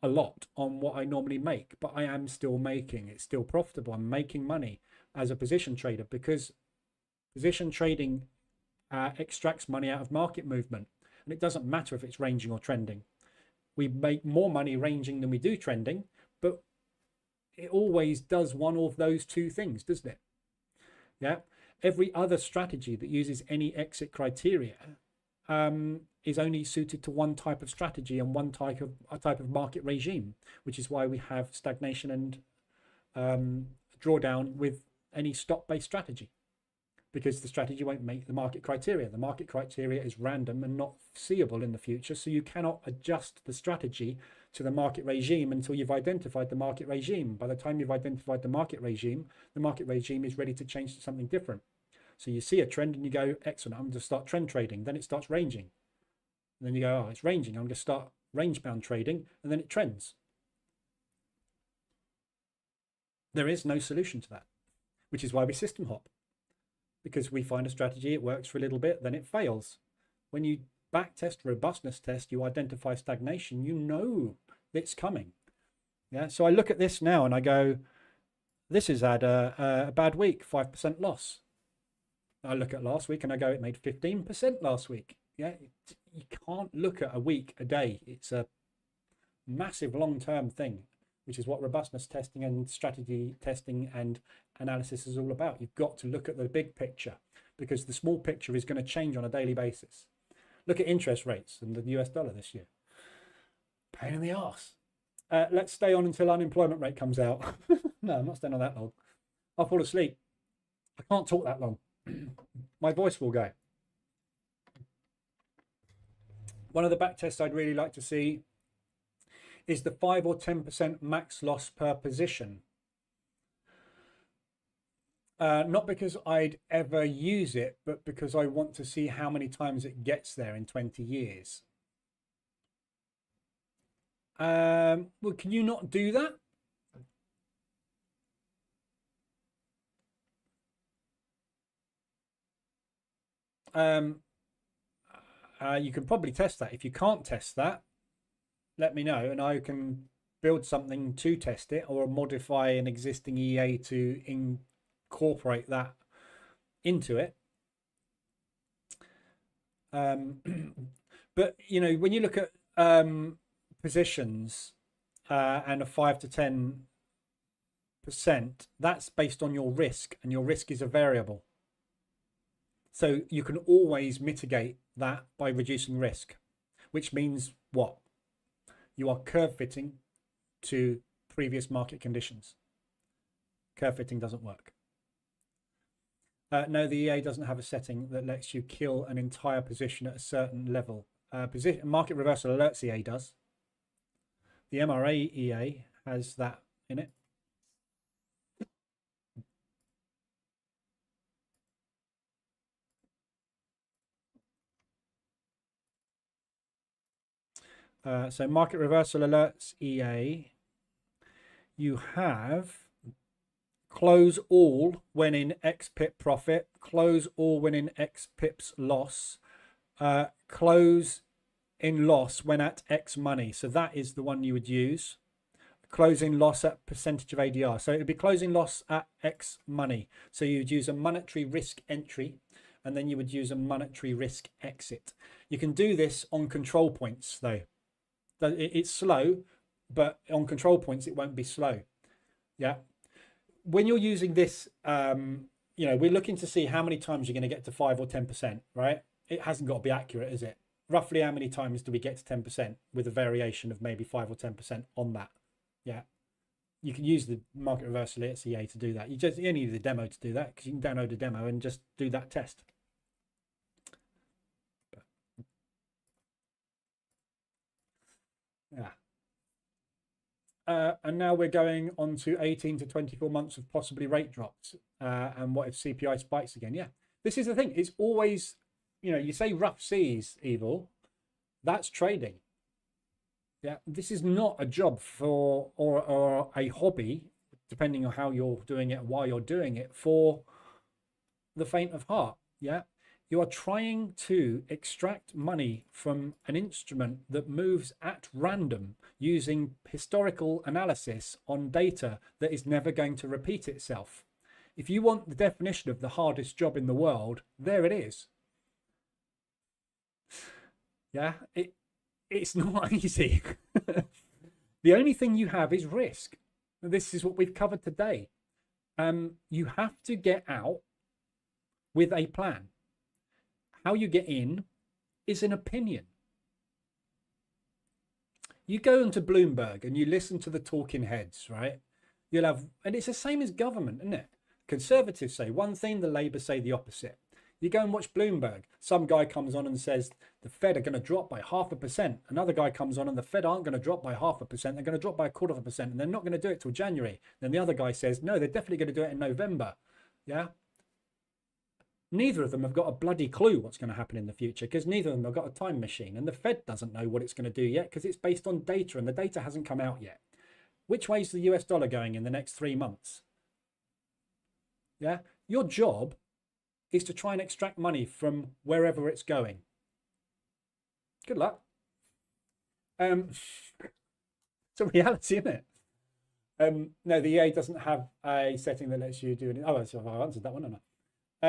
a lot on what I normally make, but I am still making. It's still profitable. I'm making money as a position trader because position trading extracts money out of market movement, and it doesn't matter if it's ranging or trending. We make more money ranging than we do trending, but it always does one of those two things, doesn't it? Yeah. Every other strategy that uses any exit criteria is only suited to one type of strategy and one type of market regime, which is why we have stagnation and drawdown with any stop-based strategy, because the strategy won't make the market criteria. The market criteria is random and not foreseeable in the future, so you cannot adjust the strategy to the market regime until you've identified the market regime. By the time you've identified the market regime is ready to change to something different. So you see a trend and you go, excellent, I'm going to start trend trading. Then it starts ranging. And then you go, oh, it's ranging. I'm going to start range-bound trading. And then it trends. There is no solution to that, which is why we system hop. Because we find a strategy, it works for a little bit, then it fails. When you backtest, robustness test, you identify stagnation, you know it's coming. Yeah. So I look at this now and I go, this has had a bad week, 5% loss. I look at last week and I go, it made 15% last week. Yeah. You can't look at a week, a day. It's a massive long-term thing. which is what robustness testing and strategy testing and analysis is all about. You've got to look at the big picture because the small picture is going to change on a daily basis. Look at interest rates and the US dollar this year. Pain in the arse. Let's stay on until unemployment rate comes out. No, I'm not staying on that long. I'll fall asleep. I can't talk that long. My voice will go. One of the back tests I'd really like to see is the 5 or 10% max loss per position. Not because I'd ever use it, but because I want to see how many times it gets there in 20 years. Well, can you not do that? You can probably test that. If you can't test that, let me know and I can build something to test it or modify an existing EA to incorporate that into it. But you know, when you look at positions and a 5 to 10%, that's based on your risk, and your risk is a variable. So you can always mitigate that by reducing risk, which means what? You are curve fitting to previous market conditions. Curve fitting doesn't work. No, the EA doesn't have a setting that lets you kill an entire position at a certain level. Market reversal alerts EA does. The MRA EA has that in it. So market reversal alerts EA, you have close all when in X pip profit, close all when in X pips loss, close in loss when at X money. So that is the one you would use. Closing loss at percentage of ADR. So it would be closing loss at X money. So you'd use a monetary risk entry and then you would use a monetary risk exit. You can do this on control points though. It's slow, but on control points, it won't be slow. Yeah. When you're using this, you know, we're looking to see how many times you're going to get to 5 or 10%, right? It hasn't got to be accurate, is it? Roughly how many times do we get to 10% with a variation of maybe 5 or 10% on that? Yeah. You can use the market reversal at CA to do that. You only need the demo to do that because you can download the demo and just do that test. Yeah. And now we're going on to 18 to 24 months of possibly rate drops. And what if CPI spikes again? Yeah, this is the thing. It's always, you know, you say rough seas, Evil, that's trading. Yeah, this is not a job for or a hobby, depending on how you're doing it and why you're doing it, for the faint of heart. Yeah. You are trying to extract money from an instrument that moves at random using historical analysis on data that is never going to repeat itself. If you want the definition of the hardest job in the world, there it is. Yeah, it's not easy. The only thing you have is risk. This is what we've covered today. You have to get out with a plan. How you get in is an opinion. You go into Bloomberg and you listen to the talking heads, right? You'll have, and it's the same as government, isn't it? Conservatives say one thing, the Labour say the opposite. You go and watch Bloomberg. Some guy comes on and says the Fed are going to drop by 0.5%. Another guy comes on and the Fed aren't going to drop by 0.5%. They're going to drop by 0.25%, and they're not going to do it till January. Then the other guy says, no, they're definitely going to do it in November. Yeah. Neither of them have got a bloody clue what's going to happen in the future because neither of them have got a time machine, and the Fed doesn't know what it's going to do yet because it's based on data and the data hasn't come out yet. Which way is the US dollar going in the next 3 months? Yeah, your job is to try and extract money from wherever it's going. Good luck. It's a reality, isn't it? No, the EA doesn't have a setting that lets you do it. Oh, so I've answered that one, haven't I?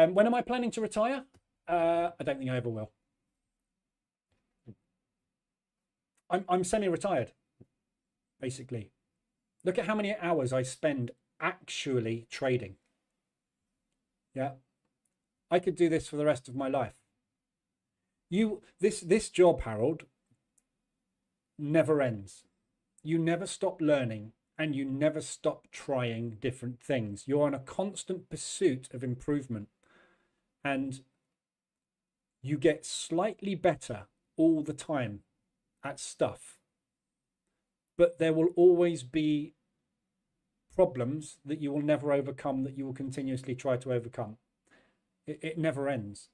When am I planning to retire? I don't think I ever will. I'm semi-retired, basically. Look at how many hours I spend actually trading. Yeah. I could do this for the rest of my life. This job, Harold, never ends. You never stop learning and you never stop trying different things. You're on a constant pursuit of improvement and you get slightly better all the time at stuff. But there will always be problems that you will never overcome, that you will continuously try to overcome. It never ends.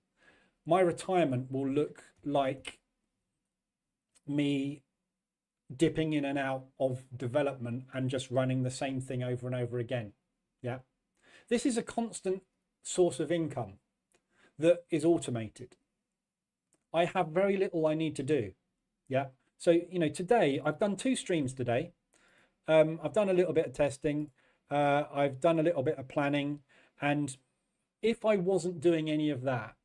My retirement will look like me dipping in and out of development and just running the same thing over and over again. Yeah. This is a constant source of income that is automated. I have very little I need to do. Yeah. So, you know, today I've done 2 streams today. I've done a little bit of testing. I've done a little bit of planning. And if I wasn't doing any of that,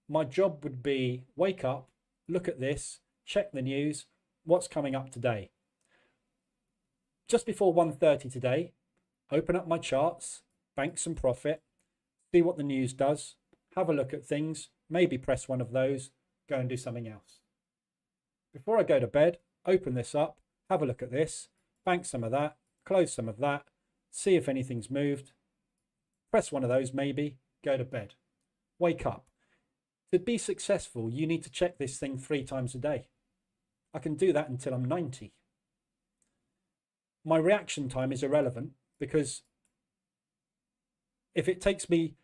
my job would be wake up, look at this, check the news, what's coming up today. Just before 1:30 today, open up my charts, bank some profit, see what the news does, have a look at things, maybe press one of those, go and do something else. Before I go to bed, open this up, have a look at this, bank some of that, close some of that, see if anything's moved, press one of those maybe, go to bed. Wake up. To be successful, you need to check this thing 3 times a day. I can do that until I'm 90. My reaction time is irrelevant because if it takes me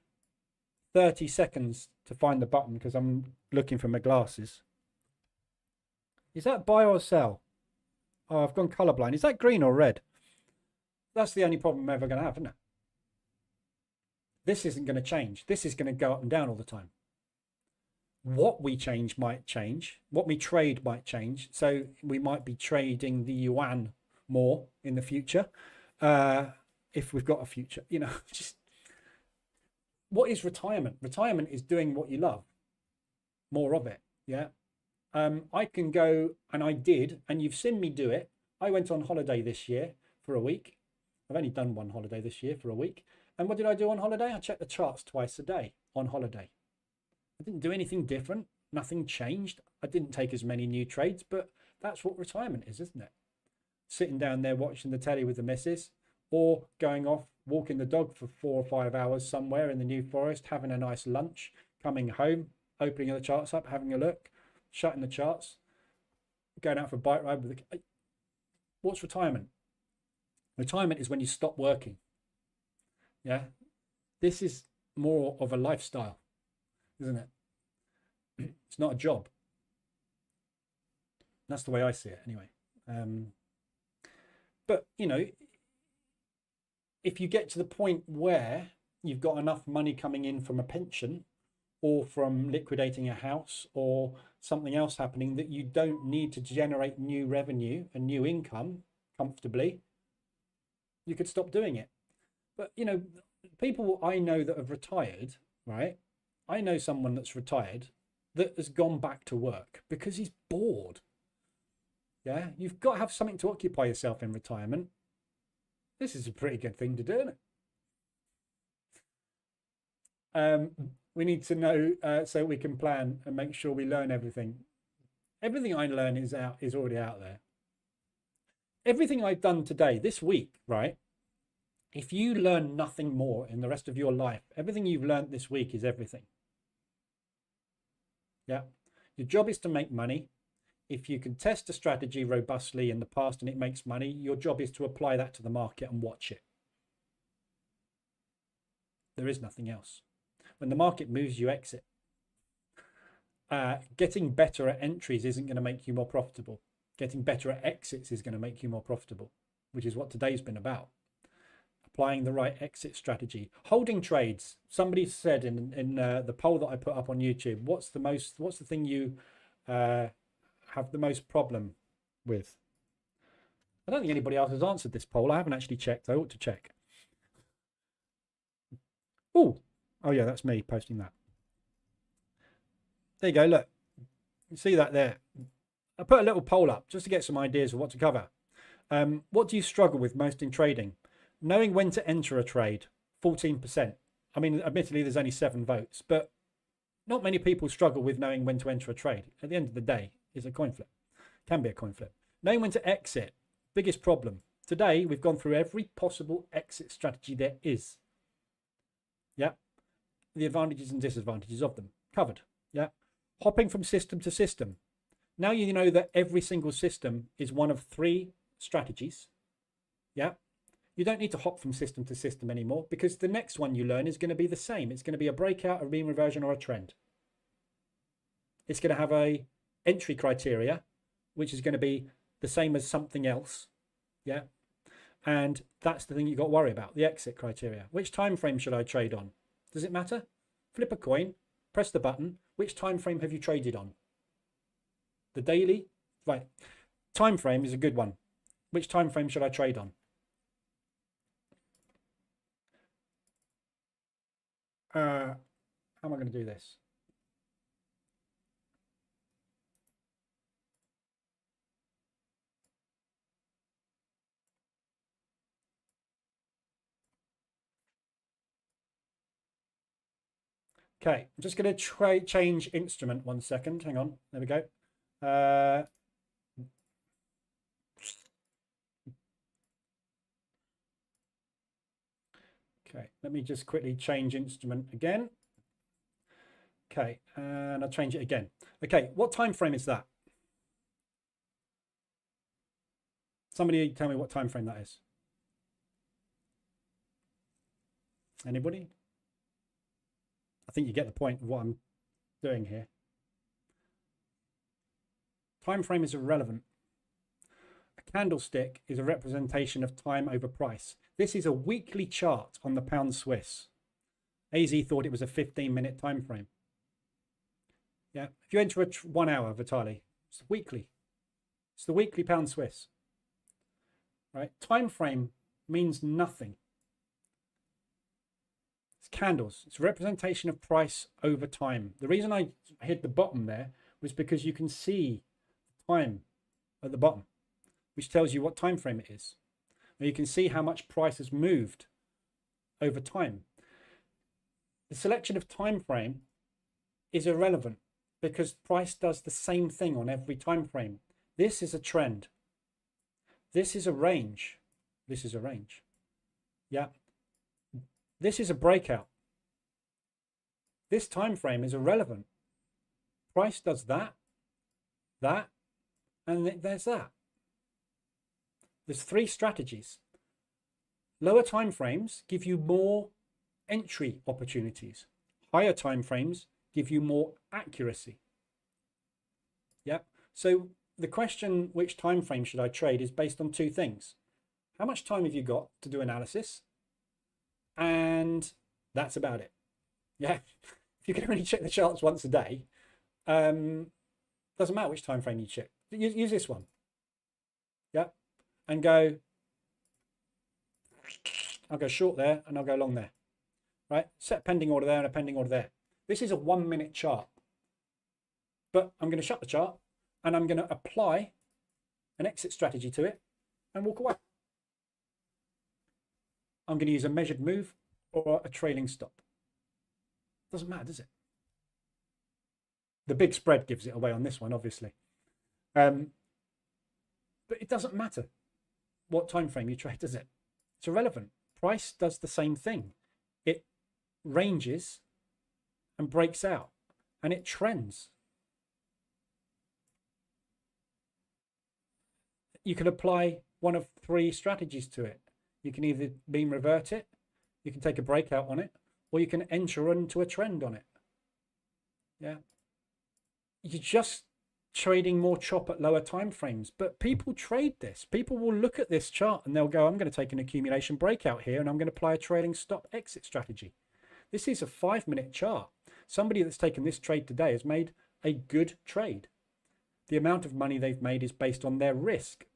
30 seconds to find the button because I'm looking for my glasses. Is that buy or sell? Oh, I've gone colorblind. Is that green or red? That's the only problem I'm ever going to have, isn't it? This isn't going to change. This is going to go up and down all the time. What we change might change. What we trade might change. So we might be trading the yuan more in the future. If we've got a future, you know, just what is retirement? Retirement is doing what you love. More of it. Yeah. I can go, and I did, and you've seen me do it. I went on holiday this year for a week. I've only done one holiday this year for a week. And what did I do on holiday? I checked the charts twice a day on holiday. I didn't do anything different. Nothing changed. I didn't take as many new trades, but that's what retirement is, isn't it? Sitting down there watching the telly with the missus, or going off, walking the dog for 4 or 5 hours somewhere in the New Forest, having a nice lunch, coming home, opening the charts up, having a look, shutting the charts, going out for a bike ride with the... What's retirement? Retirement is when you stop working. Yeah. This is more of a lifestyle, isn't it? It's not a job. That's the way I see it anyway. But, you know, if you get to the point where you've got enough money coming in from a pension or from liquidating a house or something else happening that you don't need to generate new revenue and new income comfortably, you could stop doing it. But, you know, people I know that have retired, right? I know someone that's retired that has gone back to work because he's bored. Yeah, you've got to have something to occupy yourself in retirement. This is a pretty good thing to do, isn't it? We need to know so we can plan and make sure we learn everything. Everything I learn is already out there. Everything I've done today, this week, right? If you learn nothing more in the rest of your life, everything you've learned this week is everything. Yeah. Your job is to make money. If you can test a strategy robustly in the past and it makes money, your job is to apply that to the market and watch it. There is nothing else. When the market moves, you exit. Getting better at entries isn't going to make you more profitable. Getting better at exits is going to make you more profitable, which is what today's been about. Applying the right exit strategy. Holding trades. Somebody said in the poll that I put up on YouTube, what's the thing you have the most problem with? I don't think anybody else has answered this poll. I haven't actually checked. I ought to check. Oh yeah, that's me posting that. There you go. Look, you see that there. I put a little poll up just to get some ideas of what to cover. What do you struggle with most in trading? Knowing when to enter a trade, 14%. I mean, admittedly, there's only 7 votes, but not many people struggle with knowing when to enter a trade. At the end of the day, it's a coin flip. Can be a coin flip. Knowing when to exit, biggest problem. Today, we've gone through every possible exit strategy there is. Yeah. The advantages and disadvantages of them. Covered. Yeah. Hopping from system to system. Now you know that every single system is one of 3 strategies. Yeah. You don't need to hop from system to system anymore because the next one you learn is going to be the same. It's going to be a breakout, a mean reversion, or a trend. It's going to have a entry criteria, which is going to be the same as something else. Yeah. And that's the thing you've got to worry about, the exit criteria. Which time frame should I trade on? Does it matter? Flip a coin, press the button. Which time frame have you traded on? The daily? Right. Time frame is a good one. Which time frame should I trade on? How am I going to do this? Okay, I'm just going to change instrument 1 second. Hang on. There we go. Okay, let me just quickly change instrument again. Okay, and I'll change it again. Okay, what time frame is that? Somebody tell me what time frame that is. Anybody? I think you get the point of what I'm doing here. Time frame is irrelevant. A candlestick is a representation of time over price. This is a weekly chart on the pound Swiss. AZ thought it was a 15-minute time frame. Yeah, if you enter a 1 hour, Vitaly, it's weekly. It's the weekly pound Swiss. Right? Time frame means nothing. It's candles. It's a representation of price over time. The reason I hit the bottom there was because you can see time at the bottom, which tells you what time frame it is. And you can see how much price has moved over time. The selection of time frame is irrelevant because price does the same thing on every time frame. This is a trend. This is a range. This is a range. Yeah. This is a breakout. This time frame is irrelevant. Price does that, and there's that. There's 3 strategies. Lower time frames give you more entry opportunities. Higher time frames give you more accuracy. Yeah. So the question, which time frame should I trade, is based on 2 things. How much time have you got to do analysis? And that's about it. Yeah. If you can only check the charts once a day, doesn't matter which time frame you check. Use this one. Yeah. And go, I'll go short there and I'll go long there. Right? Set a pending order there and a pending order there. This is a 1-minute chart. But I'm going to shut the chart and I'm going to apply an exit strategy to it and walk away. I'm going to use a measured move or a trailing stop. Doesn't matter, does it? The big spread gives it away on this one, obviously. But it doesn't matter what time frame you trade, does it? It's irrelevant. Price does the same thing. It ranges and breaks out and it trends. You can apply one of 3 strategies to it. You can either mean revert it, you can take a breakout on it, or you can enter into a trend on it. Yeah. You're just trading more chop at lower time frames, but people trade this. People will look at this chart and they'll go, I'm going to take an accumulation breakout here and I'm going to apply a trailing stop exit strategy. This is a 5-minute chart. Somebody that's taken this trade today has made a good trade. The amount of money they've made is based on their risk.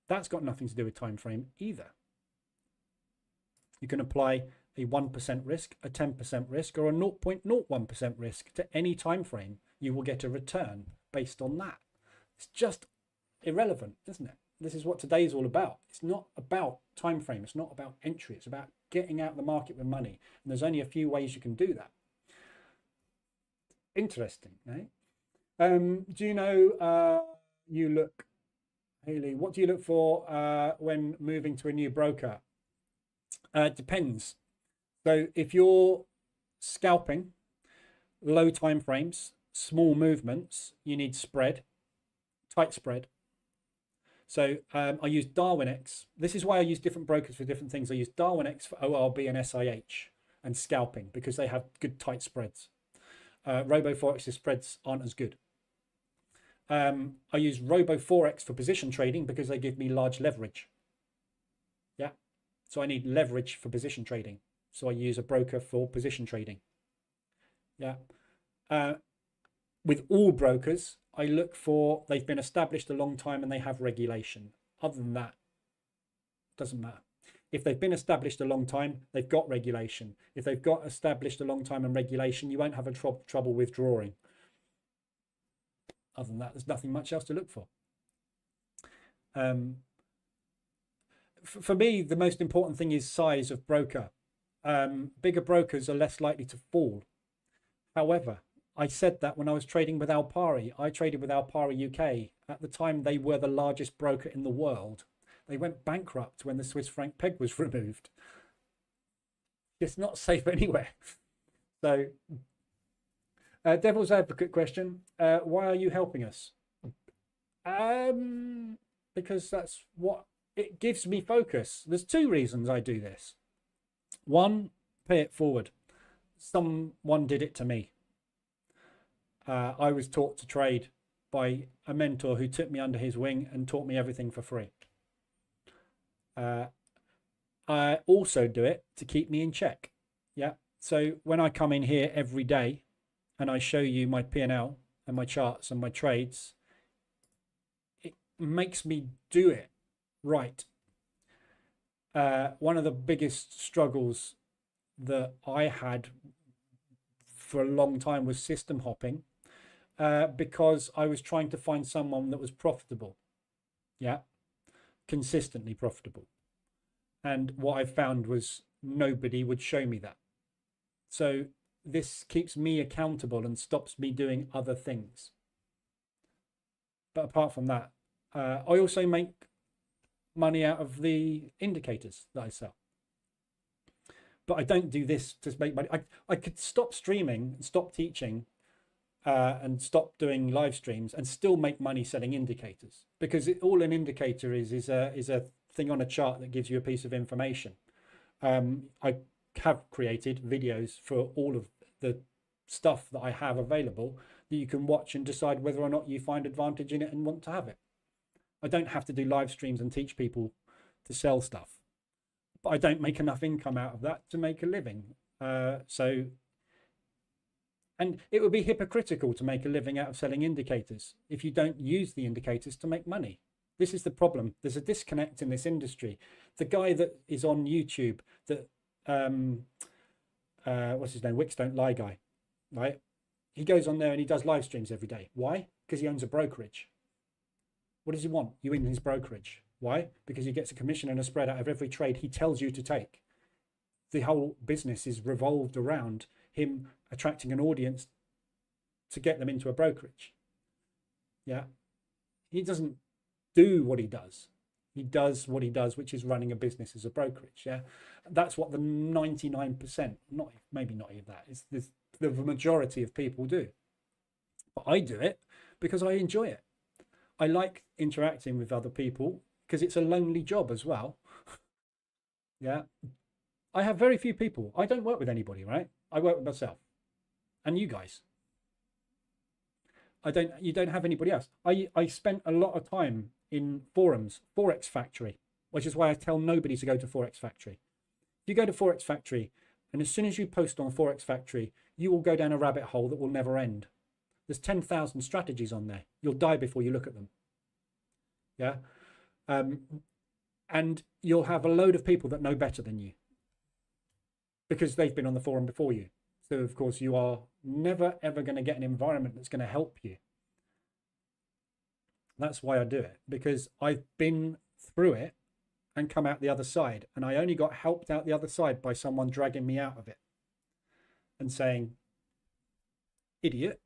That's got nothing to do with time frame either. You can apply a 1% risk, a 10% risk, or a 0.01% risk to any time frame. You will get a return based on that. It's just irrelevant, isn't it? This is what today's all about. It's not about time frame. It's not about entry. It's about getting out the market with money. And there's only a few ways you can do that. Interesting, eh? Do you know, Haley, what do you look for when moving to a new broker? Depends. So if you're scalping, low time frames, small movements, you need spread, tight spread. So I use Darwin-X. This is why I use different brokers for different things. I use Darwin-X for ORB and SIH and scalping because they have good tight spreads. Robo-Forex's spreads aren't as good. I use Robo-Forex for position trading because they give me large leverage. Yeah, so I need leverage for position trading. So I use a broker for position trading. Yeah. With all brokers, I look for they've been established a long time and they have regulation. Other than that, doesn't matter. If they've been established a long time, they've got regulation. If they've got established a long time and regulation, you won't have a trouble withdrawing. Other than that, there's nothing much else to look for. For me, the most important thing is size of broker. Bigger brokers are less likely to fall. However, I said that when I was trading with Alpari. I traded with Alpari UK. At the time, they were the largest broker in the world. They went bankrupt when the Swiss franc peg was removed. It's not safe anywhere. So, devil's advocate question. Why are you helping us? Because that's what it gives me focus. There's two reasons I do this. One, pay it forward. Someone did it to me. I was taught to trade by a mentor who took me under his wing and taught me everything for free. I also do it to keep me in check. Yeah. So when I come in here every day and I show you my P&L and my charts and my trades, it makes me do it right. One of the biggest struggles that I had for a long time was system hopping, because I was trying to find someone that was profitable. Yeah. Consistently profitable. And what I found was nobody would show me that. So this keeps me accountable and stops me doing other things. But apart from that, I also make money out of the indicators that I sell. But I don't do this to make money. I could stop streaming, stop teaching, and stop doing live streams and still make money selling indicators, because all an indicator is a thing on a chart that gives you a piece of information. I have created videos for all of the stuff that I have available that you can watch and decide whether or not you find advantage in it and want to have it. I don't have to do live streams and teach people to sell stuff, but I don't make enough income out of that to make a living. And it would be hypocritical to make a living out of selling indicators if you don't use the indicators to make money. This is the problem. There's a disconnect in this industry. The guy that is on YouTube, that what's his name, Wicks Don't Lie guy, right? He goes on there and he does live streams every day. Why? Because he owns a brokerage. What does he want? You in his brokerage. Why? Because he gets a commission and a spread out of every trade he tells you to take. The whole business is revolved around him attracting an audience to get them into a brokerage. Yeah. He doesn't do what he does. He does what he does, which is running a business as a brokerage. Yeah. That's what the 99%, maybe not even that, is the majority of people do. But I do it because I enjoy it. I like interacting with other people because it's a lonely job as well. Yeah. I have very few people. I don't work with anybody, right? I work with myself and you guys. You don't have anybody else. I spent a lot of time in forums, Forex Factory, which is why I tell nobody to go to Forex Factory. If you go to Forex Factory, and as soon as you post on Forex Factory, you will go down a rabbit hole that will never end. There's 10,000 strategies on there. You'll die before you look at them. Yeah. And you'll have a load of people that know better than you, because they've been on the forum before you. So, of course, you are never, ever going to get an environment that's going to help you. That's why I do it, because I've been through it and come out the other side. And I only got helped out the other side by someone dragging me out of it and saying, idiot,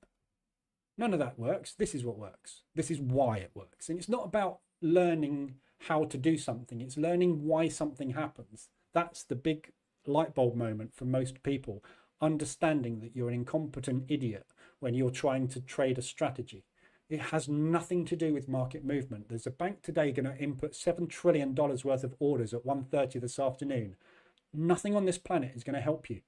none of that works. This is what works. This is why it works. And it's not about learning how to do something. It's learning why something happens. That's the big light bulb moment for most people. Understanding that you're an incompetent idiot when you're trying to trade a strategy. It has nothing to do with market movement. There's a bank today going to input $7 trillion worth of orders at 1:30 this afternoon. Nothing on this planet is going to help you.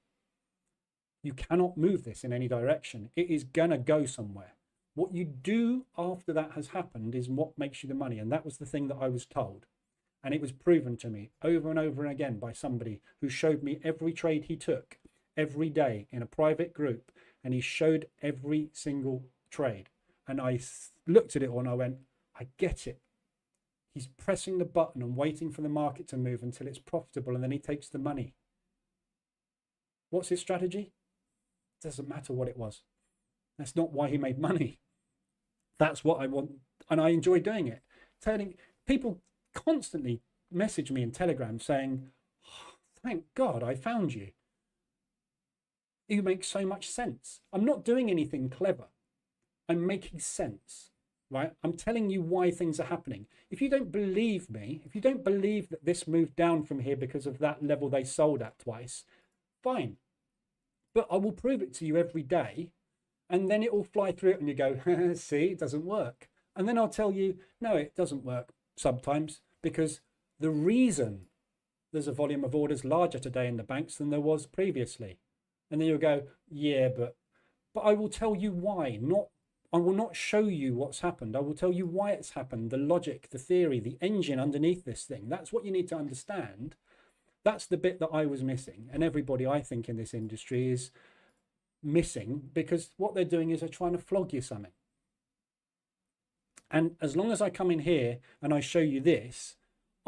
You cannot move this in any direction. It is going to go somewhere. What you do after that has happened is what makes you the money. And that was the thing that I was told. And it was proven to me over and over and again by somebody who showed me every trade he took every day in a private group. And he showed every single trade. And I looked at it all and I went, I get it. He's pressing the button and waiting for the market to move until it's profitable, and then he takes the money. What's his strategy? Doesn't matter what it was. That's not why he made money. That's what I want, and I enjoy doing it. Telling people constantly message me in Telegram saying, oh, thank God I found you. You make so much sense. I'm not doing anything clever. I'm making sense, right? I'm telling you why things are happening. If you don't believe me, if you don't believe that this moved down from here because of that level they sold at twice, fine. But I will prove it to you every day, and then it will fly through it and you go, see, it doesn't work. And then I'll tell you, no, it doesn't work sometimes, because the reason there's a volume of orders larger today in the banks than there was previously. And then you'll go, yeah, but I will tell you why. I will not show you what's happened. I will tell you why it's happened, the logic, the theory, the engine underneath this thing. That's what you need to understand. That's the bit that I was missing. And everybody, I think, in this industry is missing, because what they're doing is they're trying to flog you something. And as long as I come in here and I show you this,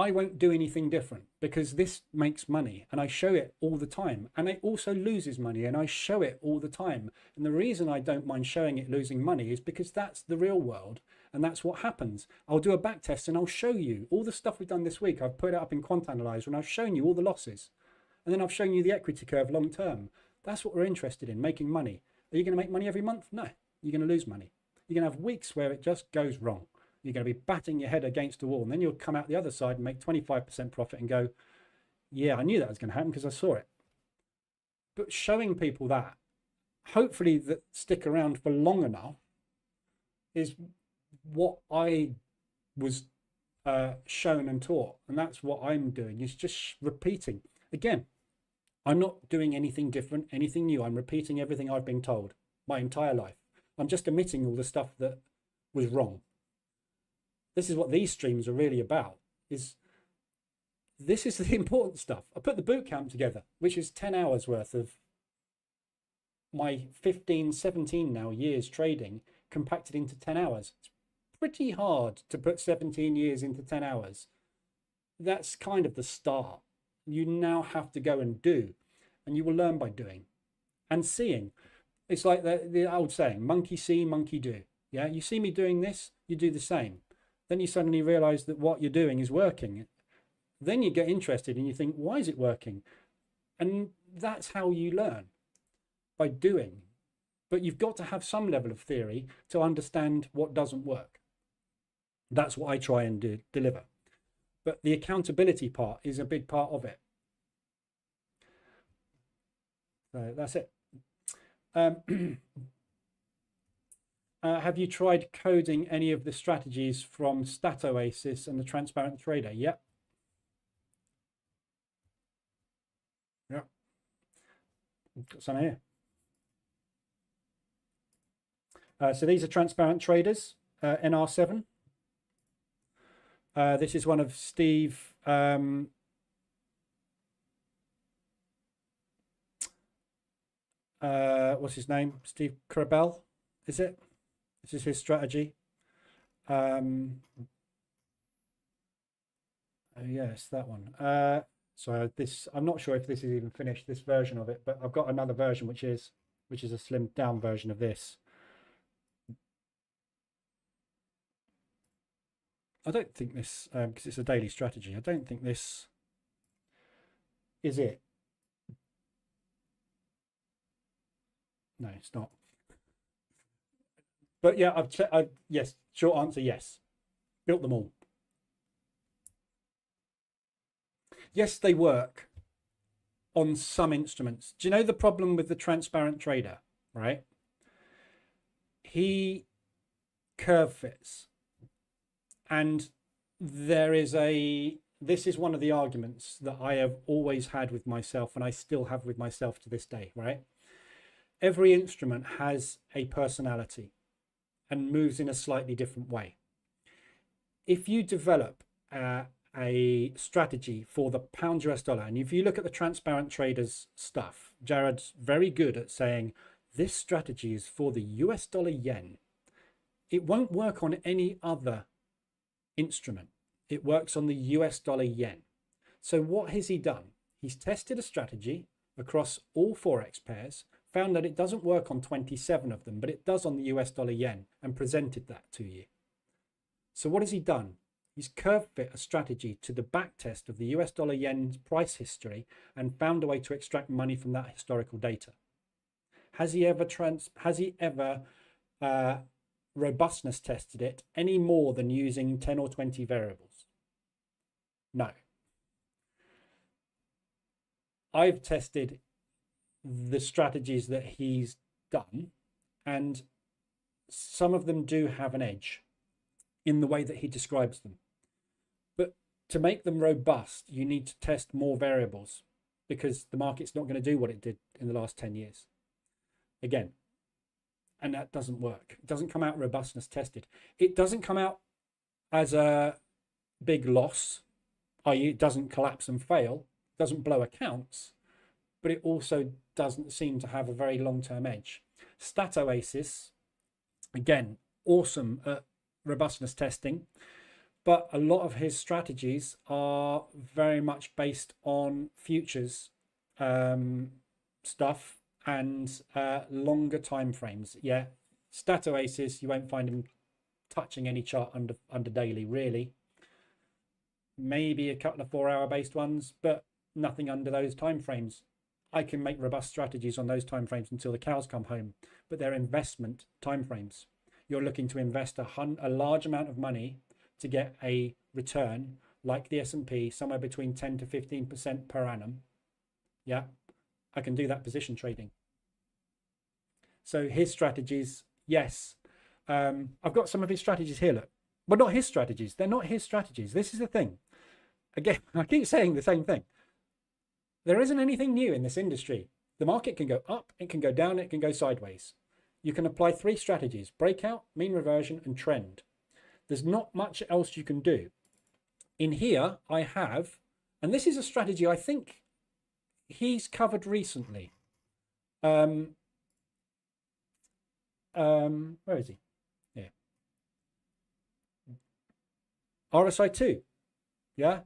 I won't do anything different, because this makes money and I show it all the time. And it also loses money and I show it all the time. And the reason I don't mind showing it losing money is because that's the real world and that's what happens. I'll do a back test and I'll show you all the stuff we've done this week. I've put it up in Quant Analyzer and I've shown you all the losses. And then I've shown you the equity curve long term. That's what we're interested in, making money. Are you going to make money every month? No, you're going to lose money. You're going to have weeks where it just goes wrong. You're going to be batting your head against the wall, and then you'll come out the other side and make 25% profit and go, yeah, I knew that was going to happen because I saw it. But showing people that, hopefully that stick around for long enough, is what I was shown and taught. And that's what I'm doing, is just repeating. Again, I'm not doing anything different, anything new. I'm repeating everything I've been told my entire life. I'm just omitting all the stuff that was wrong. This is what these streams are really about, this is the important stuff. I put the boot camp together, which is 10 hours worth of my 15, 17 now years trading compacted into 10 hours. It's pretty hard to put 17 years into 10 hours. That's kind of the start. You now have to go and do, and you will learn by doing and seeing. It's like the old saying, monkey see, monkey do. Yeah, you see me doing this, you do the same. Then you suddenly realize that what you're doing is working. Then you get interested and you think, why is it working? And that's how you learn, by doing. But you've got to have some level of theory to understand what doesn't work. That's what I try and deliver. But the accountability part is a big part of it. So that's it. Have you tried coding any of the strategies from StatOasis and the Transparent Trader? Yep. Yeah. Got some here. So these are Transparent Traders, NR7. This is one of Steve. What's his name? Steve Krabel, is it? This is his strategy. Yes, that one. So this, I'm not sure if this is even finished, this version of it, but I've got another version which is a slimmed down version of this. I don't think this, because it's a daily strategy, I don't think this is it. No, it's not. But yeah, yes, short answer, yes. Built them all. Yes, they work on some instruments. Do you know the problem with the transparent trader, right? He curve fits. And this is one of the arguments that I have always had with myself, and I still have with myself to this day, right? Every instrument has a personality and moves in a slightly different way. If you develop a strategy for the pound US dollar, and if you look at the transparent traders stuff, Jared's very good at saying this strategy is for the US dollar yen. It won't work on any other instrument. It works on the US dollar yen. So what has he done? He's tested a strategy across all forex pairs, found that it doesn't work on 27 of them, but it does on the US dollar yen, and presented that to you. So what has he done? He's curve fit a strategy to the back test of the US dollar yen's price history and found a way to extract money from that historical data. Has he ever robustness tested it any more than using 10 or 20 variables? No. I've tested the strategies that he's done, and some of them do have an edge in the way that he describes them. But to make them robust, you need to test more variables, because the market's not going to do what it did in the last 10 years. Again, and that doesn't work. It doesn't come out robustness tested. It doesn't come out as a big loss, i.e. it doesn't collapse and fail, doesn't blow accounts, but it also doesn't seem to have a very long-term edge. StatOasis, again, awesome at robustness testing, but a lot of his strategies are very much based on futures stuff and longer time frames. Yeah, StatOasis, you won't find him touching any chart under daily, really. Maybe a couple of 4 hour based ones, but nothing under those time frames. I can make robust strategies on those time frames until the cows come home, but they're investment time frames. You're looking to invest a large amount of money to get a return like the S&P, somewhere between 10 to 15% per annum. Yeah, I can do that position trading. So his strategies, yes. I've got some of his strategies here, look. But not his strategies. They're not his strategies. This is the thing. Again, I keep saying the same thing. There isn't anything new in this industry. The market can go up, it can go down, it can go sideways. You can apply 3 strategies: breakout, mean reversion, and trend. There's not much else you can do. In here, I have, and this is a strategy I think he's covered recently. Where is he? Yeah. RSI2. Yeah.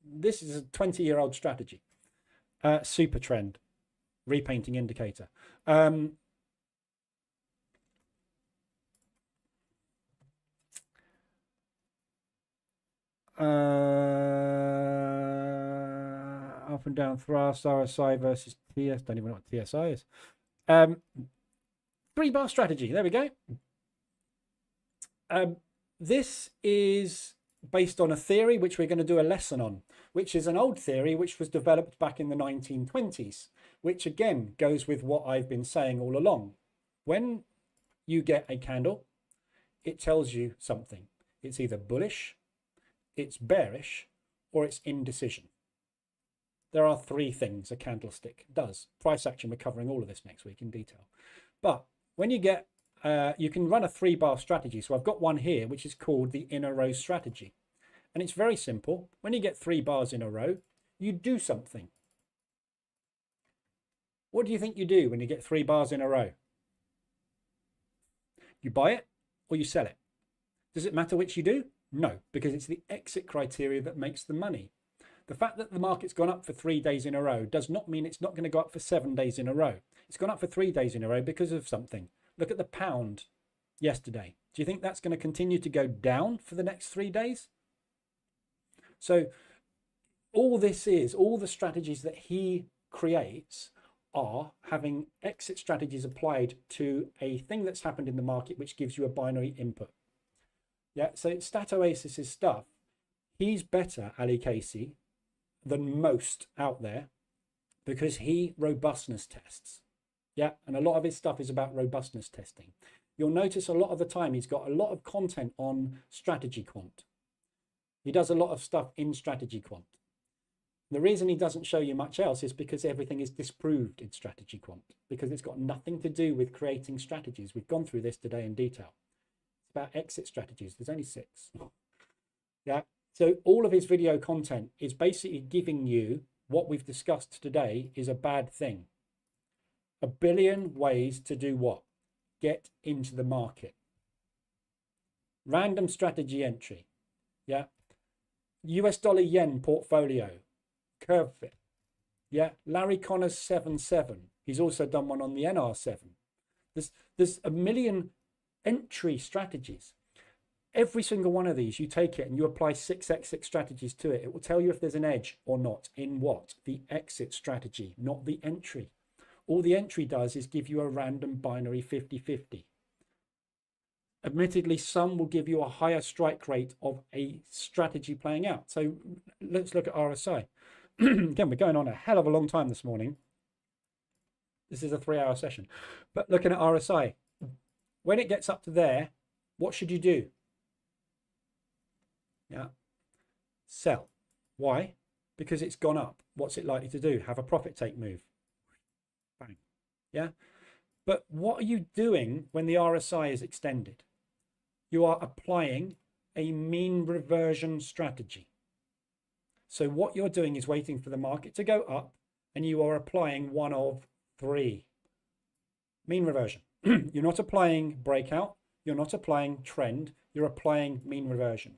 This is a 20-year-old strategy. Super trend, repainting indicator. Up and down thrust, RSI versus TS. Don't even know what TSI is. 3-bar strategy. There we go. This is based on a theory which we're going to do a lesson on, which is an old theory which was developed back in the 1920s, which again goes with what I've been saying all along. When you get a candle, it tells you something. It's either bullish, it's bearish, or it's indecision. There are 3 things a candlestick does. Price action, we're covering all of this next week in detail. But when you get, you can run a 3-bar strategy. So I've got one here, which is called the in a row strategy. And it's very simple. When you get 3 bars in a row, you do something. What do you think you do when you get 3 bars in a row? You buy it or you sell it. Does it matter which you do? No, because it's the exit criteria that makes the money. The fact that the market's gone up for 3 days in a row does not mean it's not going to go up for 7 days in a row. It's gone up for 3 days in a row because of something. Look at the pound yesterday. Do you think that's going to continue to go down for the next 3 days? So all this is, all the strategies that he creates are having exit strategies applied to a thing that's happened in the market, which gives you a binary input. Yeah, so StatOasis's stuff, he's better, Ali Casey, than most out there because he robustness tests. Yeah, and a lot of his stuff is about robustness testing. You'll notice a lot of the time he's got a lot of content on strategy quant. He does a lot of stuff in strategy quant. The reason he doesn't show you much else is because everything is disproved in strategy quant, because it's got nothing to do with creating strategies. We've gone through this today in detail. It's about exit strategies. There's only 6. Yeah. So all of his video content is basically giving you what we've discussed today is a bad thing. A billion ways to do what? Get into the market. Random strategy entry. Yeah. US dollar yen portfolio. Curve fit. Yeah. Larry Connor's 7-7. He's also done one on the NR7. There's a million entry strategies. Every single one of these, you take it and you apply 6 exit strategies to it. It will tell you if there's an edge or not. In what? The exit strategy, not the entry. All the entry does is give you a random binary 50-50. Admittedly, some will give you a higher strike rate of a strategy playing out. So let's look at RSI. Again, we're going on a hell of a long time this morning. This is a 3-hour session. But looking at RSI, when it gets up to there, what should you do? Yeah, sell. Why? Because it's gone up. What's it likely to do? Have a profit take move. Bang. Yeah. But what are you doing when the RSI is extended? You are applying a mean reversion strategy. So what you're doing is waiting for the market to go up and you are applying one of 3. Mean reversion. You're not applying breakout. You're not applying trend. You're applying mean reversion.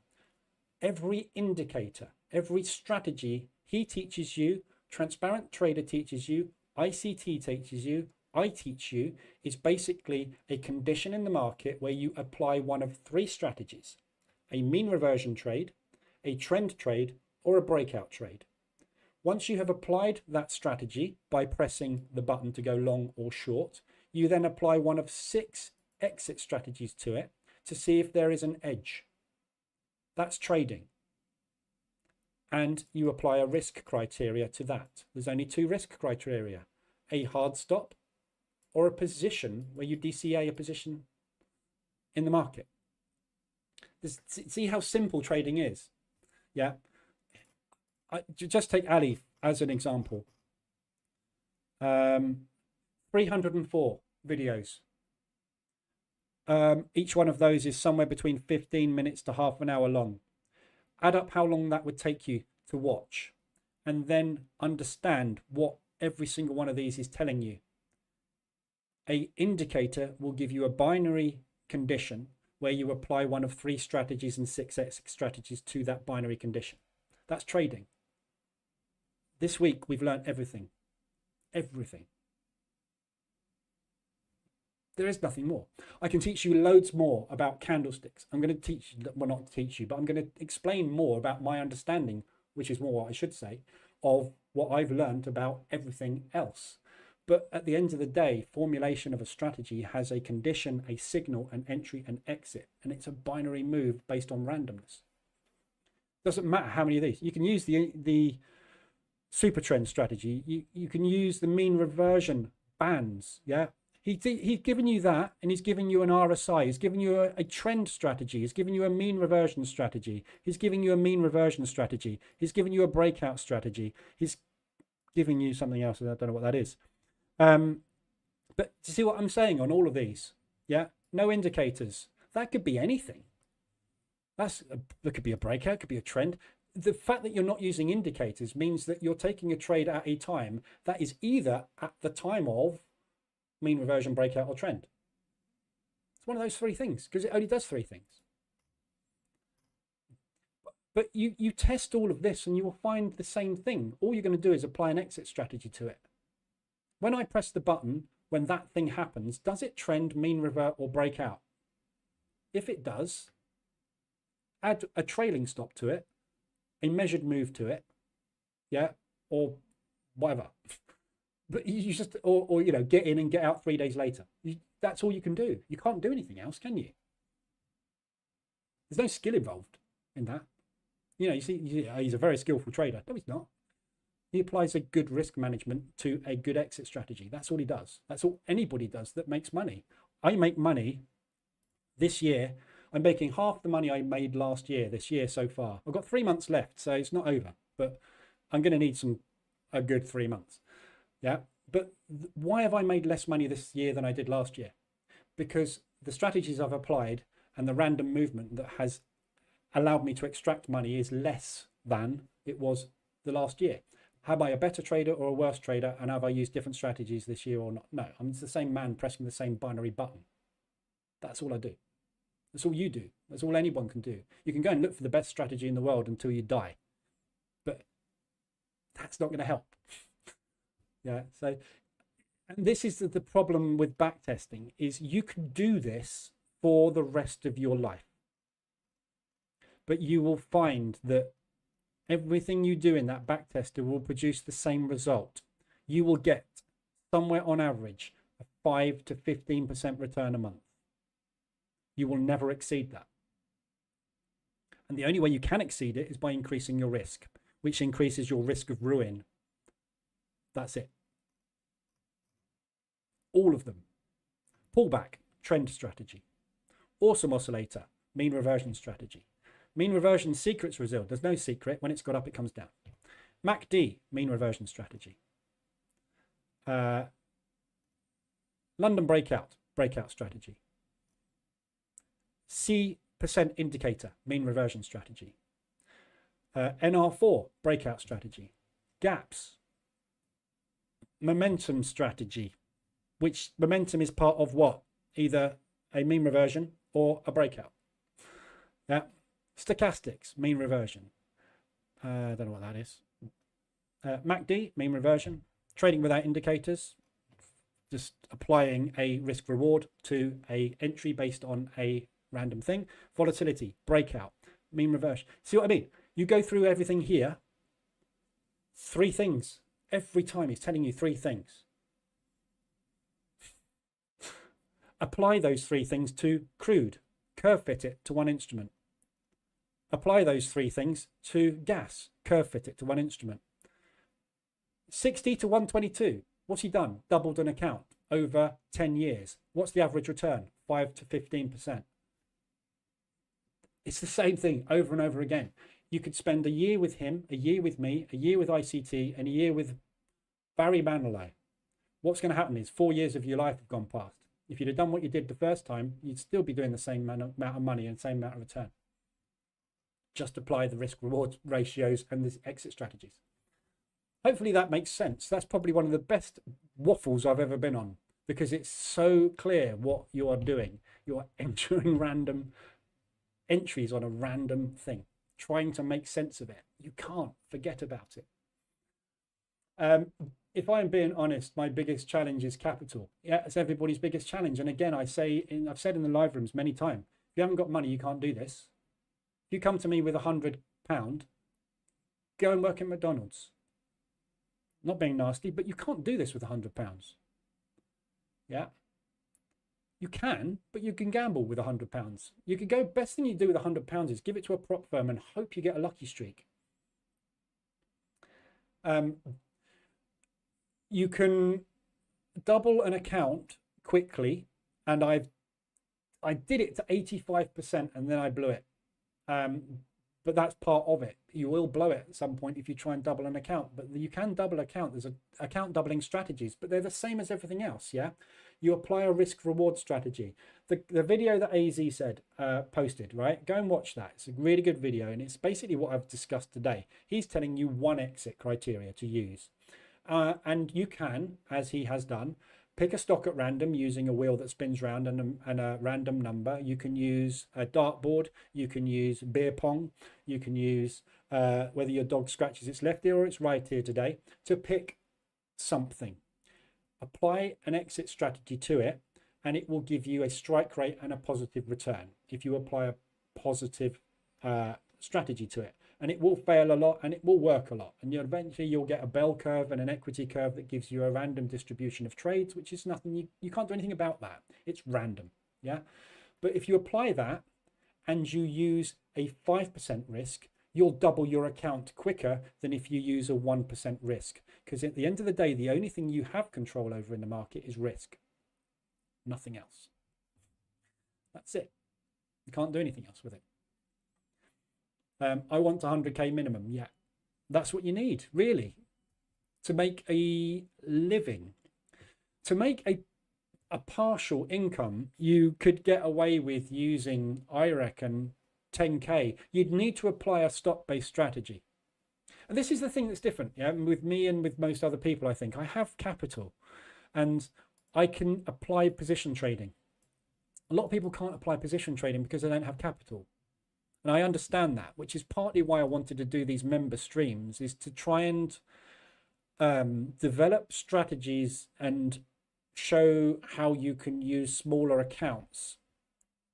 Every indicator, every strategy he teaches you, Transparent Trader teaches you, ICT teaches you, I teach you, is basically a condition in the market where you apply one of 3 strategies: a mean reversion trade, a trend trade, or a breakout trade. Once you have applied that strategy by pressing the button to go long or short, you then apply one of 6 exit strategies to it to see if there is an edge. That's trading. And you apply a risk criteria to that. There's only 2 risk criteria: a hard stop or a position where you DCA a position in the market. See how simple trading is? Yeah. Just take Ali as an example. 304 videos. Each one of those is somewhere between 15 minutes to half an hour long. Add up how long that would take you to watch and then understand what every single one of these is telling you. An indicator will give you a binary condition where you apply one of 3 strategies and 6 exit strategies to that binary condition. That's trading. This week we've learned everything. Everything. There is nothing more. I can teach you loads more about candlesticks. I'm going to teach you, well, not teach you, but I'm going to explain more about my understanding, which is more what I should say, of what I've learned about everything else. But at the end of the day, formulation of a strategy has a condition, a signal, an entry, an exit, and it's a binary move based on randomness. Doesn't matter how many of these. You can use the super trend strategy. You can use the mean reversion bands. Yeah. He's given you that, and he's giving you an RSI. He's giving you a trend strategy. He's giving you a mean reversion strategy. He's giving you a mean reversion strategy. He's giving you a breakout strategy. He's giving you something else. I don't know what that is. But to see what I'm saying on all of these, yeah, no indicators. That could be anything. That could be a breakout, could be a trend. The fact that you're not using indicators means that you're taking a trade at a time that is either at the time of mean reversion, breakout, or trend. It's one of those 3 things because it only does 3 things. But you test all of this and you will find the same thing. All you're going to do is apply an exit strategy to it. When I press the button, when that thing happens, does it trend, mean revert, or break out? If it does, add a trailing stop to it, a measured move to it, yeah, or whatever. But you just, or you know, get in and get out 3 days later. That's all you can do. You can't do anything else, can you? There's no skill involved in that. You know, you see, he's a very skillful trader. No, he's not. He applies a good risk management to a good exit strategy. That's all he does. That's all anybody does that makes money. I make money this year. I'm making half the money I made last year, this year so far. I've got 3 months left, so it's not over, but I'm going to need a good 3 months. Yeah. But why have I made less money this year than I did last year? Because the strategies I've applied and the random movement that has allowed me to extract money is less than it was the last year. Am I a better trader or a worse trader? And have I used different strategies this year or not? No, I'm just the same man pressing the same binary button. That's all I do. That's all you do. That's all anyone can do. You can go and look for the best strategy in the world until you die. But that's not going to help. Yeah. So, and this is the problem with backtesting, is you can do this for the rest of your life. But you will find that everything you do in that backtester will produce the same result. You will get somewhere on average a 5 to 15% return a month. You will never exceed that. And the only way you can exceed it is by increasing your risk, which increases your risk of ruin. That's it. All of them. Pullback, trend strategy. Awesome oscillator, mean reversion strategy. Mean reversion secrets result. There's no secret. When it's got up, it comes down. MACD, mean reversion strategy. London breakout strategy. C% indicator, mean reversion strategy. NR4, breakout strategy. Gaps, momentum strategy, which momentum is part of what? Either a mean reversion or a breakout. Yeah. Stochastics, mean reversion. I don't know what that is. MACD, mean reversion. Trading without indicators, just applying a risk reward to a entry based on a random thing. Volatility, breakout, mean reversion. See what I mean? You go through everything here. 3 things. Every time he's telling you 3 things. Apply those 3 things to crude. Curve fit it to one instrument. Apply those 3 things to gas. Curve fit it to one instrument. 60 to 122. What's he done? Doubled an account over 10 years. What's the average return? 5 to 15%. It's the same thing over and over again. You could spend a year with him, a year with me, a year with ICT, and a year with Barry Manilow. What's going to happen is 4 years of your life have gone past. If you'd have done what you did the first time, you'd still be doing the same amount of money and same amount of return. Just apply the risk reward ratios and the exit strategies. Hopefully that makes sense. That's probably one of the best waffles I've ever been on, because it's so clear what you are doing. You're entering random entries on a random thing, trying to make sense of it. You can't forget about it. If I'm being honest, my biggest challenge is capital. Yeah, it's everybody's biggest challenge. And again, I've said in the live rooms many times, if you haven't got money, you can't do this. If you come to me with £100, go and work at McDonald's. Not being nasty, but you can't do this with £100. Yeah. You can, but you can gamble with £100. You could go, best thing you do with £100 is give it to a prop firm and hope you get a lucky streak. You can double an account quickly, and I did it to 85% and then I blew it. But that's part of it. You will blow it at some point if you try and double an account, but you can double account. There's account doubling strategies, but they're the same as everything else. Yeah. You apply a risk reward strategy. The video that AZ said, posted, right? Go and watch that. It's a really good video. And it's basically what I've discussed today. He's telling you 1 exit criteria to use. And you can, as he has done, pick a stock at random using a wheel that spins round and a random number. You can use a dartboard. You can use beer pong. You can use whether your dog scratches its left ear or its right ear today to pick something. Apply an exit strategy to it and it will give you a strike rate and a positive return if you apply a positive strategy to it. And it will fail a lot and it will work a lot. And eventually you'll get a bell curve and an equity curve that gives you a random distribution of trades, which is nothing, you can't do anything about that. It's random. Yeah. But if you apply that and you use a 5% risk, you'll double your account quicker than if you use a 1% risk. Because at the end of the day, the only thing you have control over in the market is risk. Nothing else. That's it. You can't do anything else with it. I want 100k minimum. Yeah, that's what you need, really, to make a living. To make a partial income, you could get away with using, I reckon, 10k. You'd need to apply a stock-based strategy. And this is the thing that's different, yeah, with me and with most other people. I think I have capital and I can apply position trading. A lot of people can't apply position trading because they don't have capital. And I understand that, which is partly why I wanted to do these member streams, is to try and develop strategies and show how you can use smaller accounts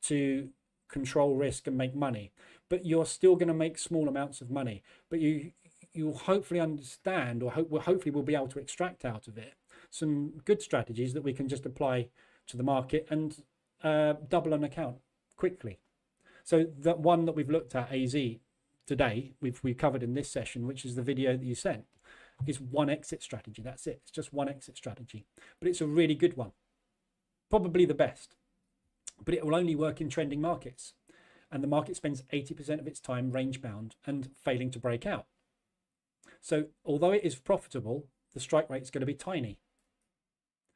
to control risk and make money. But you're still going to make small amounts of money. But you'll hopefully understand, or hopefully we'll be able to extract out of it some good strategies that we can just apply to the market and double an account quickly. So that one that we've looked at, AZ, today, we've covered in this session, which is the video that you sent, is one exit strategy. That's it. It's just one exit strategy. But it's a really good one. Probably the best. But it will only work in trending markets. And the market spends 80% of its time range bound and failing to break out. So although it is profitable, the strike rate is going to be tiny.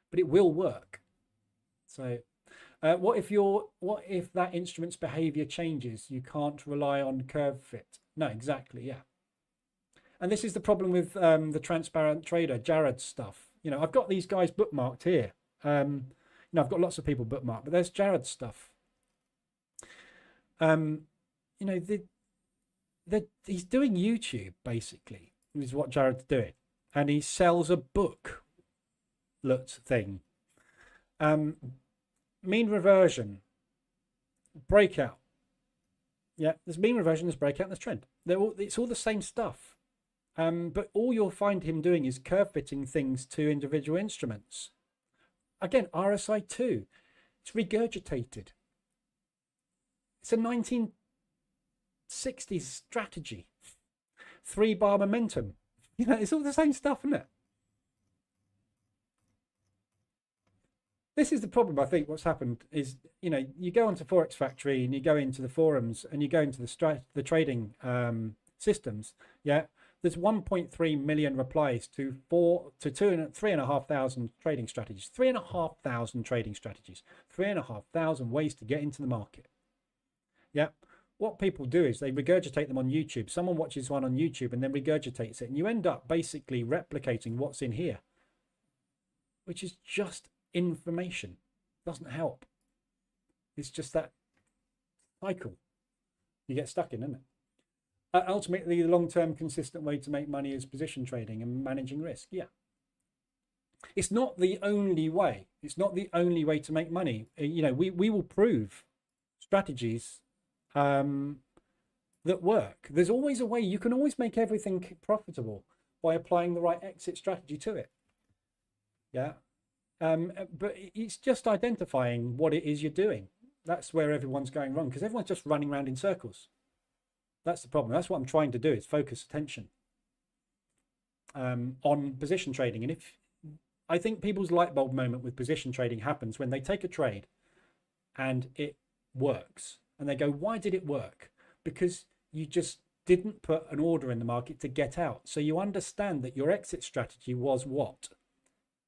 But it will work. So what if that instrument's behavior changes? You can't rely on curve fit. No, exactly, yeah. And this is the problem with the transparent trader, Jared's stuff. You know, I've got these guys bookmarked here. You know, I've got lots of people bookmarked, but there's Jared's stuff. You know, he's doing YouTube, basically, is what Jared's doing. And he sells a book thing. Mean reversion, breakout. Yeah, there's mean reversion, there's breakout, there's trend. It's all the same stuff. But all you'll find him doing is curve fitting things to individual instruments. Again, RSI 2, it's regurgitated. It's a 1960s strategy. 3-bar momentum. You know, it's all the same stuff, isn't it? This is the problem, I think. What's happened is, you know, you go onto Forex Factory and you go into the forums and you go into the trading systems. Yeah, there's 1.3 million replies to 3,500 trading strategies. 3,500 trading strategies. 3,500 ways to get into the market. Yeah. What people do is they regurgitate them on YouTube. Someone watches one on YouTube and then regurgitates it, and you end up basically replicating what's in here, which is just information. Doesn't help. It's just that cycle you get stuck in, isn't it? Ultimately, the long-term consistent way to make money is position trading and managing risk. Yeah, it's not the only way. It's not the only way to make money. You know, we will prove strategies that work. There's always a way. You can always make everything profitable by applying the right exit strategy to it. Yeah. But it's just identifying what it is you're doing. That's where everyone's going wrong, because everyone's just running around in circles. That's the problem. That's what I'm trying to do, is focus attention on position trading. And if I think people's light bulb moment with position trading happens when they take a trade and it works, and they go, why did it work? Because you just didn't put an order in the market to get out. So you understand that your exit strategy was what?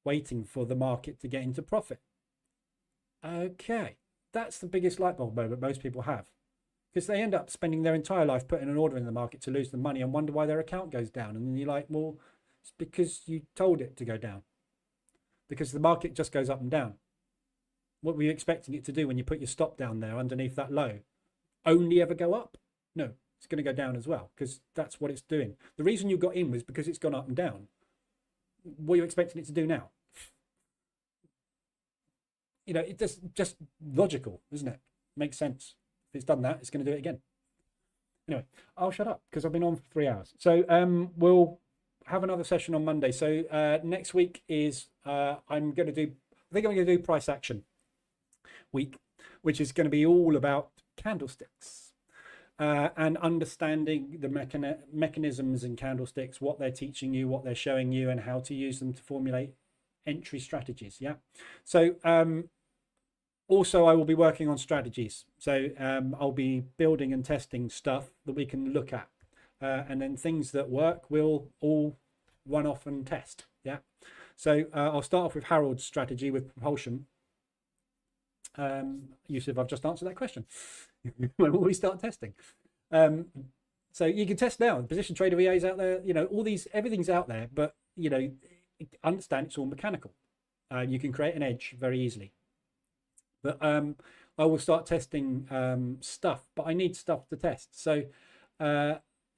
Waiting for the market to get into profit. Okay, that's the biggest light bulb moment most people have, because they end up spending their entire life putting an order in the market to lose the money and wonder why their account goes down. And then you're like, well, it's because you told it to go down, because the market just goes up and down. What were you expecting it to do when you put your stop down there underneath that low? Only ever go up? No, it's going to go down as well, because that's what it's doing. The reason you got in was because it's gone up and down. What are you expecting it to do now? you know, it's just logical, isn't it? Makes sense. If it's done that, it's going to do it again. Anyway, I'll shut up because I've been on for 3 hours. So we'll have another session on Monday. So next week is I think I'm going to do price action week, which is going to be all about candlesticks and understanding the mechanisms in candlesticks, what they're teaching you, what they're showing you, and how to use them to formulate entry strategies. Yeah. So also I will be working on strategies. So I'll be building and testing stuff that we can look at, and then things that work we'll all run off and test. Yeah. So I'll start off with Harold's strategy with propulsion. Yusuf, I've just answered that question. When will we start testing? So you can test now. Position trader VA's out there, you know, all these, everything's out there, but you know, understand it's all mechanical. You can create an edge very easily. But I will start testing stuff, but I need stuff to test. So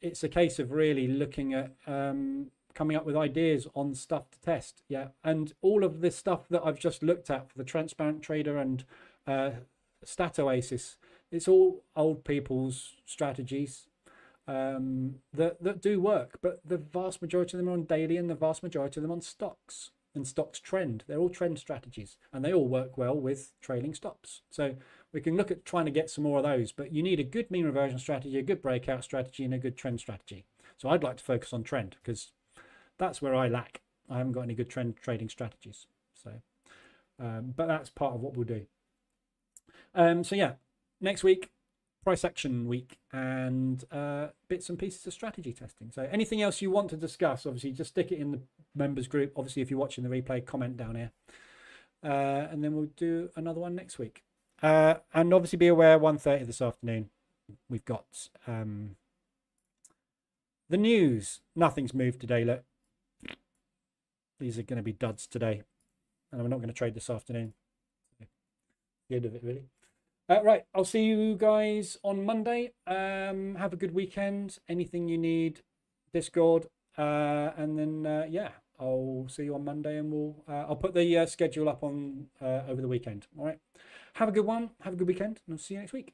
it's a case of really looking at coming up with ideas on stuff to test. Yeah. And all of this stuff that I've just looked at for the transparent trader and Stat Oasis, it's all old people's strategies that do work, but the vast majority of them are on daily and the vast majority of them on stocks and stocks trend. They're all trend strategies and they all work well with trailing stops. So we can look at trying to get some more of those, but you need a good mean reversion strategy, a good breakout strategy, and a good trend strategy. So I'd like to focus on trend because that's where I lack. I haven't got any good trend trading strategies. So, but that's part of what we'll do. So yeah, next week, price action week, and bits and pieces of strategy testing. So anything else you want to discuss, obviously just stick it in the members group. Obviously, if you're watching the replay, comment down here, and then we'll do another one next week. And obviously be aware, 1:30 this afternoon, we've got the news. Nothing's moved today. Look, these are going to be duds today, and I'm not going to trade this afternoon. The end of it, really. Right, I'll see you guys on Monday. Have a good weekend. Anything you need, Discord, and then yeah, I'll see you on Monday, and I'll put the schedule up on over the weekend. All right, have a good one. Have a good weekend, and I'll see you next week.